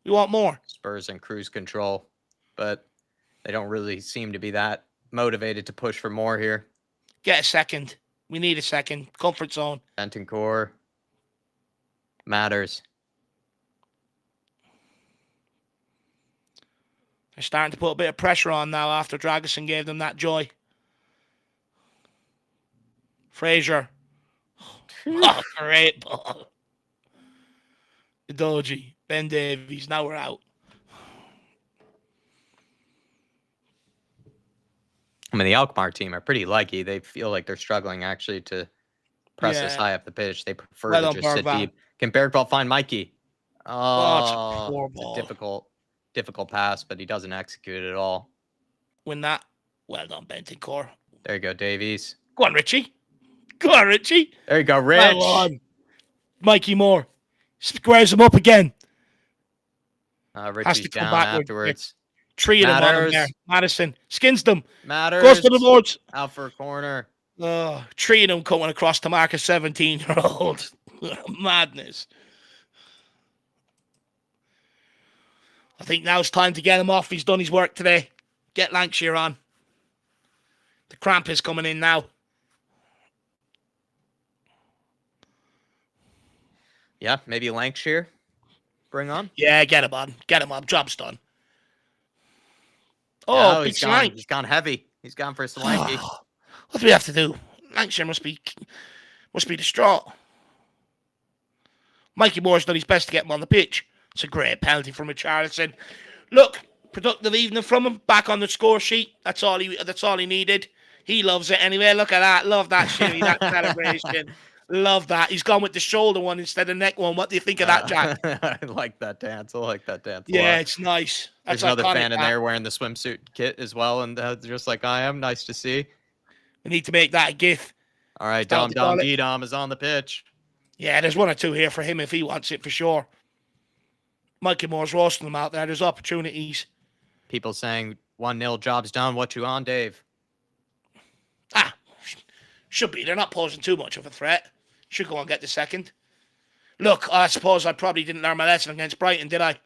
We want more. Spurs in cruise control. But they don't really seem to be that motivated to push for more here. Get a second. We need a second. Comfort zone. Bentancur. Matters. They're starting to put a bit of pressure on now after Dragosin gave them that joy. Fraser. Oh, great ball. Doji. Ben Davies. Now we're out. I mean, the ALKMAAR team are pretty leggy. They feel like they're struggling, actually, to press this high up the pitch. They prefer to just sit deep. Can Bergvall find Mikey? Oh, it's a difficult pass, but he doesn't execute it at all. Win that. Well done, Bentancur. There you go, Davies. Go on, Richie. Go on, Richie. There you go, Rich. Well on. Mikey Moore. Squares him up again. Richie's down afterwards. 3 of them on him there. Madison skins them. Matters. Goes to the boards. Out for a corner. 3 of them coming across to mark a 17-year-old. Madness. I think now it's time to get him off. He's done his work today. Get Lancashire on. The cramp is coming in now. Yeah, maybe Lancashire. Bring on. Yeah, get him on. Get him on. Job's done. Oh, Oh, big he's gone. Slank. He's gone heavy. He's gone for Solanke. What do we have to do? Lancashire must be distraught. Mikey Moore's done his best to get him on the pitch. It's a great penalty from Richarlison. Look, productive evening from him. Back on the score sheet. That's all he needed. He loves it anyway. Look at that. Love that shimmy, that celebration. Love that. He's gone with the shoulder one instead of neck one. What do you think of that, Jack? I like that dance. I like that dance. Yeah, it's nice. That's There's another iconic, fan in that. there wearing the swimsuit kit as well, and just like I am. Nice to see. We need to make that a gif. All right, Start to call it. Dom is on the pitch. Yeah, there's one or two here for him if he wants it for sure. Mikey Moore's roasting them out there. There's opportunities. People saying 1-0, job's done. What you on, Dave? Should be. They're not posing too much of a threat. Should go and get the second. Look, I suppose I probably didn't learn my lesson against Brighton, did I?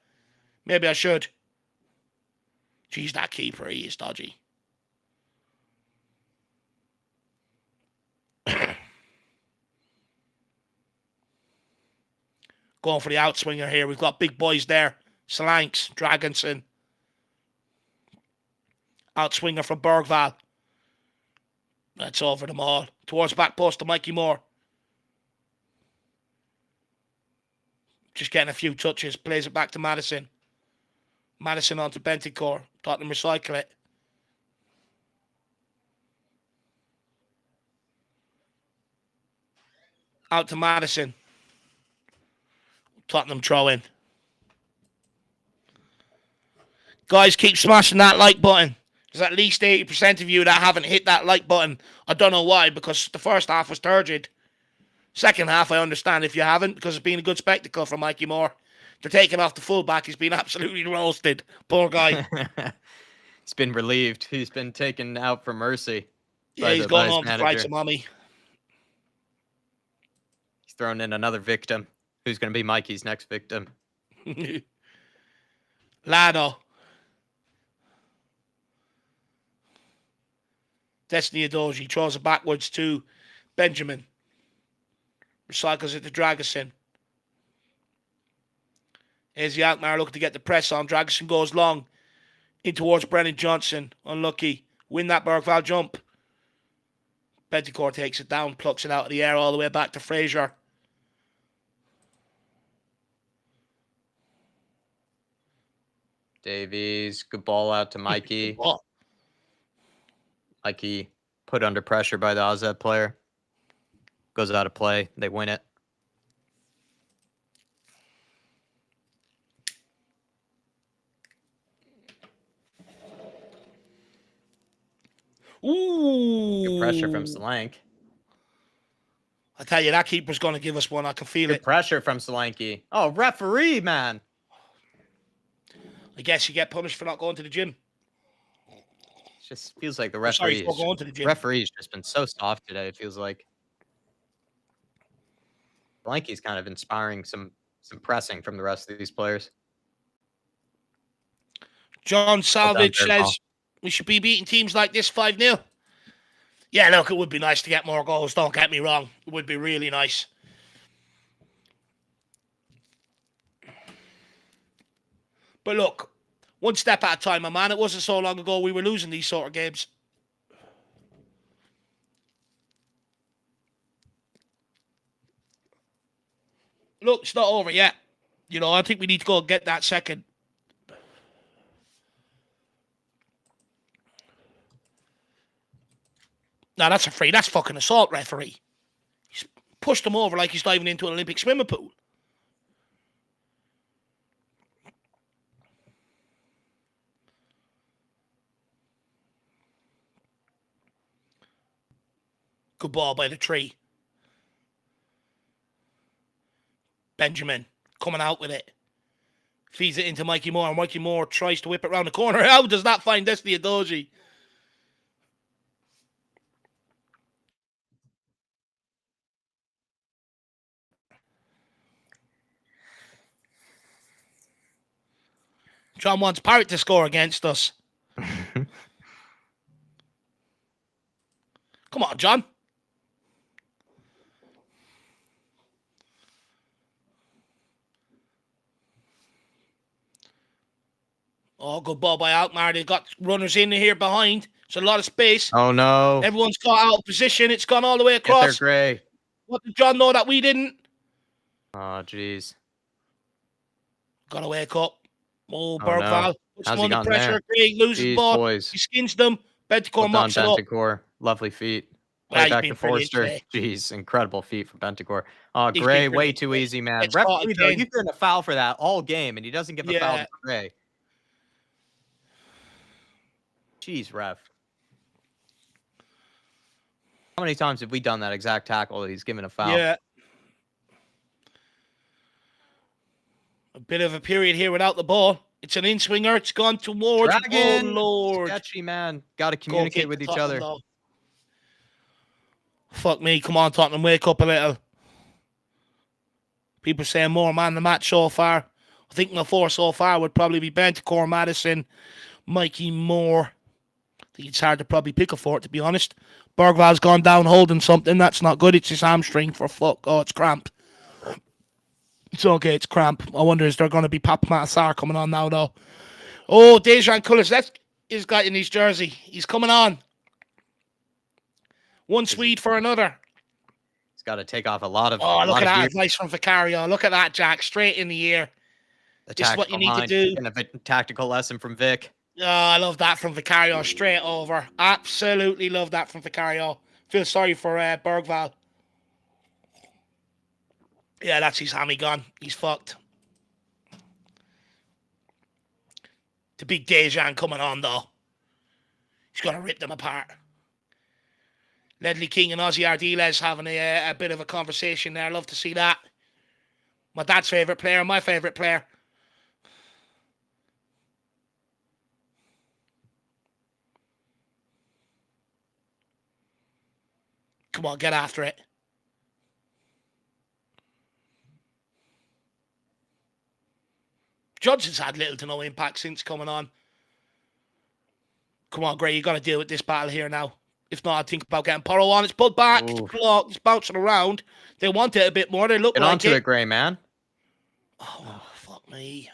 Maybe I should. Jeez, that keeper, he is dodgy. Going for the outswinger here. We've got big boys there. Slanks, Dragonson. Outswinger from Bergval. That's over them all. Towards back post to Mikey Moore. Just getting a few touches. Plays it back to Madison. Madison onto Bentancur. Tottenham recycle it. Out to Madison. Tottenham throw in. Guys, keep smashing that like button. There's at least 80% of you that haven't hit that like button. I don't know why, because the first half was turgid. Second half, I understand if you haven't, because it's been a good spectacle for Mikey Moore. They're taking off the fullback. He's been absolutely roasted. Poor guy. He's been relieved. He's been taken out for mercy. Yeah, he's going home to cry to mommy. He's thrown in another victim. Who's going to be Mikey's next victim? Lado. Destiny Adoji throws it backwards to Benjamin. Recycles it to Dragosin. Here's the ALKMAAR looking to get the press on. Dragosin goes long in towards Brennan Johnson. Unlucky. Win that Bergval jump. Bentancur takes it down, plucks it out of the air all the way back to Fraser. Davies, good ball out to Mikey. Mikey put under pressure by the AZ player. Goes out of play. They win it. Ooh. Good pressure from Solanke. I tell you, that keeper's going to give us one. I can feel Good it. pressure from Solanke. Oh, referee, man. I guess you get punished for not going to the gym. It just feels like the Sorry, referee's for going to the gym. referee's just been so soft today. It feels like Solanke's kind of inspiring some pressing from the rest of these players. John Salvage says we should be beating teams like this 5-0. Yeah, look, it would be nice to get more goals. Don't get me wrong. It would be really nice. But look, one step at a time, my man. It wasn't so long ago we were losing these sort of games. Look, it's not over yet. You know, I think we need to go and get that second. No, that's a free. That's fucking assault, referee. He's pushed him over like he's diving into an Olympic swimming pool. Good ball by the tree. Benjamin coming out with it. Feeds it into Mikey Moore. Mikey Moore tries to whip it around the corner. How does that find Destiny Adoji? John wants Parrott to score against us. Come on, John. Oh, good ball by ALKMAAR. They've got runners in here behind. It's a lot of space. Oh, no. Everyone's got out of position. It's gone all the way Get there, across. Gray. What did John know that we didn't? Oh, jeez. Got to wake up. Oh, Oh, Bergval. no. Puts How's him he under gotten pressure. there? Gray loses the Jeez, ball. boys. He skins them. Benticore Well done, mops it up. Benticore. Lovely feet. Well, Play he's back been to brilliant Forster. today. Jeez, incredible feet from Benticore. Oh, He's Gray, been way brilliant too today. easy, man. Gets caught Referee, though, again. you've given a foul for that all game, and he doesn't give a foul Yeah. to Gray. Jeez, ref. How many times have we done that exact tackle that he's given a foul? Yeah. A bit of a period here without the ball. It's an in-swinger. It's gone towards... Dragon! Oh, Lord. Sketchy, man. Got to Go communicate kick with to each Tottenham, other. though. Fuck me. Come on, Tottenham. Wake up a little. People saying more man the match so far. I think the four so far would probably be Benticore, Madison, Mikey Moore. I think it's hard to probably pick a fourth, to be honest. Bergval's gone down holding something. That's not good. It's his hamstring for fuck. Oh, it's cramp. It's okay. It's cramp. I wonder, is there going to be Papa Matasar coming on now, though? Oh, Dejan Cullis. That's his guy in his jersey. He's coming on. One Swede for another. He's got to take off a lot of... Oh, look at that advice from Vicario. Look at that, Jack. Straight in the ear. This is what you need to do. And a tactical lesson from Vic. Oh, I love that from Vicario. Straight over. Absolutely love that from Vicario. Feel sorry for Bergval. Yeah, that's his hammy gone. He's fucked. The big Dejan coming on, though. He's going to rip them apart. Ledley King and Ozzy Ardiles having a bit of a conversation there. Love to see that. My dad's favourite player, my favourite player. Come on, get after it. Johnson's had little to no impact since coming on. Come on, Gray, you got to deal with this battle here now. If not, I think about getting Porro on. It's pulled back. It's blocked. It's bouncing around. They want it a bit more. They look Get like onto it, Gray, man. Oh, fuck me.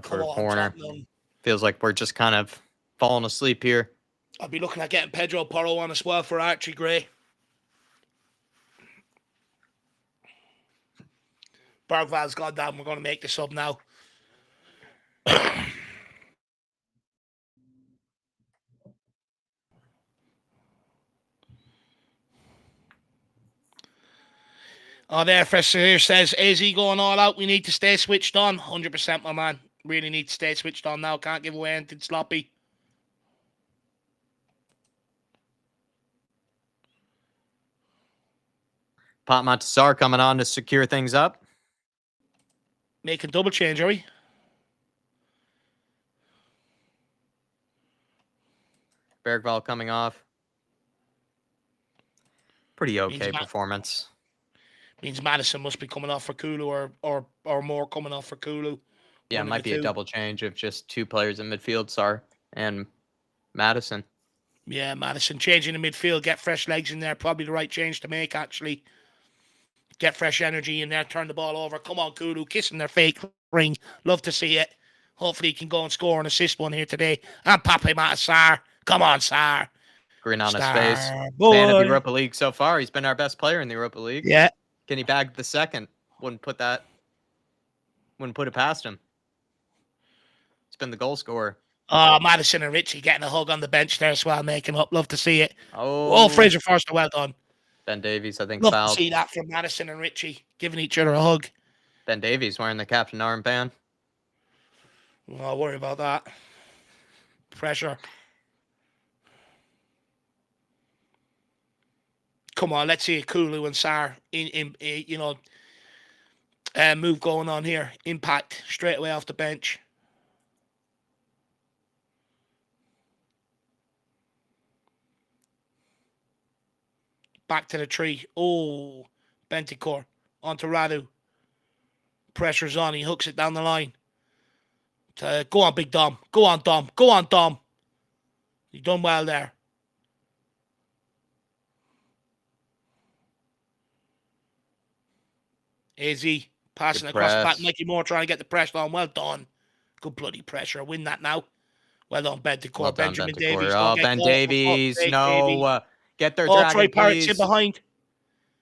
For a corner. Tottenham. Feels like we're just kind of falling asleep here. I'll be looking at getting Pedro Porro on as well for Archie Gray. Bergval's gone down. We're going to make the sub now. Oh, there, Professor here says, is he going all out? We need to stay switched on. 100%, my man. Really need to stay switched on now. Can't give away anything sloppy. Pat Matasar coming on to secure things up. Making double change, are we? Bergval coming off. Pretty okay performance. Means Madison must be coming off for Kulu or more coming off for Kulu. Yeah, it might be a double change of just two players in midfield, Sar and Madison. Yeah, Madison changing the midfield, get fresh legs in there. Probably the right change to make, actually. Get fresh energy in there, turn the ball over. Come on, Kulu, kissing their fake ring. Love to see it. Hopefully he can go and score and assist one here today. And Pape Matasar. Come on, Sar. Grin on his face. Fan of the Europa League so far. He's been our best player in the Europa League. Yeah. Can he bag the second? Wouldn't put it past him. He's been the goal scorer. Oh, Madison and Richie getting a hug on the bench there as well, making up. Love to see it. Oh, Fraser Forster, well done. Ben Davies, I think, love fouled. To see that from Madison and Richie, giving each other a hug. Ben Davies wearing the captain armband. I'll worry about that. Pressure. Come on, let's see Kulu and Sar move going on here. Impact straight away off the bench. Back to the tree. Oh, Benticore onto Radu. Pressure's on. He hooks it down the line. Go on, Big Dom. Go on, Dom. Go on, Dom. You've done well there. AZ passing across the back. Mikey Moore trying to get the press on. Well done. Good bloody pressure. Win that now. Well done, Bentancur. Well done, Benjamin Bentancur. Davies. Oh, Don't get Ben caught, for fuck's Davies. sake, Davies. No. Get their Oh, Troy dragon, Parrott's in please. behind.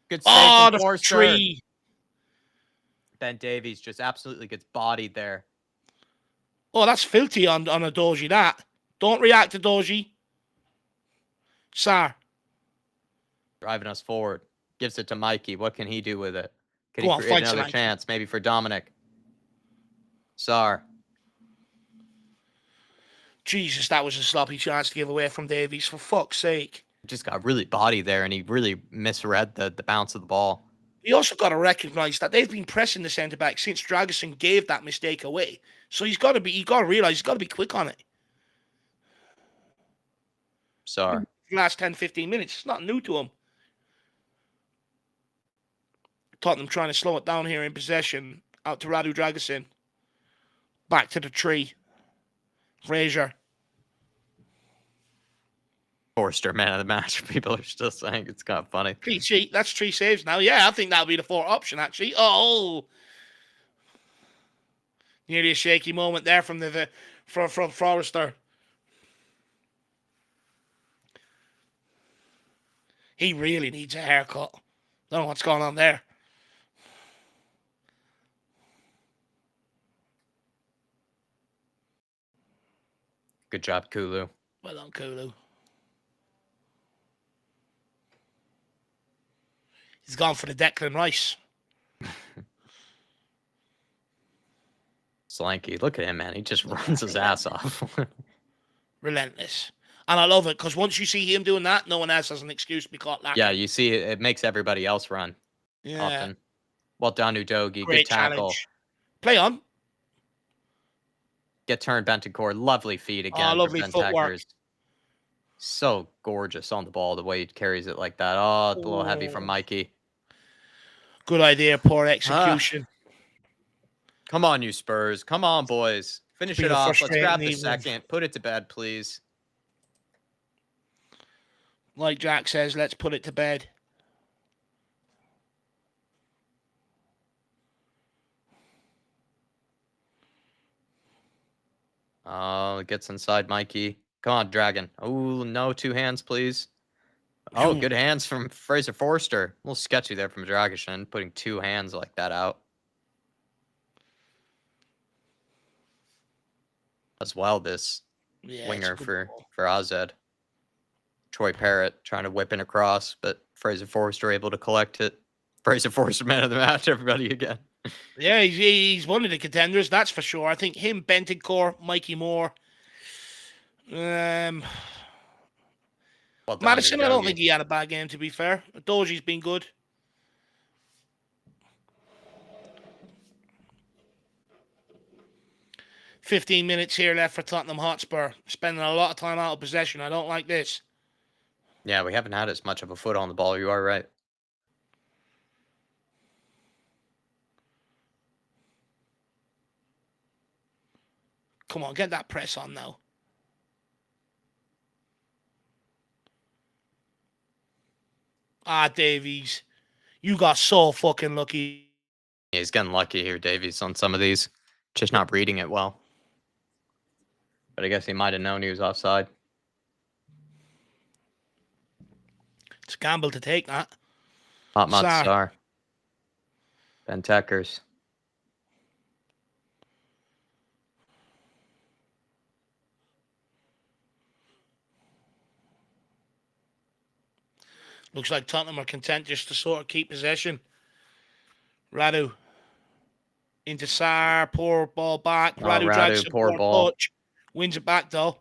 Good save Oh, from the Forster. tree. Ben Davies just absolutely gets bodied there. Oh, that's filthy on a Doji, that. Don't react to Doji. Sar. Driving us forward. Gives it to Mikey. What can he do with it? Can Go he on, create find another Solanke. chance? Maybe for Dominic. Sar. Jesus, that was a sloppy chance to give away from Davies. For fuck's sake. Just got really bodied there, and he really misread the bounce of the ball. You also got to recognise that they've been pressing the centre back since Dragusin gave that mistake away. So you got to realise he's got to be quick on it. Sar. The last 10, 15 minutes, it's not new to him. Tottenham trying to slow it down here in possession. Out to Radu Dragusin. Back to the tree. Fraser. Forster, man of the match. People are still saying it's kind of funny. Clean sheet. That's 3 saves now. Yeah, I think that'll be the 4th option, actually. Oh! Nearly a shaky moment there from from Forrester. He really needs a haircut. Don't know what's going on there. Good job, Kulu. Well done, Kulu. He's gone for the Declan Rice. Solanke, look at him, man. He just runs his ass off. Relentless. And I love it, because once you see him doing that, no one else has an excuse to be caught lacking. Yeah, you see, it makes everybody else run. Yeah. Often. Well done, Udogi. Great Good tackle. challenge. Play on. Get turned, Bentancur. Lovely feed again. Oh, lovely for footwork. Bentancur's. So gorgeous on the ball, the way he carries it like that. Oh, it's a little heavy from Mikey. Good idea, poor execution. Come on, you Spurs. Come on, boys. Finish it off. Let's grab the second. Put it to bed, please. Like Jack says, let's put it to bed. Oh, it gets inside Mikey. Come on, Dragon. Oh, no, 2 hands, please. Oh, good hands from Fraser Forster. A little sketchy there from Dragusin, putting 2 hands like that out. As well, this winger for AZ. Troy Parrott trying to whip in across, but Fraser Forster able to collect it. Fraser Forster, man of the match, everybody again. Yeah, he's one of the contenders, that's for sure. I think him, Bentancur, Mikey Moore. Well done, Madison, I don't Udogi. think he had a bad game, to be fair. Doji's been good. "15 minutes here left for Tottenham Hotspur. Spending a lot of time out of possession. I don't like this." Yeah, we haven't had as much of a foot on the ball. You are right. Come on, get that press on now. Ah, Davies. You got so fucking lucky. Yeah, he's getting lucky here, Davies, on some of these. Just not reading it well. But I guess he might have known he was offside. It's a gamble to take that. ALKMAAR Sar. Bentancur. Looks like Tottenham are content just to sort of keep possession. Radu. Into Sar. Poor ball back. Oh, Radu drags a poor poor ball. touch. Wins it back, though.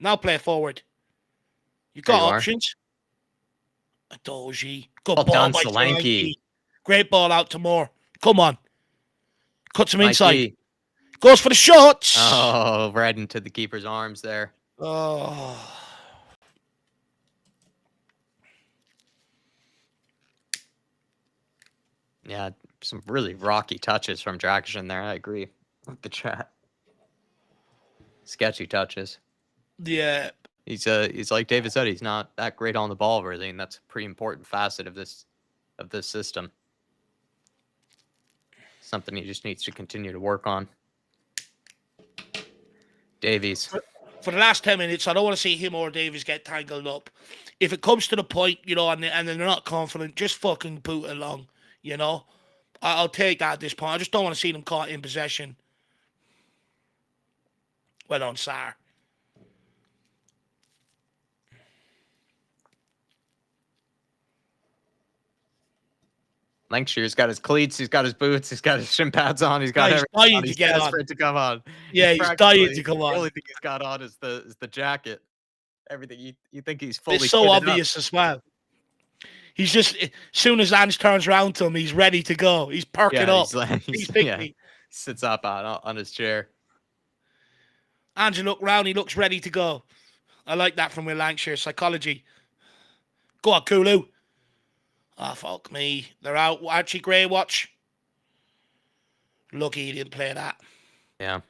Now play forward. You got options. Doji. Good Well ball done, by Solanke. Solanke. Great ball out to Moore. Come on. Cuts him inside. Mikey. Goes for the shots. Oh, right into the keeper's arms there. Oh. Yeah, some really rocky touches from Dragusin there. I agree with the chat. Sketchy touches. Yeah. He's like David said, he's not that great on the ball really, and that's a pretty important facet of this system. Something he just needs to continue to work on. Davies. For the last 10 minutes, I don't want to see him or Davies get tangled up. If it comes to the point, and they're not confident, just fucking boot along, I'll take that at this point. I just don't want to see them caught in possession. Well done, Sar. Lankshire's got his cleats, he's got his boots, he's got his shin pads on, he's got he's everything dying on. to He's get on. desperate to come on. Yeah, he's dying to come on. The only thing he's got on is the jacket. Everything you think he's fully. It's so obvious as well. He's just, as soon as Ange turns around to him, he's ready to go. He's perking up. He's he sits up on his chair. Ange look round, he looks ready to go. I like that from Will Lancashire. Psychology. Go on, Kulu. Oh, fuck me. They're out. Archie Gray, watch. Lucky he didn't play that. Yeah.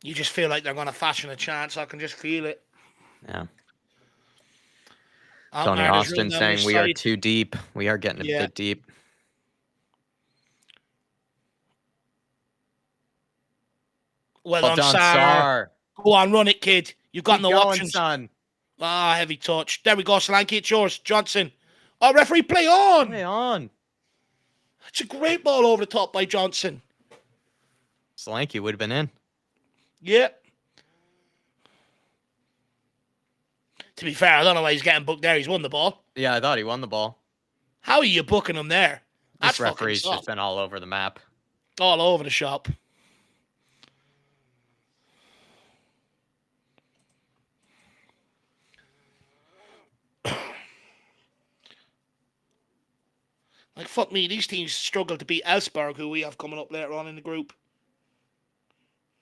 You just feel like they're going to fashion a chance. I can just feel it. Yeah. Tony Austin saying we are too deep. We are getting a bit deep. Well done, Sar. Go on, run it, kid. You've got no options. Son. Ah, heavy touch. There we go, Solanke. It's yours. Johnson. Oh, referee, play on. Play on. It's a great ball over the top by Johnson. Solanke would have been in. Yeah. To be fair, I don't know why he's getting booked there. He's won the ball. Yeah, I thought he won the ball. How are you booking him there? This referee's just been all over the map. All over the shop. Like, fuck me, these teams struggle to beat Elfsborg, who we have coming up later on in the group.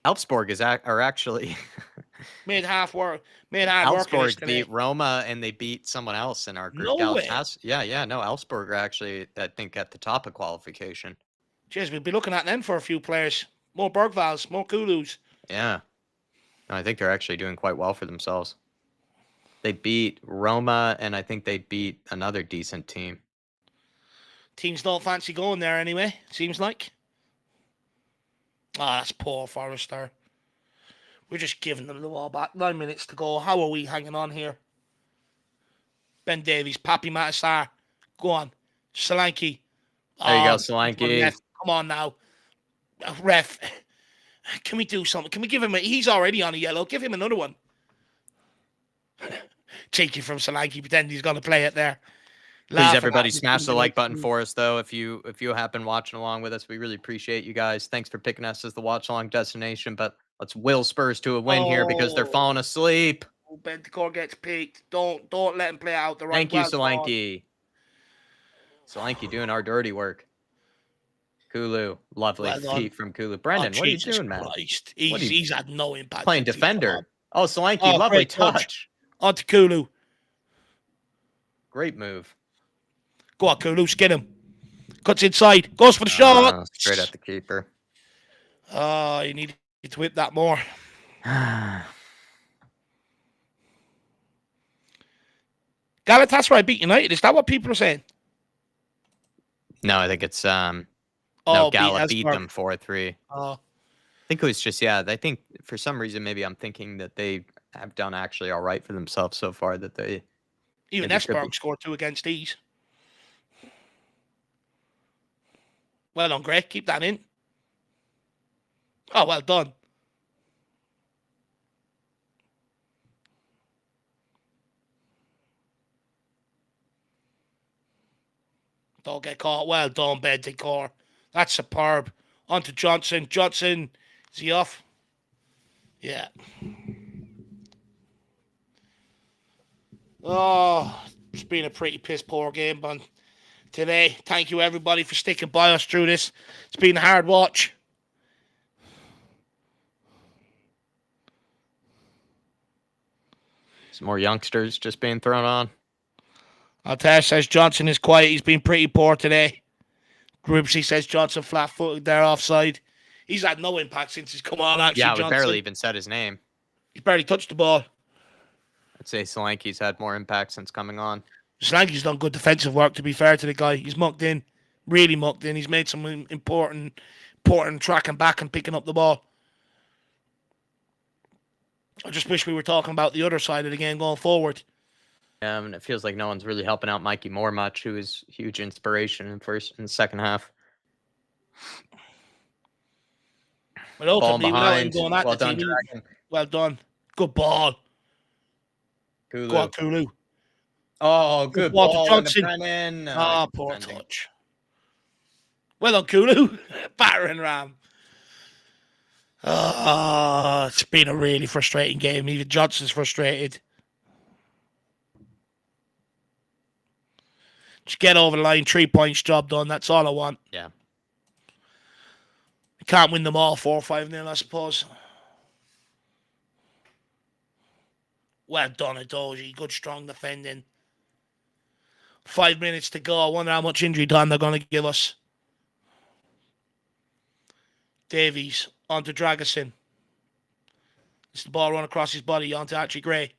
Elfsborg are actually made hard work. Elfsborg beat Roma and they beat someone else in our group. No way. No, Elfsborg are actually, I think, at the top of qualification. Jeez, we'll be looking at them for a few players. More Bergvals, more Kulus. Yeah. No, I think they're actually doing quite well for themselves. They beat Roma and I think they beat another decent team. Teams don't fancy going there anyway, seems like. Ah, that's poor Forrester. We're just giving them the ball back. 9 minutes to go. How are we hanging on here? Ben Davies, Papi Matasar. Go on. Solanke. There you go, Solanke. Come on now. Ref. Can we do something? Can we give him he's already on a yellow. Give him another one. Cheeky from Solanke. Pretend he's going to play it there. Please, everybody, smash the like button for us, though. If you happen watching along with us, we really appreciate you guys. Thanks for picking us as the watch-along destination. But let's will Spurs to a win here because they're falling asleep. Bentancur gets picked. Don't let him play out the right. Thank you, Solanke. Solanke doing our dirty work. Kulu, lovely feet from Kulu. Brendan, what are you doing, man? He's had no impact. Playing defender. Oh, Solanke, lovely touch. On to Kulu. Great move. Go on, Kulu, skin him. Cuts inside. Goes for the shot. Straight at the keeper. Oh, you need to whip that more. Galatasaray beat United. Is that what people are saying? No, I think it's Gala beat them 4-3. I think it was just I think for some reason maybe I'm thinking that they have done actually all right for themselves so far that they even Esberg scored 2 against these. Well done, Greg. Keep that in. Oh, well done. Don't get caught. Well done, Bentancur. That's superb. On to Johnson. Johnson. Is he off? Yeah. Oh, it's been a pretty piss poor game, but today, thank you everybody for sticking by us through this. It's been a hard watch. Some more youngsters just being thrown on. Altair says Johnson is quiet. He's been pretty poor today. Groupsy says Johnson flat-footed there offside. He's had no impact since he's come on, actually. Yeah, we barely even said his name. He's barely touched the ball. I'd say Solanke's had more impact since coming on. Solanke's done good defensive work, to be fair to the guy. He's mucked in. Really mucked in. He's made some important Porting, tracking back and picking up the ball. I just wish we were talking about the other side of the game going forward. And it feels like no one's really helping out Mikey Moore much, who is huge inspiration in the second half. But ultimately, without him going at well the done, team, Dragon. well done. Good ball. Kulu. Go on, Kulu. Oh, good ball to into Johnson. Brennan. Poor touch. Well done, Kulu. Battering ram. It's been a really frustrating game. Even Johnson's frustrated. Just get over the line, 3 points, job done. That's all I want. Yeah. You can't win them all 4 or 5-0, I suppose. Well done, Adoji. Good, strong defending. 5 minutes to go. I wonder how much injury time they're going to give us. Davies onto Dragosin. It's the ball run across his body onto Archie Gray.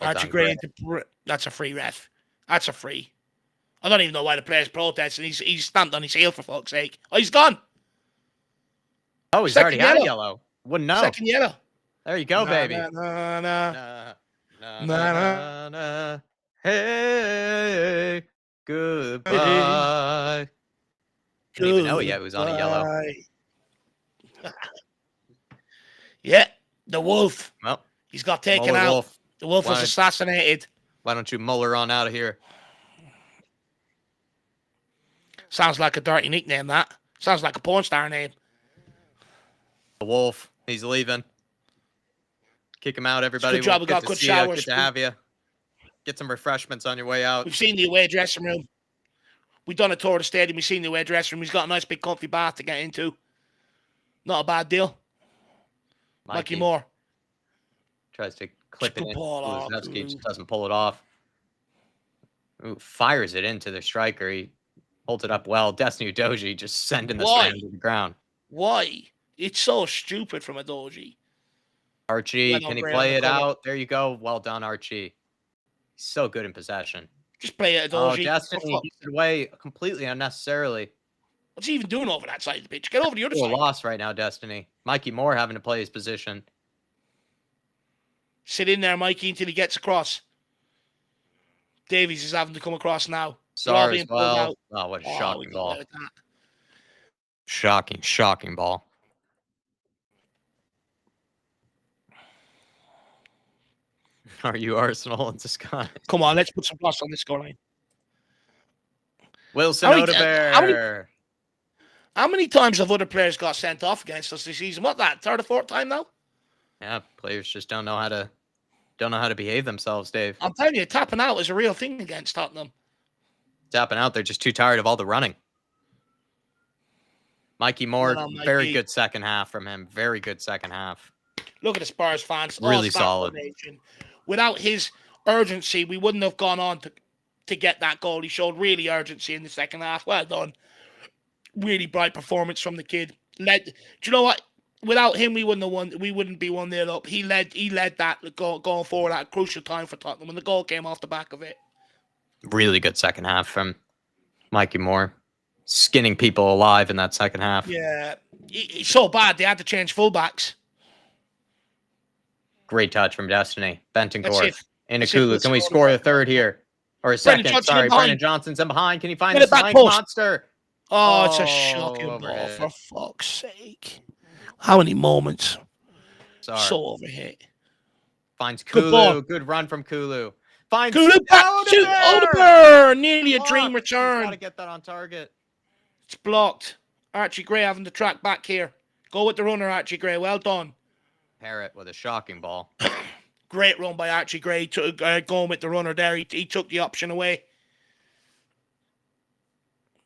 Archie Gray into... That's a free, ref. That's a free. I don't even know why the player's protesting. He's stamped on his heel, for fuck's sake. Oh, he's gone. Oh, he's already had a yellow. Wouldn't know. Second yellow. There you go, baby. Hey, goodbye. Didn't even know yet it was on a yellow. Yeah, the wolf. Well, he's got taken Muller out. Wolf. The wolf was assassinated. Why don't you Muller on out of here? Sounds like a dirty nickname, that. Sounds like a porn star name. The wolf. He's leaving. Kick him out, everybody. Good job. We got good showers. Good to have you. Get some refreshments on your way out. We've seen the away dressing room. We've done a tour of the stadium. We've seen the away dressing room. He's got a nice big comfy bath to get into. Not a bad deal. Mikey Moore. Tries to clip it in. Kulusevski just doesn't pull it off. Ooh, fires it into the striker. He holds it up well. Destiny Udoji just sending the slam to the ground. Why? It's so stupid from Udoji. Archie, can he play it out? There you go. Well done, Archie. He's so good in possession. Just play it, Udoji. Oh, Destiny gives it away completely unnecessarily. What's he even doing over that side of the pitch? Get over the other side. Lost right now, Destiny. Mikey Moore having to play his position. Sit in there, Mikey, until he gets across. Davies is having to come across now. Sorry as well. Oh, what a shocking ball. Shocking ball. Are you Arsenal in disguise? Come on, let's put some plus on this scoreline. Wilson Odebear. How many times have other players got sent off against us this season? What, that third or fourth time now? Yeah, players just don't know how to behave themselves, Dave. I'm telling you, tapping out is a real thing against Tottenham. Tapping out, they're just too tired of all the running. Mikey Moore, very good second half from him. Very good second half. Look at the Spurs fans. Really solid. Without his urgency, we wouldn't have gone on to get that goal. He showed really urgency in the second half. Well done. Really bright performance from the kid. Do you know what? Without him, we wouldn't have won. We wouldn't be 1-0 up. He led that going forward at a crucial time for Tottenham when the goal came off the back of it. Really good second half from Mikey Moore. Skinning people alive in that second half. Yeah. It's so bad they had to change fullbacks. Great touch from Destiny. Bentancur. Inakulu. Can we score a third here? Or a second? Sorry, Brennan Johnson's in behind. Can he find this flank monster? Oh, it's a shocking ball, for fuck's sake. How many moments? Sorry. So overhit. Finds Kulu. Good run from Kulu. Finds Kulu back to Odebear. Nearly a dream return. Got to get that on target. It's blocked. Archie Gray having to track back here. Go with the runner, Archie Gray. Well done. Parrott with a shocking ball. Great run by Archie Gray. Going with the runner there. He took the option away.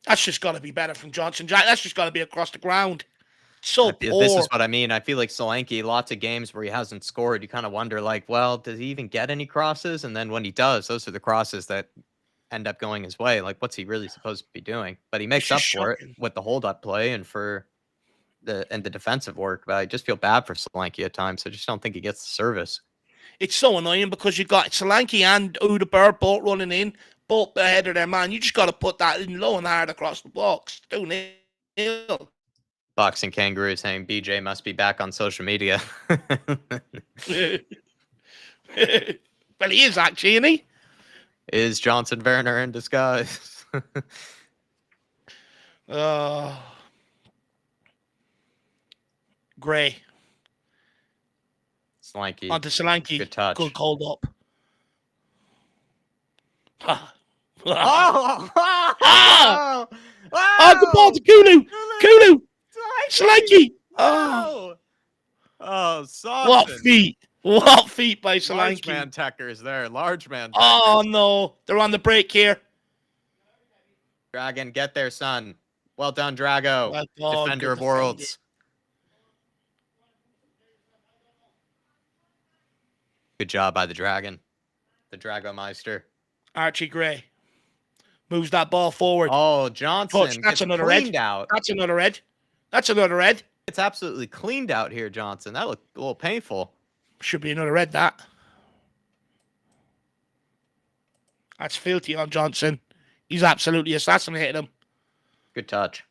That's just got to be better from Johnson. That's just got to be across the ground. So poor. This is what I mean. I feel like Solanke, lots of games where he hasn't scored, you kind of wonder, like, well, does he even get any crosses? And then when he does, those are the crosses that end up going his way. Like, what's he really supposed to be doing? But he makes up for it with the hold-up play and the defensive work. But I just feel bad for Solanke at times. I just don't think he gets the service. It's so annoying because you've got Solanke and Odebear both running in, both ahead of their man. You just got to put that in low and hard across the box. 2-0. Boxing Kangaroo saying BJ must be back on social media. Well, he is actually, isn't he? Is Johnson Werner in disguise? Gray. Slanky. Onto Solanke. Good touch. Good hold up. Oh! Oh, good ball to Kulu. Kulu. Solanke. Oh, Sauce. What feet. What feet by Solanke. Large man techers there. Large man techers. Oh, no. They're on the break here. Dragon, get there, son. Well done, Drago. Defender of worlds. Good job by the Dragon. The Dragomeister. Archie Gray. Moves that ball forward. Oh, Johnson. Touch. That's another red. Out. That's another red. That's another red. It's absolutely cleaned out here, Johnson. That looked a little painful. Should be another red, that. That's filthy on Johnson. He's absolutely assassinated him. Good touch.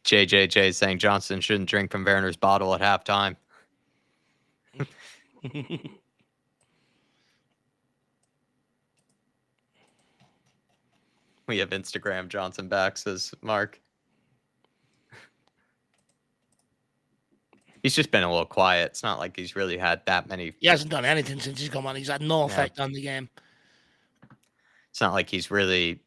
JJJ saying Johnson shouldn't drink from Werner's bottle at halftime. We have Instagram Johnson back, says Mark. He's just been a little quiet. It's not like he's really had that many. He hasn't done anything since he's come on. He's had no effect on the game. It's not like he's really,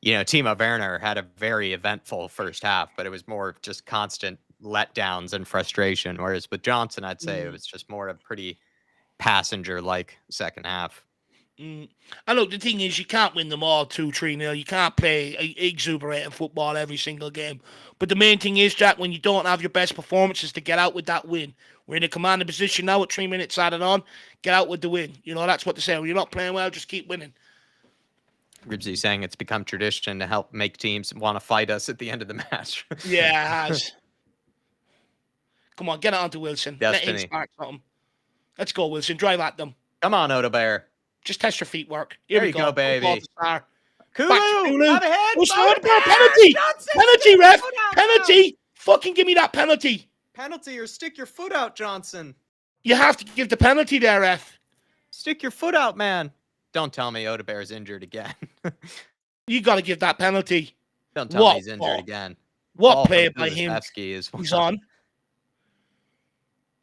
Timo Werner had a very eventful first half, but it was more just constant letdowns and frustration. Whereas with Johnson, I'd say it was just more a pretty passenger-like second half. And look, the thing is, you can't win them all 2-3-0. You can't play exuberating football every single game. But the main thing is, Jack, when you don't have your best performances, to get out with that win. We're in a commanding position now with 3 minutes added on. Get out with the win. That's what they say. When you're not playing well, just keep winning. Ribsy saying it's become tradition to help make teams want to fight us at the end of the match. Yeah, it has. Come on, get it onto Wilson. Destiny. Let him spark something. Let's go, Wilson. Drive at them. Come on, Odebear. Just test your feet work. There you go, baby. Kulu, out ahead. Penalty. Penalty, ref. Penalty. Fucking give me that penalty. Penalty or stick your foot out, Johnson. You have to give the penalty there, ref. Stick your foot out, man. Don't tell me Odebear's injured again. You got to give that penalty. Don't tell me he's injured again. What play by him? He's on.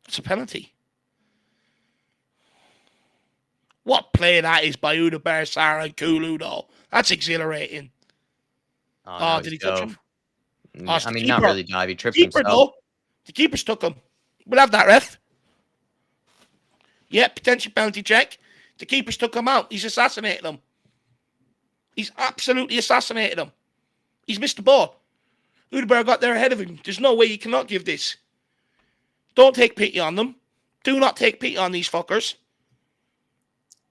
It's a penalty. What play that is by Odebear, Sarr, and Kulu, though. That's exhilarating. No, did he touch him? Not really dive. He tripped himself. Though. The keeper's took him. We'll have that, ref. Yeah, potential penalty check. The keeper's took him out. He's assassinated him. He's absolutely assassinated him. He's missed the ball. Odebear got there ahead of him. There's no way you cannot give this. Don't take pity on them. Do not take pity on these fuckers.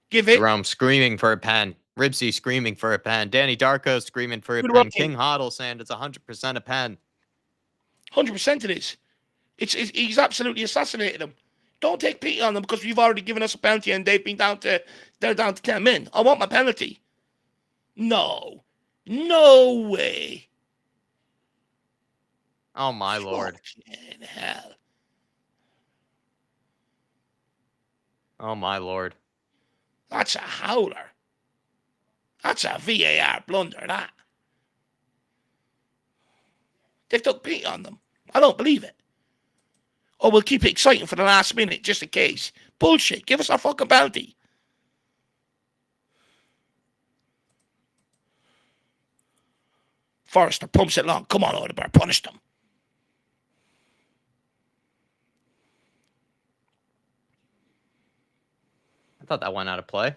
Give it. Jerome screaming for a pen. Ribsy screaming for a pen. Danny Darko screaming for a pen. King Hoddle saying it's 100% a pen. 100% it is. He's absolutely assassinated them. Don't take pity on them because you've already given us a penalty and they're down to 10 men. I want my penalty. No. No way. Oh my Lord. Fucking hell. Oh my Lord. That's a howler. That's a VAR blunder, that. They've took pity on them. I don't believe it. Or we'll keep it exciting for the last minute, just in case. Bullshit. Give us our fucking penalty. Forrester pumps it long. Come on, Odebear. Punish them. I thought that went out of play.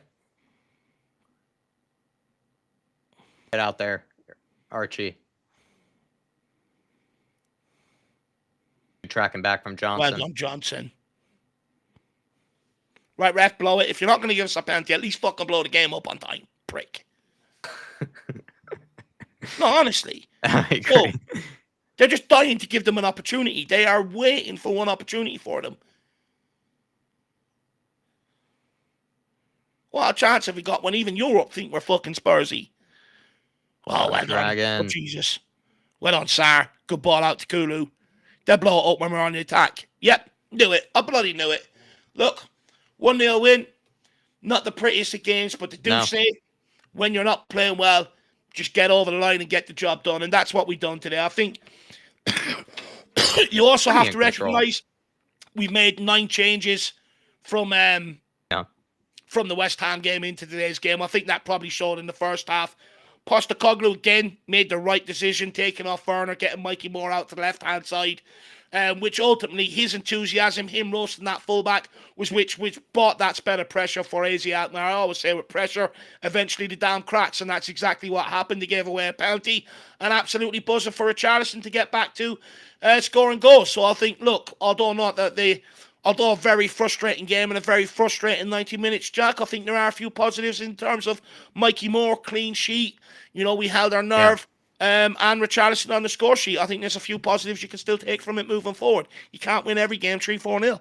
Get out there, Archie. Tracking back from Johnson. Well done, Johnson. Right, ref, blow it. If you're not going to give us a penalty, at least fucking blow the game up on time, prick. No, honestly. I agree. So, they're just dying to give them an opportunity. They are waiting for one opportunity for them. What a chance have we got when even Europe think we're fucking Spursy? Oh, well done. Oh, Dragon. Jesus. Well done, Sar. Good ball out to Kulu. They'll blow it up when we're on the attack. Yep, knew it. I bloody knew it. Look, 1-0 win. Not the prettiest of games, but they do say when you're not playing well, just get over the line and get the job done. And that's what we've done today. I think you also have to recognise we've made 9 changes from the West Ham game into today's game. I think that probably showed in the first half. Postecoglou again made the right decision, taking off Werner, getting Mikey Moore out to the left-hand side, which ultimately his enthusiasm, him roasting that fullback, was which brought that spell of pressure for AZ ALKMAAR. I always say with pressure, eventually the dam cracks, and that's exactly what happened. They gave away a penalty and absolutely buzzing for Richarlison to get back to scoring goals. So I think, look, although a very frustrating game and a very frustrating 90 minutes, Jack, I think there are a few positives in terms of Mikey Moore, clean sheet. We held our nerve. And Richarlison on the score sheet. I think there's a few positives you can still take from it moving forward. You can't win every game 3-4-0.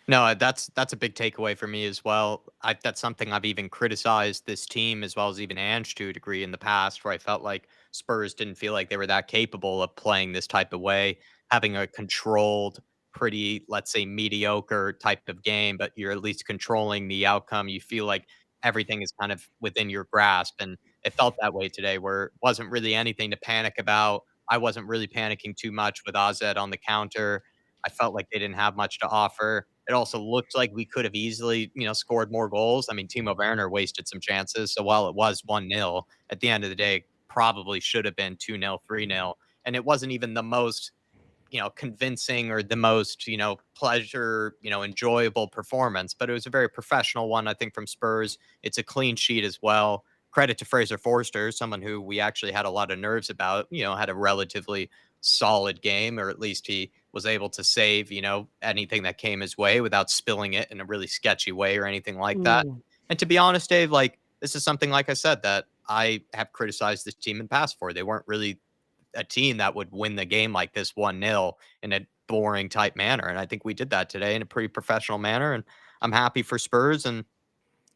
No, that's a big takeaway for me as well. That's something I've even criticized this team as well as even Ange to a degree in the past, where I felt like Spurs didn't feel like they were that capable of playing this type of way, having a controlled, pretty, let's say, mediocre type of game, but you're at least controlling the outcome. You feel like everything is kind of within your grasp. And it felt that way today, where it wasn't really anything to panic about. I wasn't really panicking too much with AZ on the counter. I felt like they didn't have much to offer. It also looked like we could have easily, scored more goals. I mean, Timo Werner wasted some chances. So while it was 1-0, at the end of the day, probably should have been 2-0, 3-0. And it wasn't even the most, convincing or the most, pleasure, enjoyable performance, but it was a very professional one, I think, from Spurs. It's a clean sheet as well. Credit to Fraser Forster, someone who we actually had a lot of nerves about, had a relatively solid game, or at least he was able to save, anything that came his way without spilling it in a really sketchy way or anything like that. And to be honest, Dave, this is something, like I said, that I have criticized this team in the past for. They weren't really a team that would win the game like this 1-0 in a boring type manner. And I think we did that today in a pretty professional manner. And I'm happy for Spurs, and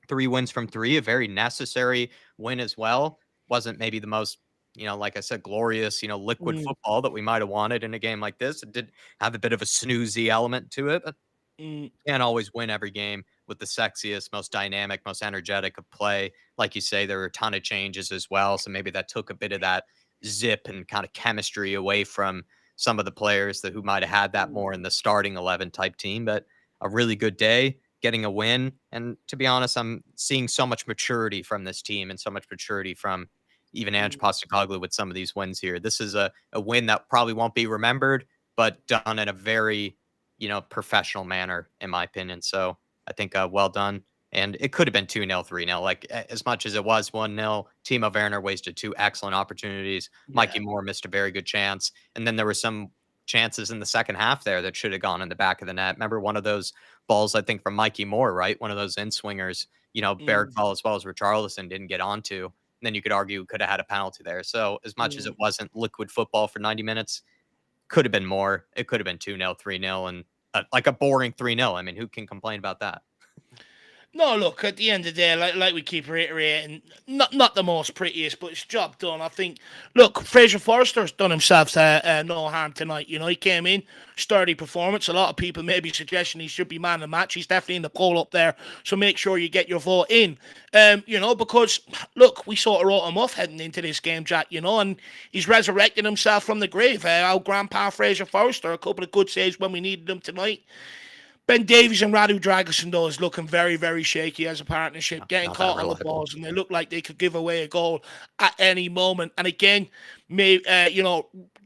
3 wins from 3, a very necessary win as well. Wasn't maybe the most, like I said, glorious, liquid football that we might have wanted in a game like this. It did have a bit of a snoozy element to it, but can't always win every game with the sexiest, most dynamic, most energetic of play. Like you say, there were a ton of changes as well. So maybe that took a bit of that zip and kind of chemistry away from some of the players who might have had that more in the starting 11 type team. But a really good day, getting a win. And to be honest, I'm seeing so much maturity from this team and so much maturity from even Ange Postecoglou with some of these wins here. This is a win that probably won't be remembered, but done in a very, professional manner, in my opinion. So I think well done. And it could have been 2-0, 3-0. Like, as much as it was 1-0, Timo Werner wasted 2 excellent opportunities. Yeah. Mikey Moore missed a very good chance. And then there were some chances in the second half there that should have gone in the back of the net. Remember one of those balls, I think, from Mikey Moore, right? One of those in-swingers, Bergvall as well as Richarlison didn't get onto. And then you could argue could have had a penalty there. So as much as it wasn't liquid football for 90 minutes, could have been more. It could have been 2-0, 3-0, and like a boring 3-0. I mean, who can complain about that? No, look, at the end of the day, like we keep reiterating, not the most prettiest, but it's job done. I think, look, Fraser Forster's done himself no harm tonight. He came in, sturdy performance. A lot of people may be suggesting he should be man of the match. He's definitely in the poll up there, so make sure you get your vote in. Because, look, we sort of wrote him off heading into this game, Jack, and he's resurrected himself from the grave. Our grandpa Fraser Forster, a couple of good saves when we needed them tonight. Ben Davies and Radu Dragusin, though, is looking very, very shaky as a partnership, getting caught on the balls, and they look like they could give away a goal at any moment. And again, Radu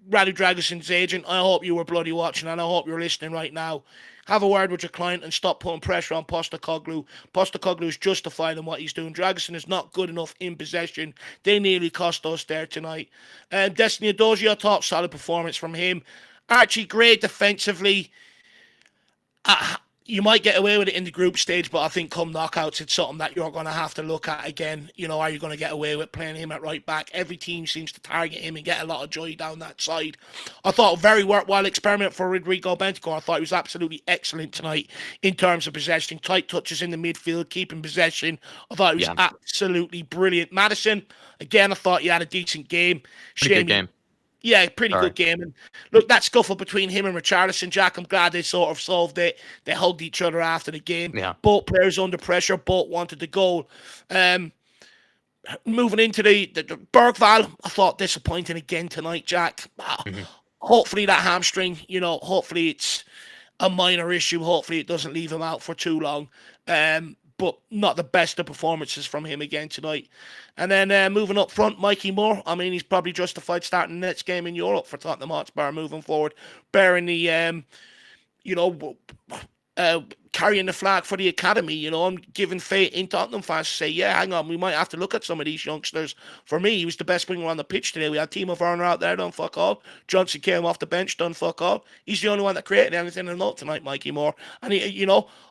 Dragusin's agent, I hope you were bloody watching, and I hope you're listening right now. Have a word with your client and stop putting pressure on Postecoglou. Postecoglou is justified in what he's doing. Dragusin is not good enough in possession. They nearly cost us there tonight. Destiny Adosia, top solid performance from him. Archie Gray defensively. You might get away with it in the group stage, but I think come knockouts, it's something that you're going to have to look at again. Are you going to get away with playing him at right back? Every team seems to target him and get a lot of joy down that side. I thought a very worthwhile experiment for Rodrigo Bentancur. I thought he was absolutely excellent tonight in terms of possession, tight touches in the midfield, keeping possession. I thought he was Yeah. absolutely brilliant. Madison, again, I thought he had a decent game. Pretty good game. Yeah, pretty Sorry. good game. And look, that scuffle between him and Richarlison, Jack, I'm glad they sort of solved it. They hugged each other after the game. Yeah. Both players under pressure, both wanted the goal. Moving into the Bergvall, I thought disappointing again tonight, Jack. Hopefully that hamstring, hopefully it's a minor issue. Hopefully it doesn't leave him out for too long. But not the best of performances from him again tonight. And then moving up front, Mikey Moore. I mean, he's probably justified starting the next game in Europe for Tottenham Hotspur moving forward, bearing the, carrying the flag for the academy, and giving faith in Tottenham fans to say, yeah, hang on, we might have to look at some of these youngsters. For me, he was the best winger on the pitch today. We had Timo Werner out there, done fuck all. Johnson came off the bench, done fuck all. He's the only one that created anything in the note tonight, Mikey Moore. And,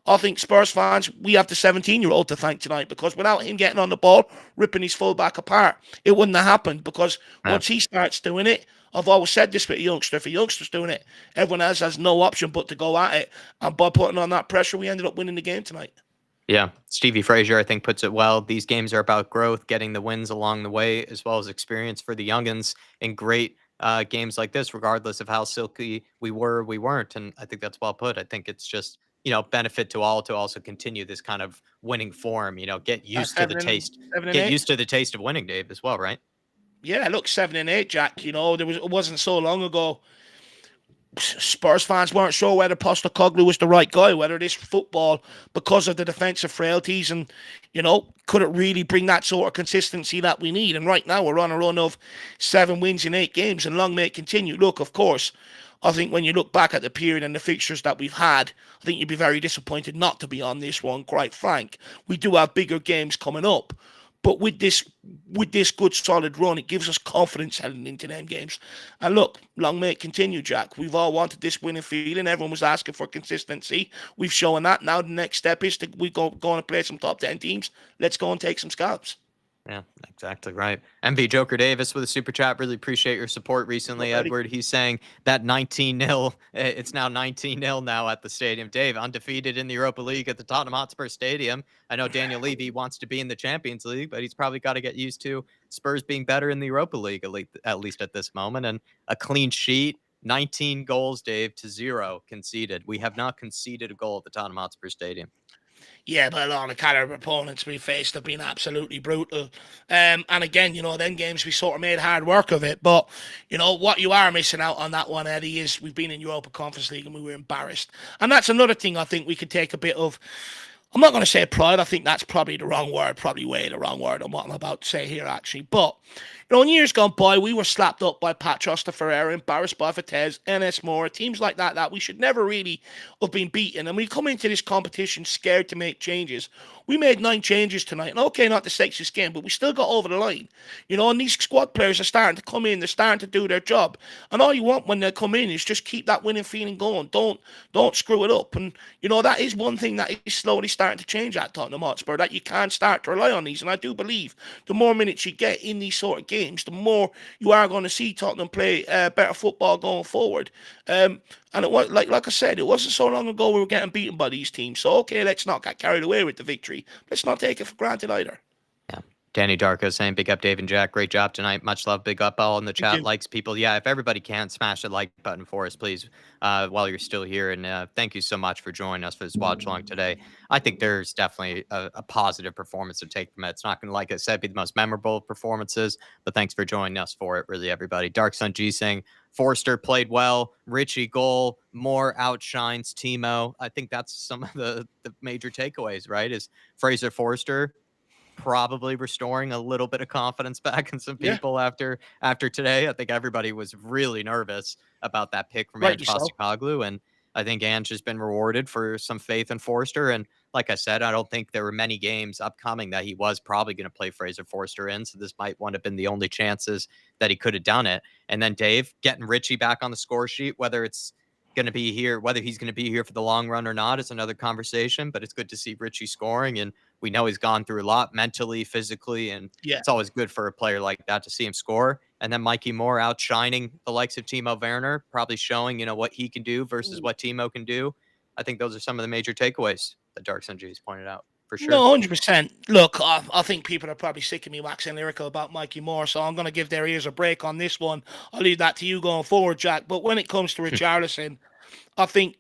I think Spurs fans, we have the 17-year-old to thank tonight, because without him getting on the ball, ripping his fullback apart, it wouldn't have happened, because once he starts doing it, I've always said this with a youngster. If a youngster's doing it, everyone else has no option but to go at it. And by putting on that pressure, we ended up winning the game tonight. Yeah. Stevie Frazier, I think, puts it well. These games are about growth, getting the wins along the way, as well as experience for the youngins in great games like this, regardless of how silky we were, we weren't. And I think that's well put. I think it's just, benefit to all to also continue this kind of winning form, get used to the taste, used to the taste of winning, Dave, as well, right? Yeah, look, 7-8, Jack. It wasn't so long ago. Spurs fans weren't sure whether Postecoglou was the right guy, whether this football, because of the defensive frailties, and could it really bring that sort of consistency that we need? And right now we're on a run of 7 wins in 8 games, and long may it continue. Look, of course, I think when you look back at the period and the fixtures that we've had, I think you'd be very disappointed not to be on this one, quite frank. We do have bigger games coming up. But with this good solid run, it gives us confidence heading into them games. And look, long may it continue, Jack. We've all wanted this winning feeling. Everyone was asking for consistency. We've shown that. Now the next step is we go and play some top 10 teams. Let's go and take some scalps. Yeah, exactly right. MV Joker Davis with a super chat. Really appreciate your support recently, Edward. He's saying that 19-0, it's now 19-0 now at the stadium. Dave, undefeated in the Europa League at the Tottenham Hotspur Stadium. I know Daniel Levy wants to be in the Champions League, but he's probably got to get used to Spurs being better in the Europa League, at least at this moment. And a clean sheet, 19 goals, Dave, to 0 conceded. We have not conceded a goal at the Tottenham Hotspur Stadium. Yeah, but a lot of the caliber opponents we faced have been absolutely brutal. And again, them games we sort of made hard work of it. But, what you are missing out on that one, Eddie, is we've been in Europa Conference League and we were embarrassed. And that's another thing I think we could take a bit of, I'm not going to say pride. I think that's probably the wrong word, probably way the wrong word on what I'm about to say here, actually. But, in years gone by, we were slapped up by Paços de Ferreira, embarrassed by Vitesse, NS Moore, teams like that we should never really have been beaten. And we come into this competition scared to make changes. We made 9 changes tonight. And okay, not the sexiest game, but we still got over the line. And these squad players are starting to come in. They're starting to do their job. And all you want when they come in is just keep that winning feeling going. Don't screw it up. And, that is one thing that is slowly starting to change at Tottenham Hotspur, that you can start to rely on these. And I do believe the more minutes you get in these sort of games, the more you are going to see Tottenham play better football going forward. And it was like I said, it wasn't so long ago we were getting beaten by these teams. So okay, let's not get carried away with the victory. Let's not take it for granted either. Yeah. Danny Darko saying, big up Dave and Jack. Great job tonight. Much love. Big up all in the chat. Likes people. Yeah, if everybody can, smash the like button for us, please, while you're still here. And thank you so much for joining us for this watch along today. I think there's definitely a positive performance to take from it. It's not going to, like I said, be the most memorable performances, but thanks for joining us for it, really, everybody. Dark Sun G saying, Forster played well. Richie goal. Moore outshines Timo. I think that's some of the major takeaways, right? Is Fraser Forster probably restoring a little bit of confidence back in some people after today. I think everybody was really nervous about that pick from Ange Postecoglou, and I think Ange has been rewarded for some faith in Forster. And like I said, I don't think there were many games upcoming that he was probably going to play Fraser Forster in, so this might have been the only chances that he could have done it. And then Dave getting Richie back on the score sheet, whether it's going to be here. Whether he's going to be here for the long run or not is another conversation, but it's good to see Richie scoring. And we know he's gone through a lot mentally, physically, and Yeah. it's always good for a player like that to see him score. And then Mikey Moore outshining the likes of Timo Werner, probably showing, what he can do versus what Timo can do. I think those are some of the major takeaways that Dark Sun G's pointed out, for sure. No, 100%. Look, I think people are probably sick of me waxing lyrical about Mikey Moore, so I'm going to give their ears a break on this one. I'll leave that to you going forward, Jack. But when it comes to Richarlison, I think,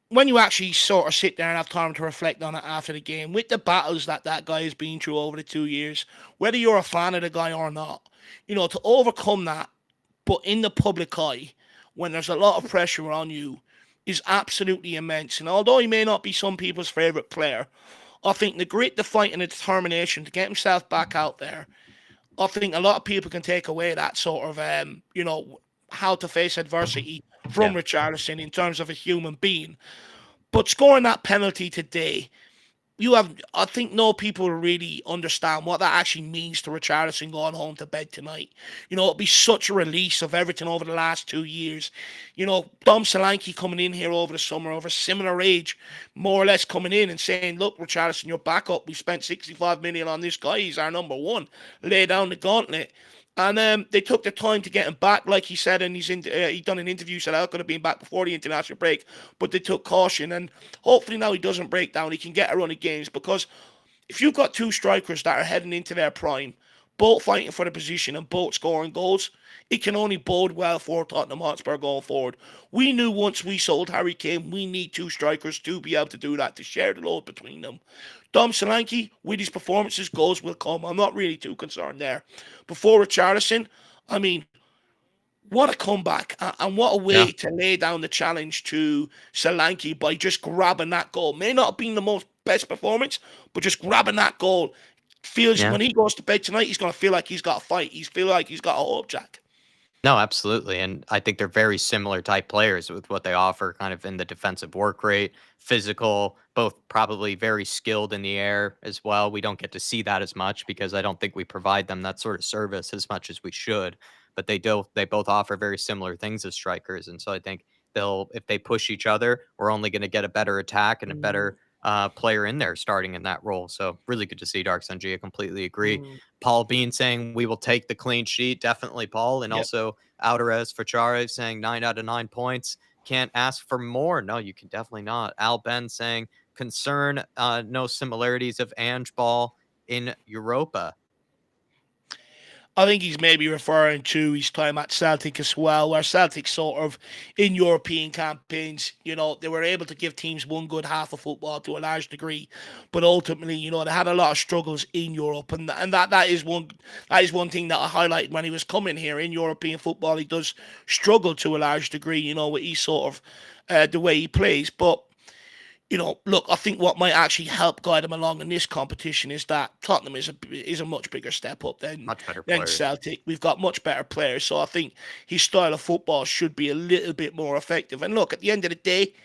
when you actually sort of sit there and have time to reflect on it after the game, with the battles that guy has been through over the 2 years, whether you're a fan of the guy or not, to overcome that, but in the public eye, when there's a lot of pressure on you, is absolutely immense. And although he may not be some people's favourite player, I think the grit, the fight, and the determination to get himself back out there, I think a lot of people can take away that sort of, how to face adversity from Yeah. Richarlison in terms of a human being. But scoring that penalty today, I think no people really understand what that actually means to Richarlison going home to bed tonight. It'll be such a release of everything over the last 2 years. Dom Solanke coming in here over the summer, over a similar age, more or less coming in and saying, look, Richarlison, you're back up. We spent 65 million on this guy. He's our number one. Lay down the gauntlet. And they took the time to get him back, like he said, and he done an interview, said I could have been back before the international break, but they took caution, and hopefully now he doesn't break down, he can get a run of games, because if you've got two strikers that are heading into their prime, both fighting for the position and both scoring goals, it can only bode well for Tottenham Hotspur going forward. We knew once we sold Harry Kane, we need two strikers to be able to do that, to share the load between them. Dom Solanke, with his performances, goals will come. I'm not really too concerned there. Before Richarlison, I mean, what a comeback, and what a way to lay down the challenge to Solanke by just grabbing that goal. May not have been the most best performance, but just grabbing that goal. Feels Yeah. when he goes to bed tonight, he's going to feel like he's got a fight. He's feel like he's got a hope, Jack. No, absolutely. And I think they're very similar type players with what they offer, kind of in the defensive work rate, physical, both probably very skilled in the air as well. We don't get to see that as much because I don't think we provide them that sort of service as much as we should. But they both offer very similar things as strikers. And so I think if they push each other, we're only going to get a better attack and a better player in there starting in that role. So really good to see Dark Sun G. I completely agree. Paul Bean saying we will take the clean sheet. Definitely, Paul. And also Alvarez for Chare saying 9 out of 9 points. Can't ask for more. No, you can definitely not. Al Ben saying concern, no similarities of Ange Ball in Europa. I think he's maybe referring to his time at Celtic as well, where Celtic sort of, in European campaigns, they were able to give teams one good half of football to a large degree, but ultimately, they had a lot of struggles in Europe, and that is one thing that I highlighted when he was coming here. In European football, he does struggle to a large degree, with his sort of the way he plays, but look, I think what might actually help guide him along in this competition is that Tottenham is a much bigger step up than Celtic. We've got much better players, so I think his style of football should be a little bit more effective. And look, at the end of the day,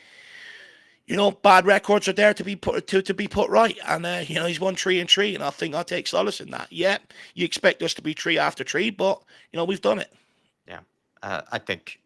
bad records are there to be put right, and he's won 3-3, and I think I'll take solace in that. Yeah, you expect us to be 3 after 3, but we've done it. Yeah, I think,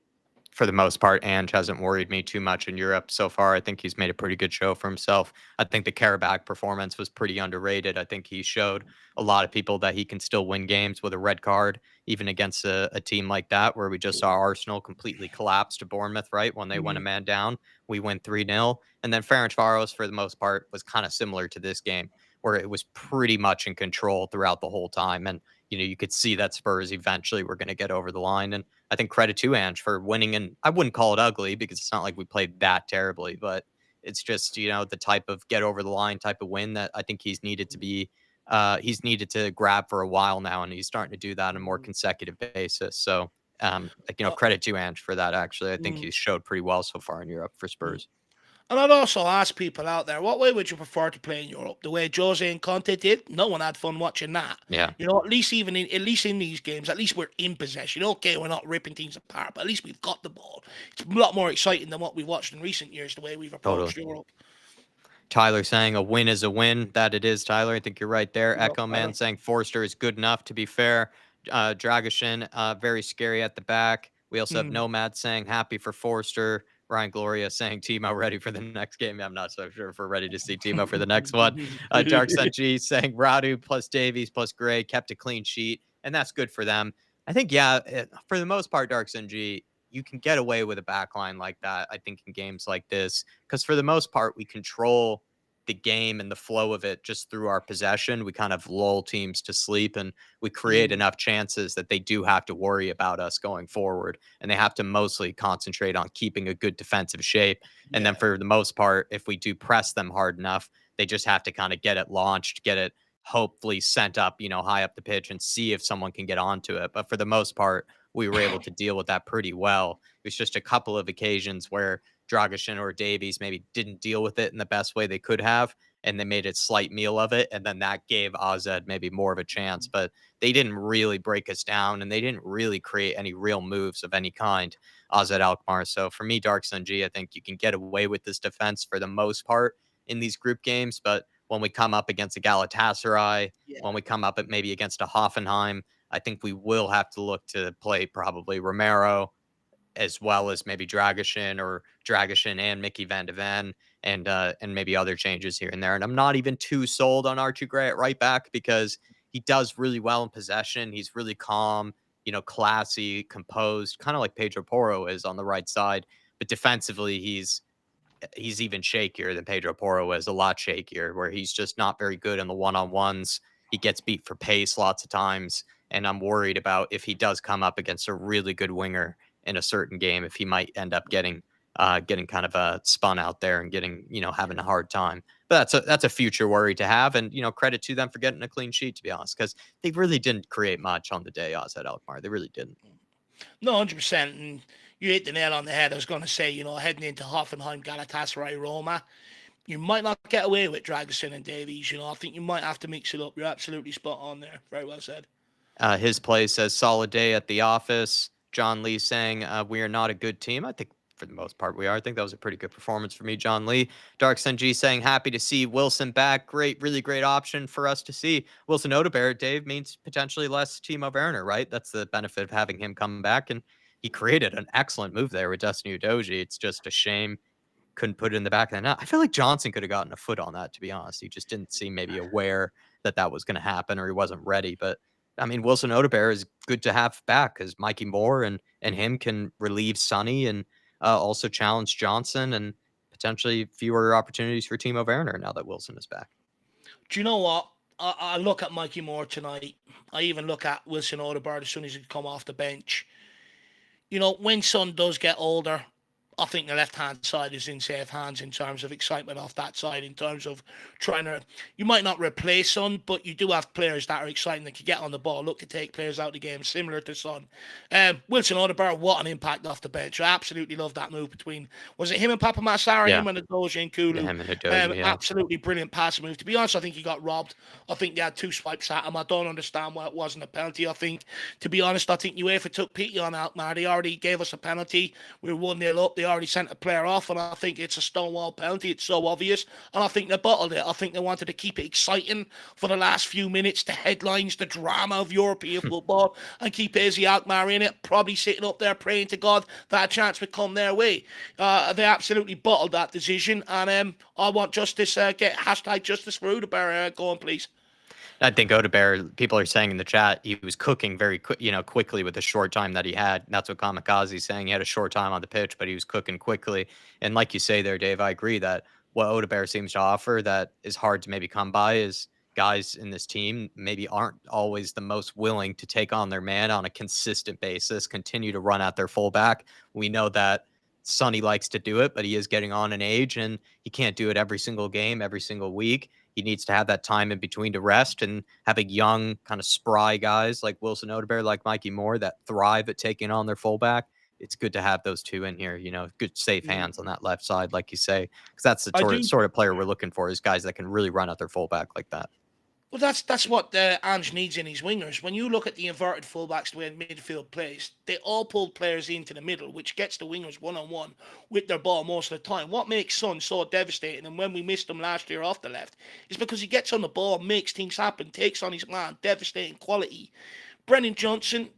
for the most part, Ange hasn't worried me too much in Europe so far. I think he's made a pretty good show for himself. I think the Karabakh performance was pretty underrated. I think he showed a lot of people that he can still win games with a red card, even against a team like that, where we just saw Arsenal completely collapse to Bournemouth, right? When they went a man down, we win 3-0. And then Ferencváros, for the most part, was kind of similar to this game, where it was pretty much in control throughout the whole time. And, you could see that Spurs eventually were going to get over the line. And I think credit to Ange for winning. And I wouldn't call it ugly because it's not like we played that terribly, but it's just, the type of get over the line type of win that I think he's needed to grab for a while now. And he's starting to do that on a more consecutive basis. So, credit to Ange for that. Actually, I think he's showed pretty well so far in Europe for Spurs. And I'd also ask people out there, what way would you prefer to play in Europe? The way Jose and Conte did? No one had fun watching that. Yeah. At least in these games, at least we're in possession. Okay, we're not ripping teams apart, but at least we've got the ball. It's a lot more exciting than what we've watched in recent years, the way we've approached Europe. Tyler saying a win is a win. That it is, Tyler. I think you're right there. Echo Man saying Forster is good enough, to be fair. Dragoshin, very scary at the back. We also have Nomad saying happy for Forster. Ryan Gloria saying Timo ready for the next game. I'm not so sure if we're ready to see Timo for the next one. Dark Sun G saying Radu plus Davies plus Gray kept a clean sheet, and that's good for them. I think, for the most part, Dark Sun G, you can get away with a backline like that, I think, in games like this, because for the most part, we control the game and the flow of it just through our possession. We kind of lull teams to sleep, and we create enough chances that they do have to worry about us going forward, and they have to mostly concentrate on keeping a good defensive shape. And then for the most part, if we do press them hard enough, they just have to kind of get it launched, get it hopefully sent up, high up the pitch, and see if someone can get onto it. But for the most part, we were able to deal with that pretty well. It was just a couple of occasions where Dragusin or Davies maybe didn't deal with it in the best way they could have, and they made a slight meal of it, and then that gave AZ maybe more of a chance. But they didn't really break us down, and they didn't really create any real moves of any kind, AZ ALKMAAR. So for me, Dark Sun G, I think you can get away with this defense for the most part in these group games. But when we come up against a Galatasaray, when we come up maybe against a Hoffenheim, I think we will have to look to play probably Romero, as well as maybe Dragusin and Mickey Van de Ven, and maybe other changes here and there. And I'm not even too sold on Archie Gray at right back, because he does really well in possession. He's really calm, classy, composed, kind of like Pedro Porro is on the right side. But defensively, he's even shakier than Pedro Porro is, a lot shakier, where he's just not very good in the one-on-ones. He gets beat for pace lots of times, and I'm worried about if he does come up against a really good winger in a certain game, if he might end up getting kind of spun out there and having a hard time. But that's a future worry to have, and credit to them for getting a clean sheet, to be honest, because they really didn't create much on the day AZ ALKMAAR. They really didn't. No, 100%. And you hit the nail on the head. I was going to say, heading into Hoffenheim, Galatasaray, Roma, you might not get away with Dragusin and Davies. I think you might have to mix it up. You're absolutely spot on there. Very well said. His play says solid day at the office. John Lee saying we are not a good team. I think for the most part we are. I think that was a pretty good performance for me, John Lee. Dark Sun G saying happy to see Wilson back. Great, really great option for us to see. Wilson Odegaard, Dave, means potentially less Timo Werner, right? That's the benefit of having him come back. And he created an excellent move there with Destiny Udogie. It's just a shame couldn't put it in the back of the net. I feel like Johnson could have gotten a foot on that, to be honest. He just didn't seem maybe aware that was going to happen, or he wasn't ready. But I mean, Wilson Odegaard is good to have back, because Mikey Moore and him can relieve Sonny, and also challenge Johnson, and potentially fewer opportunities for Timo Werner now that Wilson is back. Do you know what? I look at Mikey Moore tonight. I even look at Wilson Odegaard as soon as he come off the bench. When Son does get older, I think the left-hand side is in safe hands in terms of excitement off that side, in terms of trying to... You might not replace Son, but you do have players that are exciting, that can get on the ball, look to take players out of the game, similar to Son. Wilson Odegaard, what an impact off the bench. I absolutely love that move between... Was it him and Papa Massara, him and Udogie and Kulu? Yeah, him and Udogie, Absolutely brilliant pass move. To be honest, I think he got robbed. I think they had two swipes at him. I don't understand why it wasn't a penalty. To be honest, I think UEFA took pity on ALKMAAR. They already gave us a penalty. We were 1-0 up. They already sent a player off, and I think it's a stonewall penalty. It's so obvious, and I think they bottled it. I think they wanted to keep it exciting for the last few minutes, the headlines, the drama of European football, and keep AZ ALKMAAR in it, probably sitting up there praying to God that a chance would come their way. They absolutely bottled that decision, and I want justice. Get hashtag justice for Odegaard going, please. I think Odegaard, people are saying in the chat, he was cooking very quickly with the short time that he had. That's what Kamikaze's saying. He had a short time on the pitch, but he was cooking quickly. And like you say there, Dave, I agree that what Odegaard seems to offer that is hard to maybe come by is guys in this team maybe aren't always the most willing to take on their man on a consistent basis, continue to run at their fullback. We know that Sonny likes to do it, but he is getting on in age, and he can't do it every single game, every single week. He needs to have that time in between to rest, and having young, kind of spry guys like Wilson Odegaard, like Mikey Moore, that thrive at taking on their fullback. It's good to have those two in here, good safe hands on that left side, like you say, because that's the sort of player we're looking for, is guys that can really run at their fullback like that. Well, that's what Ange needs in his wingers. When you look at the inverted fullbacks, the way midfield plays, they all pull players into the middle, which gets the wingers one-on-one with their ball most of the time. What makes Son so devastating, and when we missed him last year off the left, is because he gets on the ball, makes things happen, takes on his man, devastating quality. Brennan Johnson,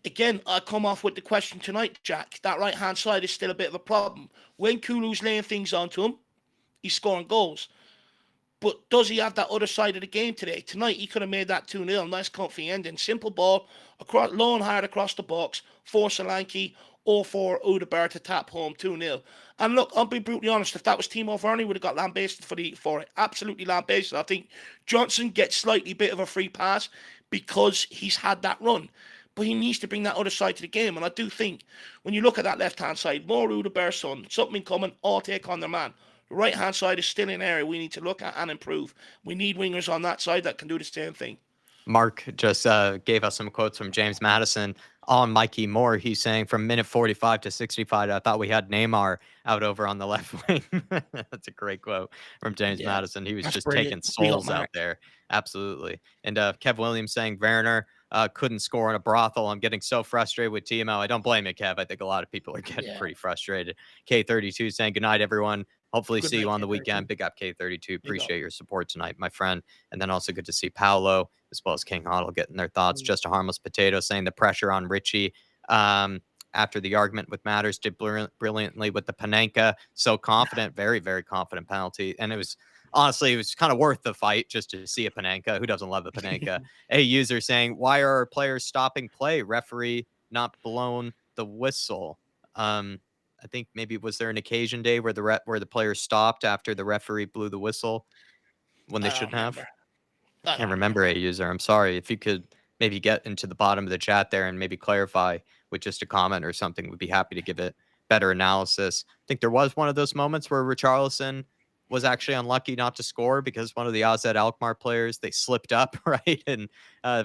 Again, I come off with the question tonight, Jack. That right hand side is still a bit of a problem. When Kulu's laying things onto him, he's scoring goals. But does he have that other side of the game today? Tonight, he could have made that 2-0. Nice, comfy ending. Simple ball, across, low and hard across the box for Solanke or for Udeberg to tap home 2-0. And look, I'll be brutally honest, if that was Timo Werner, he would have got lambasted for it. Absolutely lambasted. I think Johnson gets slightly bit of a free pass because he's had that run. But he needs to bring that other side to the game. And I do think when you look at that left hand side, more Udeberg, son, something coming, all take on their man. The right hand side is still an area we need to look at and improve. We need wingers on that side that can do the same thing. Mark just gave us some quotes from James Madison on Mikey Moore. He's saying from minute 45 to 65, I thought we had Neymar out over on the left wing. That's a great quote from James Yeah, Madison. He was that's just taking brilliant. Big up, souls out Mark. there. Absolutely. And Kev Williams saying Werner couldn't score in a brothel. I'm getting so frustrated with TMO. I don't blame you, Kev. I think a lot of people are getting Yeah. pretty frustrated. K32 saying good night, everyone. Hopefully Good see night, you on the K32. weekend. Big up K32. Big up. Appreciate your support tonight, my friend. And then also good to see Paolo as well as King Huddle getting their thoughts. Just a harmless potato saying the pressure on Richie after the argument with Matters did brilliantly with the Panenka. So confident, very, very confident penalty. And it was honestly, it was kind of worth the fight just to see a Panenka. Who doesn't love a Panenka? A user saying, why are our players stopping play? Referee not blown the whistle. I think maybe was there an occasion day where the players stopped after the referee blew the whistle when they I don't shouldn't have? remember. I I can't don't remember remember. a user. I'm sorry. If you could maybe get into the bottom of the chat there and maybe clarify with just a comment or something, would be happy to give it better analysis. I think there was one of those moments where Richarlison was actually unlucky not to score because one of the AZ Alkmaar players, they slipped up, right? And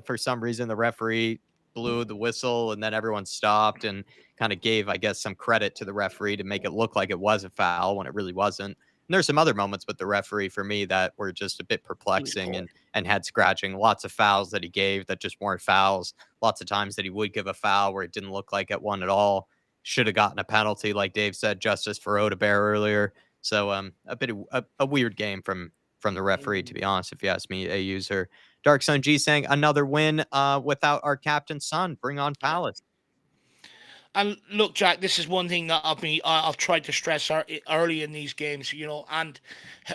for some reason, the referee blew the whistle and then everyone stopped and kind of gave, I guess, some credit to the referee to make it look like it was a foul when it really wasn't. And there's some other moments with the referee for me that were just a bit He was perplexing poor. and head scratching. Lots of fouls that he gave that just weren't fouls. Lots of times that he would give a foul where it didn't look like it one at all. Should have gotten a penalty, like Dave said, justice for Odebear earlier. So a bit of a weird game from the referee, to be honest, if you ask me, a user. Dark Sun G saying another win without our captain son. Bring on Yeah. Palace. And look, Jack, this is one thing that I've tried to stress early in these games, and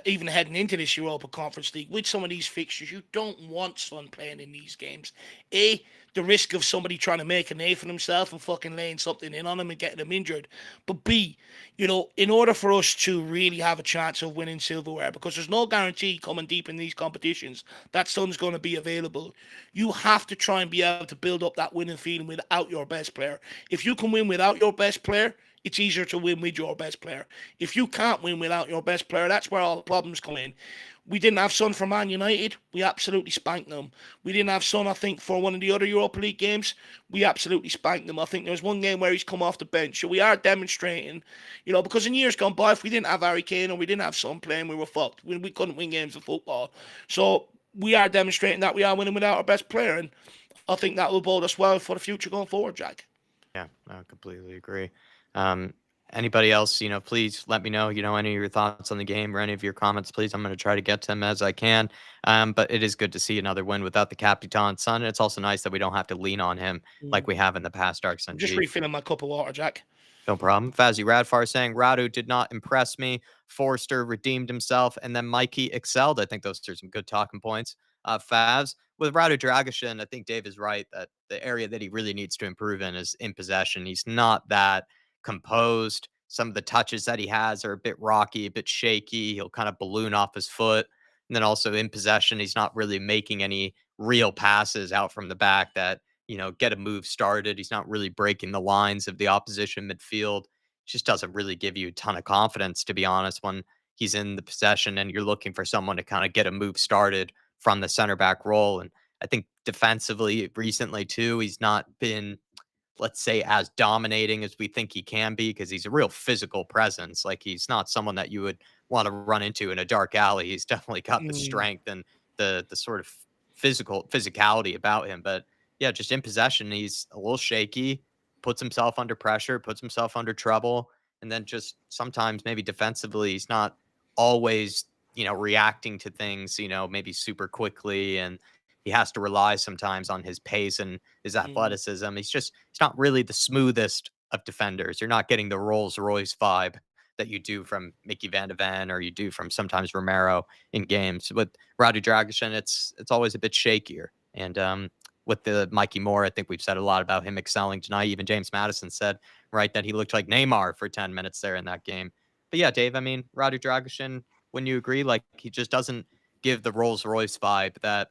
even heading into this Europa Conference League with some of these fixtures, you don't want Son playing in these games. A, the risk of somebody trying to make a name for himself and fucking laying something in on him and getting him injured. But B, in order for us to really have a chance of winning silverware, because there's no guarantee coming deep in these competitions that Son's going to be available, you have to try and be able to build up that winning feeling without your best player. If you can win without your best player, it's easier to win with your best player. If you can't win without your best player, that's where all the problems come in. We didn't have Son for Man United. We absolutely spanked them. We didn't have Son, I think, for one of the other Europa League games. We absolutely spanked them. I think there was one game where he's come off the bench. So we are demonstrating, because in years gone by, if we didn't have Harry Kane or we didn't have Son playing, we were fucked. We couldn't win games of football. So we are demonstrating that we are winning without our best player. And I think that will bode us well for the future going forward, Jack. Yeah, I completely agree. Um, Anybody else, please let me know, any of your thoughts on the game or any of your comments, please. I'm going to try to get to them as I can. But it is good to see another win without the Capitan Son. And it's also nice that we don't have to lean on him like we have in the past, Dark Sun I'm just G. refilling my cup of water, Jack. No problem. Fazzy Radfar saying Radu did not impress me. Forster redeemed himself, and then Mikey excelled. I think those are some good talking points. Favs with Radu Dragishin, I think Dave is right that the area that he really needs to improve in is in possession. He's not that composed. Some of the touches that he has are a bit rocky, a bit shaky. He'll kind of balloon off his foot. And then also in possession, he's not really making any real passes out from the back that get a move started. He's not really breaking the lines of the opposition midfield. Just doesn't really give you a ton of confidence, to be honest, when he's in the possession and you're looking for someone to kind of get a move started from the center back role. And I think defensively recently too, he's not been, let's say, as dominating as we think he can be because he's a real physical presence. Like he's not someone that you would want to run into in a dark alley. He's definitely got the Mm, strength and the sort of physicality about him. But yeah, just in possession, he's a little shaky, puts himself under pressure, puts himself under trouble, and then just sometimes maybe defensively, he's not always reacting to things maybe super quickly and he has to rely sometimes on his pace and his athleticism. He's not really the smoothest of defenders. You're not getting the Rolls Royce vibe that you do from Mickey Van de Ven or you do from sometimes Romero in games. With Radu Dragic, it's always a bit shakier. And with the Mikey Moore, I think we've said a lot about him excelling tonight. Even James Madison said, right, that he looked like Neymar for 10 minutes there in that game. But yeah, Dave, I mean, Radu Dragic, when you agree, like he just doesn't give the Rolls Royce vibe that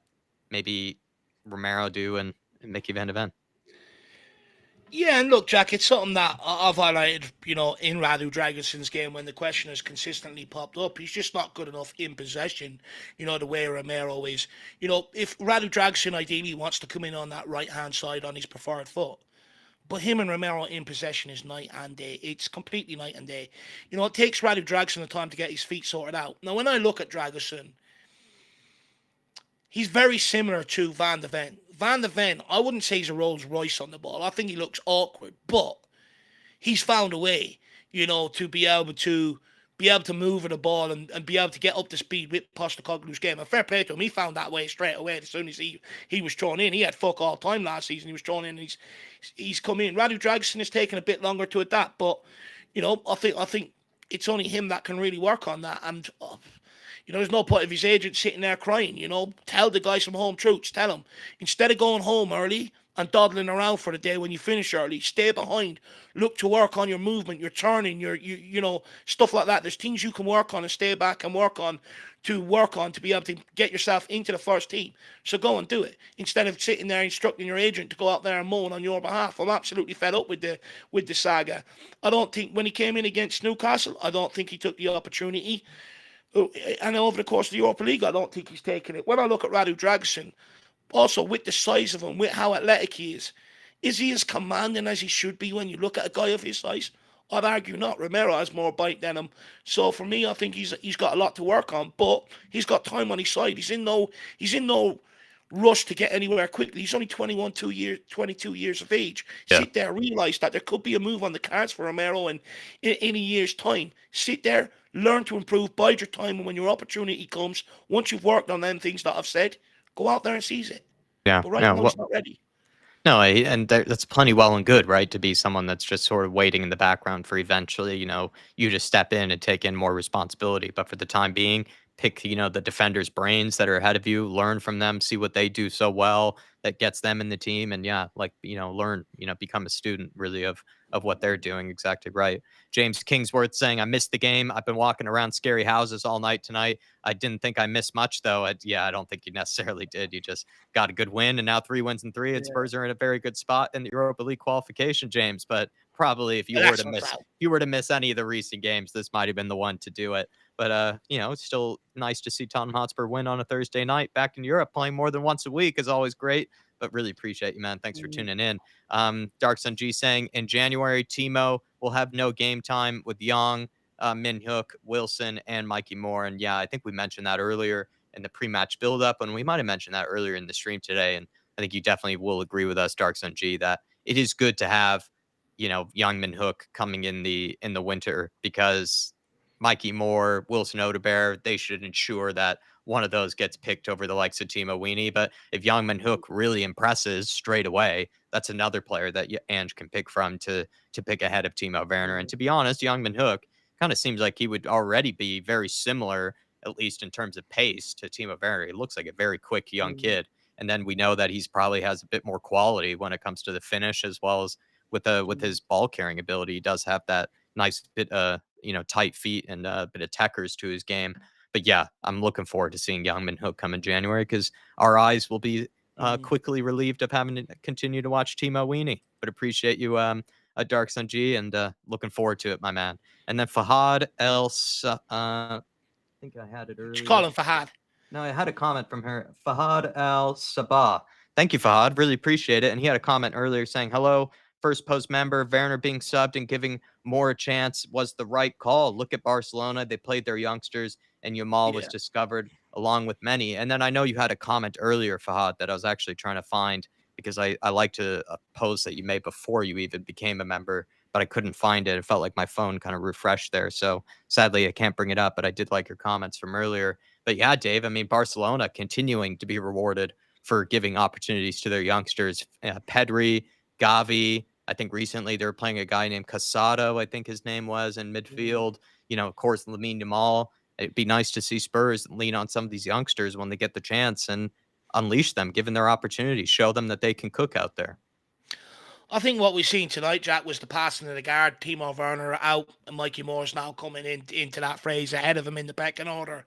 maybe Romero do and Mickey Van de Ven. Yeah, and look, Jack, it's something that I've highlighted, in Radu Dragoson's game when the question has consistently popped up. He's just not good enough in possession, the way Romero is. If Radu Dragoson ideally wants to come in on that right-hand side on his preferred foot, but him and Romero in possession is night and day. It's completely night and day. It takes Radu Dragoson the time to get his feet sorted out. Now, when I look at Dragoson, he's very similar to Van de Ven. Van de Ven, I wouldn't say he's a Rolls Royce on the ball. I think he looks awkward, but he's found a way, to be able to move the ball and be able to get up to speed with Postecoglou's game. And fair play to him, he found that way straight away as soon as he was thrown in. He had fuck all time last season. He was thrown in. And he's come in. Radu Dragoson has taken a bit longer to adapt, but I think it's only him that can really work on that. And there's no point of his agent sitting there crying. Tell the guy some home truths. Tell him, instead of going home early and dawdling around for the day when you finish early, stay behind. Look to work on your movement, your turning, stuff like that. There's things you can work on and stay back and work on to be able to get yourself into the first team. So go and do it instead of sitting there instructing your agent to go out there and moan on your behalf. I'm absolutely fed up with the saga. I don't think when he came in against Newcastle, I don't think he took the opportunity. And over the course of the Europa League, I don't think he's taken it. When I look at Radu Dragoson, also with the size of him, with how athletic he is he as commanding as he should be when you look at a guy of his size? I'd argue not. Romero has more bite than him. So for me, I think he's got a lot to work on, but he's got time on his side. He's in no rush to get anywhere quickly. He's only 22 years of age. Yeah. Sit there, realize that there could be a move on the cards for Romero in a year's time. Sit there, learn to improve, bide your time, and when your opportunity comes, once you've worked on them things that I've said, go out there and seize it. Yeah. But right now, he's not ready. No, and that's plenty well and good, right? To be someone that's just sort of waiting in the background for eventually, you to step in and take in more responsibility. But for the time being, pick, the defenders' brains that are ahead of you, learn from them, see what they do so well that gets them in the team. And yeah, like, learn, become a student really of what they're doing. Exactly right. James Kingsworth saying, I missed the game. I've been walking around scary houses all night tonight. I didn't think I missed much, though. I don't think you necessarily did. You just got a good win, and now 3 wins and 3. And Spurs are in a very good spot in the Europa League qualification, James. But probably if you were to miss any of the recent games, this might have been the one to do it. But it's still nice to see Tottenham Hotspur win on a Thursday night back in Europe. Playing more than once a week is always great. But really appreciate you, man. Thanks for tuning in. Dark Sun G saying in January, Timo will have no game time with Young, Min Hook, Wilson, and Mikey Moore. And yeah, I think we mentioned that earlier in the pre-match build-up, and we might have mentioned that earlier in the stream today. And I think you definitely will agree with us, Dark Sun G, that it is good to have, Young Min Hook coming in the winter, because Mikey Moore, Wilson Odebear, they should ensure that one of those gets picked over the likes of Timo Weenie. But if Young Min Hook really impresses straight away, that's another player that Ange can pick from to pick ahead of Timo Werner. And to be honest, Young Min Hook kind of seems like he would already be very similar, at least in terms of pace, to Timo Werner. He looks like a very quick young kid. And then we know that he's probably has a bit more quality when it comes to the finish, as well as with his ball carrying ability. He does have that nice bit tight feet and a bit of techers to his game. But yeah, I'm looking forward to seeing Young Min Hook come in January, because our eyes will be quickly relieved of having to continue to watch Timo Weenie. But appreciate you, Dark Sun G, and looking forward to it, my man. And then Fahad I think I had it earlier. Just call him Fahad. No, I had a comment from her. Fahad Al Sabah. Thank you, Fahad. Really appreciate it. And he had a comment earlier saying, hello, first post member. Werner being subbed and giving Moore a chance was the right call. Look at Barcelona. They played their youngsters, and Yamal was discovered along with many. And then I know you had a comment earlier, Fahad, that I was actually trying to find, because I like to post that you made before you even became a member, but I couldn't find it. It felt like my phone kind of refreshed there. So sadly, I can't bring it up, but I did like your comments from earlier. But yeah, Dave, I mean, Barcelona continuing to be rewarded for giving opportunities to their youngsters. Pedri, Gavi. I think recently they were playing a guy named Casado, I think his name was, in midfield. Of course, Lamine Yamal. It'd be nice to see Spurs lean on some of these youngsters when they get the chance and unleash them, given their opportunities, show them that they can cook out there. I think what we've seen tonight, Jack, was the passing of the guard. Timo Werner out, and Mikey Moore's now coming into that phrase ahead of him in the pecking order.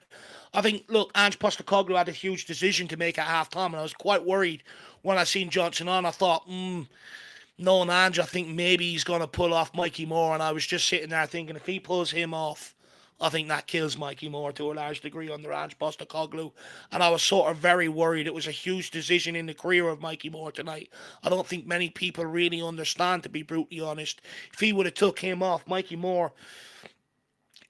I think, look, Ange Postecoglou had a huge decision to make at half time, and I was quite worried when I seen Johnson on. I thought, knowing Ange, I think maybe he's going to pull off Mikey Moore, and I was just sitting there thinking if he pulls him off, I think that kills Mikey Moore to a large degree under Ange Postecoglou. And I was sort of very worried. It was a huge decision in the career of Mikey Moore tonight. I don't think many people really understand, to be brutally honest. If he would have took him off, Mikey Moore,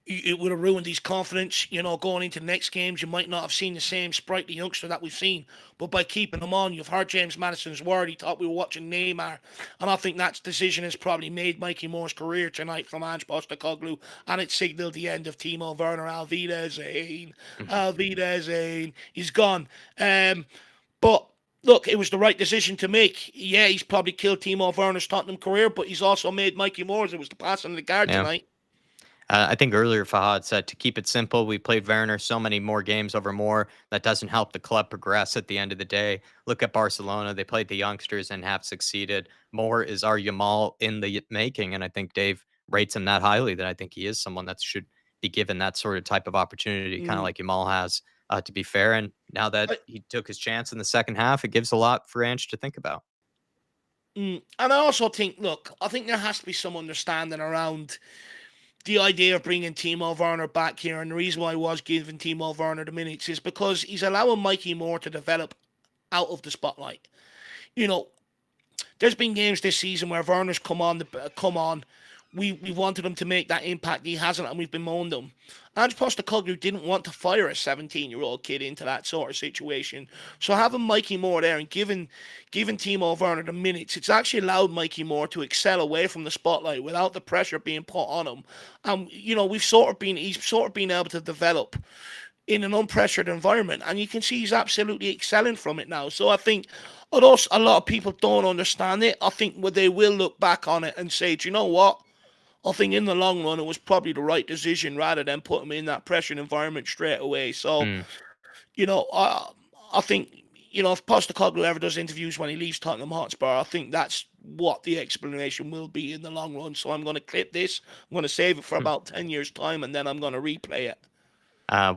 it would have ruined his confidence. Going into the next games, you might not have seen the same sprightly youngster that we've seen. But by keeping him on, you've heard James Maddison's word. He thought we were watching Neymar. And I think that decision has probably made Mikey Moore's career tonight from Ange Postecoglou. And it signalled the end of Timo Werner. Alvidazain. He's gone. But look, it was the right decision to make. Yeah, he's probably killed Timo Werner's Tottenham career, but he's also made Mikey Moore's. It was the passing of the guard tonight. I think earlier Fahad said to keep it simple. We played Werner so many more games over more. That doesn't help the club progress at the end of the day. Look at Barcelona. They played the youngsters and have succeeded. Moore is our Yamal in the making. And I think Dave rates him that highly, that I think he is someone that should be given that sort of type of opportunity, kind of like Yamal has, to be fair. And now that he took his chance in the second half, it gives a lot for Ange to think about. And I also think, look, I think there has to be some understanding around the idea of bringing Timo Werner back here, and the reason why I was giving Timo Werner the minutes is because he's allowing Mikey Moore to develop out of the spotlight. There's been games this season where Werner's come on. We wanted him to make that impact. He hasn't, and we've bemoaned him. Ange Postecoglou didn't want to fire a 17-year-old kid into that sort of situation. So having Mikey Moore there and giving Timo Werner the minutes, it's actually allowed Mikey Moore to excel away from the spotlight without the pressure being put on him. And he's sort of been able to develop in an unpressured environment, and you can see he's absolutely excelling from it now. So I think, although a lot of people don't understand it, I think they will look back on it and say, do you know what? I think in the long run, it was probably the right decision rather than put him in that pressured environment straight away. So, I think, if Postecoglou ever does interviews when he leaves Tottenham Hotspur, I think that's what the explanation will be in the long run. So I'm going to clip this. I'm going to save it for about 10 years' time, and then I'm going to replay it.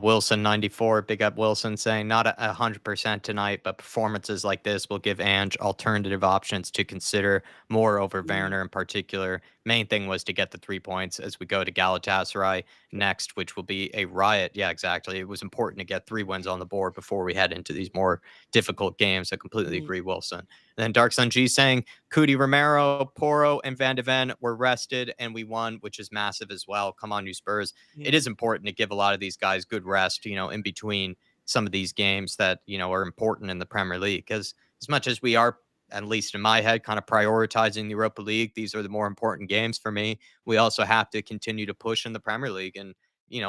Wilson 94, big up Wilson, saying not 100% tonight, but performances like this will give Ange alternative options to consider more over Werner in particular. Main thing was to get the 3 points as we go to Galatasaray next, which will be a riot. Yeah, exactly. It was important to get 3 wins on the board before we head into these more difficult games. I completely agree, Wilson. And then Dark Sun G saying Cudi Romero, Porro, and Van de Ven were rested and we won, which is massive as well. Come on, you Spurs. It is important to give a lot of these guys good rest, in between some of these games that, are important in the Premier League. Because as much as we are, at least in my head, kind of prioritizing the Europa League, these are the more important games for me. We also have to continue to push in the Premier League and,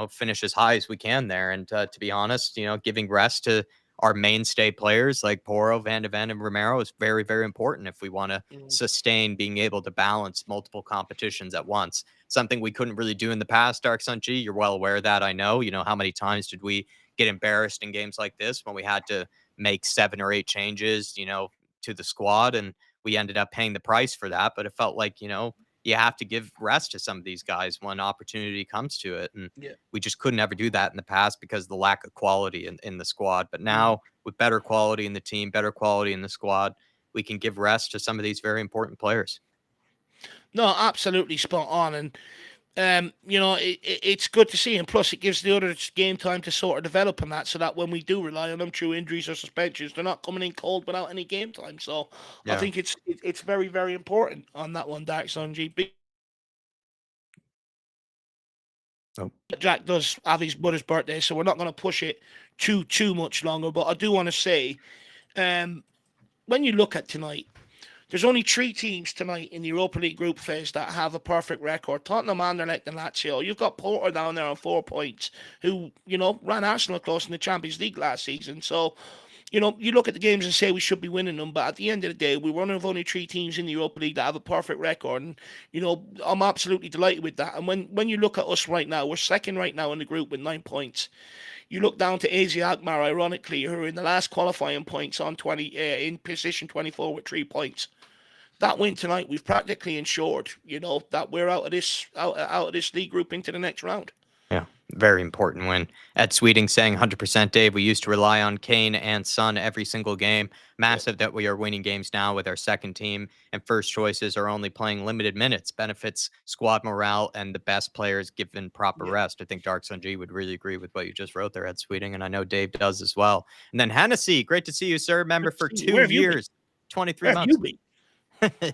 finish as high as we can there. And to be honest, giving rest to our mainstay players like Porro, Van de Ven, and Romero is very, very important if we want to sustain being able to balance multiple competitions at once. Something we couldn't really do in the past, Dark Sun G. You're well aware of that, I know. How many times did we get embarrassed in games like this when we had to make 7 or 8 changes, to the squad, and we ended up paying the price for that. But it felt like, you have to give rest to some of these guys when opportunity comes to it. And we just couldn't ever do that in the past because of the lack of quality in the squad. But now with better quality in the team, better quality in the squad, we can give rest to some of these very important players. No, absolutely spot on. And, it's good to see. And plus, it gives the others game time to sort of develop on that so that when we do rely on them through injuries or suspensions, they're not coming in cold without any game time. So I think it's very, very important on that one, Dark Sun GB. Jack does have his mother's birthday, so we're not going to push it too much longer. But I do want to say, when you look at tonight, there's only 3 teams tonight in the Europa League group phase that have a perfect record. Tottenham, Anderlecht, and Lazio. You've got Porter down there on 4 points, who, ran Arsenal close in the Champions League last season. So you look at the games and say we should be winning them, but at the end of the day, we're one of only 3 teams in the Europa League that have a perfect record, and I'm absolutely delighted with that. And when you look at us right now, we're second right now in the group with 9 points. You look down to AZ Alkmaar, ironically, who are in the last qualifying points on 20 in position 24 with 3 points. That win tonight, we've practically ensured, that we're out of this league group into the next round. Yeah, very important win. Ed Sweeting saying 100% Dave, we used to rely on Kane and Son every single game. Massive that we are winning games now with our second team, and first choices are only playing limited minutes. Benefits squad morale and the best players given proper Yeah. rest. I think Dark Sun G would really agree with what you just wrote there, Ed Sweeting, and I know Dave does as well. And then Hennessy, great to see you, sir. Member for Where 2 have you been? years, 23 Where have months. you been?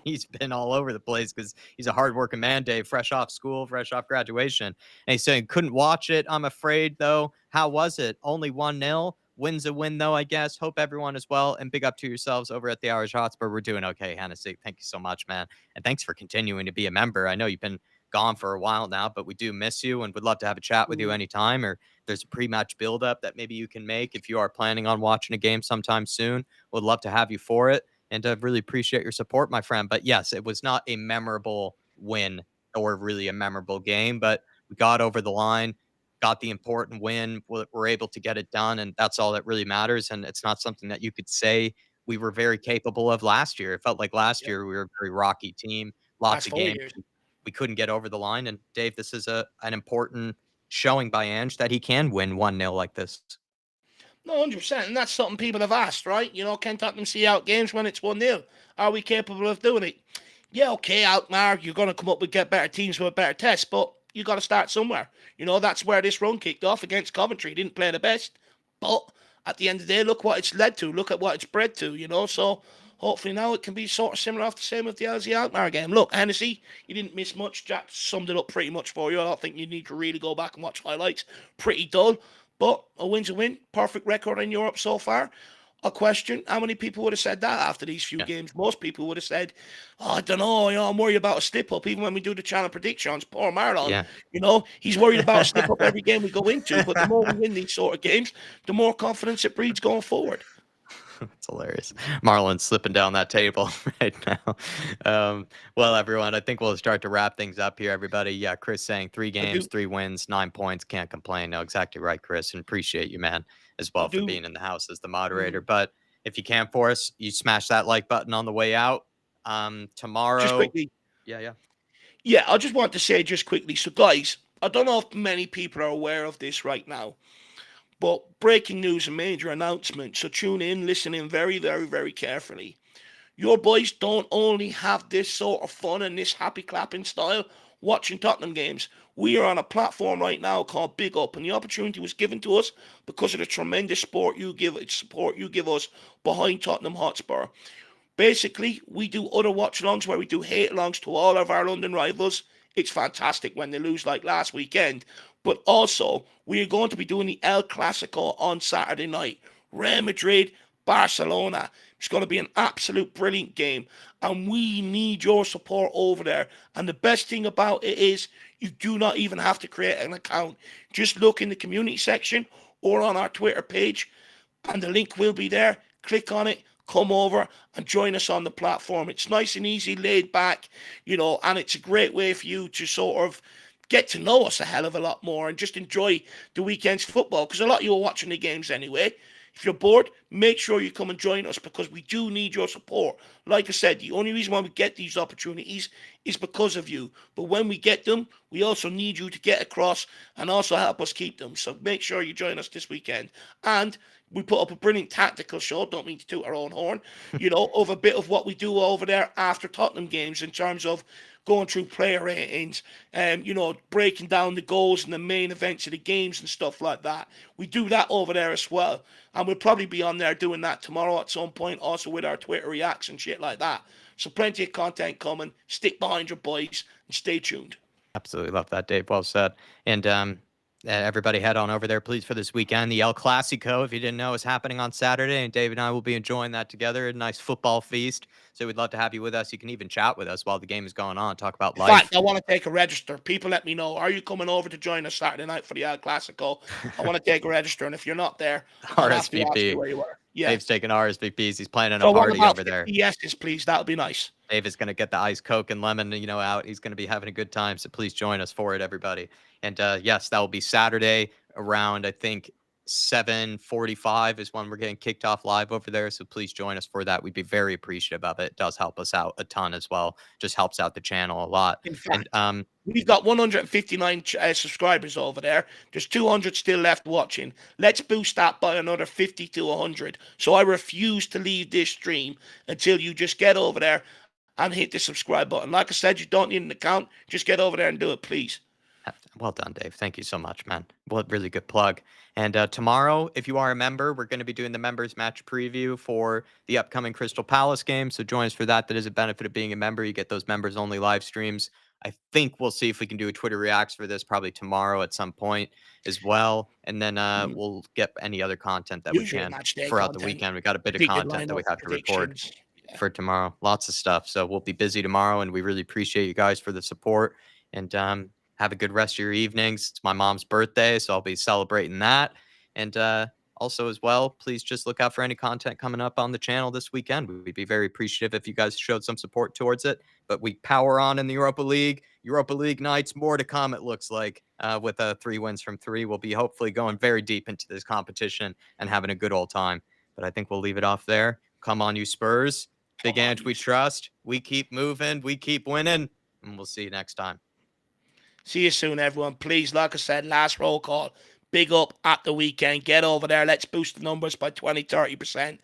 He's been all over the place because he's a hardworking man, Dave, fresh off school, fresh off graduation. And he's saying, couldn't watch it, I'm afraid, though. How was it? Only 1-0. Win's a win, though, I guess. Hope everyone is well. And big up to yourselves over at the Irish Hotspur. We're doing okay, Hennessy. Thank you so much, man. And thanks for continuing to be a member. I know you've been gone for a while now, but we do miss you and would love to have a chat with you anytime. Or there's a pre-match build-up that maybe you can make if you are planning on watching a game sometime soon. Would love to have you for it. And I really appreciate your support, my friend. But yes, it was not a memorable win or really a memorable game, but we got over the line, got the important win. We're able to get it done, and that's all that really matters. And it's not something that you could say we were very capable of last year. It felt like last year we were a very rocky team, lots Last of 4 games. years. We couldn't get over the line. And Dave, this is an important showing by Ange that he can win 1-0 like this. No, 100%. And that's something people have asked, right? Can Tottenham see out games when it's 1-0? Are we capable of doing it? Yeah, okay, Alkmaar, you're going to come up with get better teams with better tests, but you got to start somewhere. That's where this run kicked off against Coventry. Didn't play the best, but at the end of the day, look what it's led to. Look at what it's bred to, So hopefully now it can be sort of similar off the same with the LZ Alkmaar game. Look, Hennessy, you didn't miss much. Jack summed it up pretty much for you. I don't think you need to really go back and watch highlights. Pretty dull. But a win's a win. Perfect record in Europe so far. A question, how many people would have said that after these few games? Most people would have said, I don't know, I'm worried about a slip-up. Even when we do the channel predictions, poor Marlon, he's worried about a slip-up every game we go into. But the more we win these sort of games, the more confidence it breeds going forward. It's hilarious. Marlon's slipping down that table right now. Well, everyone, I think we'll start to wrap things up here, everybody. Yeah, Chris saying 3 games, 3 wins, 9 points. Can't complain. No, exactly right, Chris. And appreciate you, man, as well for being in the house as the moderator. But if you can for us, you smash that like button on the way out. Tomorrow. Just quickly. Yeah. Yeah, I just want to say just quickly. So, guys, I don't know if many people are aware of this right now. But breaking news and major announcement. So tune in, listen in very, very, very carefully. Your boys don't only have this sort of fun and this happy clapping style watching Tottenham games. We are on a platform right now called Big Up, and the opportunity was given to us because of the tremendous support you give us behind Tottenham Hotspur. Basically, we do other watch-alongs where we do hate-alongs to all of our London rivals. It's fantastic when they lose like last weekend. But also, we are going to be doing the El Clasico on Saturday night. Real Madrid, Barcelona. It's going to be an absolute brilliant game. And we need your support over there. And the best thing about it is you do not even have to create an account. Just look in the community section or on our Twitter page. And the link will be there. Click on it. Come over and join us on the platform. It's nice and easy, laid back, and it's a great way for you to sort of get to know us a hell of a lot more and just enjoy the weekend's football, because a lot of you are watching the games anyway. If you're bored, make sure you come and join us, because we do need your support. Like I said, the only reason why we get these opportunities is because of you. But when we get them, we also need you to get across and also help us keep them. So make sure you join us this weekend. And we put up a brilliant tactical show, don't mean to toot our own horn, of a bit of what we do over there after Tottenham games in terms of going through player ratings, breaking down the goals and the main events of the games and stuff like that. We do that over there as well. And we'll probably be on there doing that tomorrow at some point, also with our Twitter reacts and shit like that. So plenty of content coming. Stick behind your boys and stay tuned. Absolutely love that, Dave. Well said. And everybody head on over there, please, for this weekend. The El Clasico, if you didn't know, is happening on Saturday, and Dave and I will be enjoying that together. A nice football feast. So we'd love to have you with us. You can even chat with us while the game is going on, talk about life. In fact, I want to take a register. People let me know. Are you coming over to join us Saturday night for the El Clasico? I want to take a register, and if you're not there, I'll have to ask you where you were. Yeah. Dave's taking RSVPs. He's planning a So what party about over there. 50 yeses, please? That would be nice. Dave is going to get the iced Coke and lemon, out. He's going to be having a good time. So please join us for it, everybody. And yes, that will be Saturday around, I think, 7:45 is when we're getting kicked off live over there. So please join us for that. We'd be very appreciative of it. It does help us out a ton as well. Just helps out the channel a lot. In fact, And we've got 159 subscribers over there. There's 200 still left watching. Let's boost that by another 50 to 100. So I refuse to leave this stream until you just get over there and hit the subscribe button. Like I said, you don't need an account. Just get over there and do it, please. Well done, Dave. Thank you so much, man. Well, really good plug. And tomorrow, if you are a member, we're going to be doing the members match preview for the upcoming Crystal Palace game. So join us for that. That is a benefit of being a member. You get those members only live streams. I think we'll see if we can do a Twitter reacts for this probably tomorrow at some point as well. And then we'll get any other content that we can throughout the weekend. We got a bit of content that we have to record for tomorrow. Lots of stuff. So we'll be busy tomorrow, and we really appreciate you guys for the support. And have a good rest of your evenings. It's my mom's birthday, so I'll be celebrating that. And also as well, please just look out for any content coming up on the channel this weekend. We'd be very appreciative if you guys showed some support towards it. But we power on in the Europa League. Europa League nights, more to come, it looks like, with 3 wins from 3. We'll be hopefully going very deep into this competition and having a good old time. But I think we'll leave it off there. Come on, you Spurs. Big Ant, we trust. We keep moving. We keep winning. And we'll see you next time. See you soon, everyone. Please, like I said, last roll call. Big up at the weekend. Get over there. Let's boost the numbers by 20, 30%.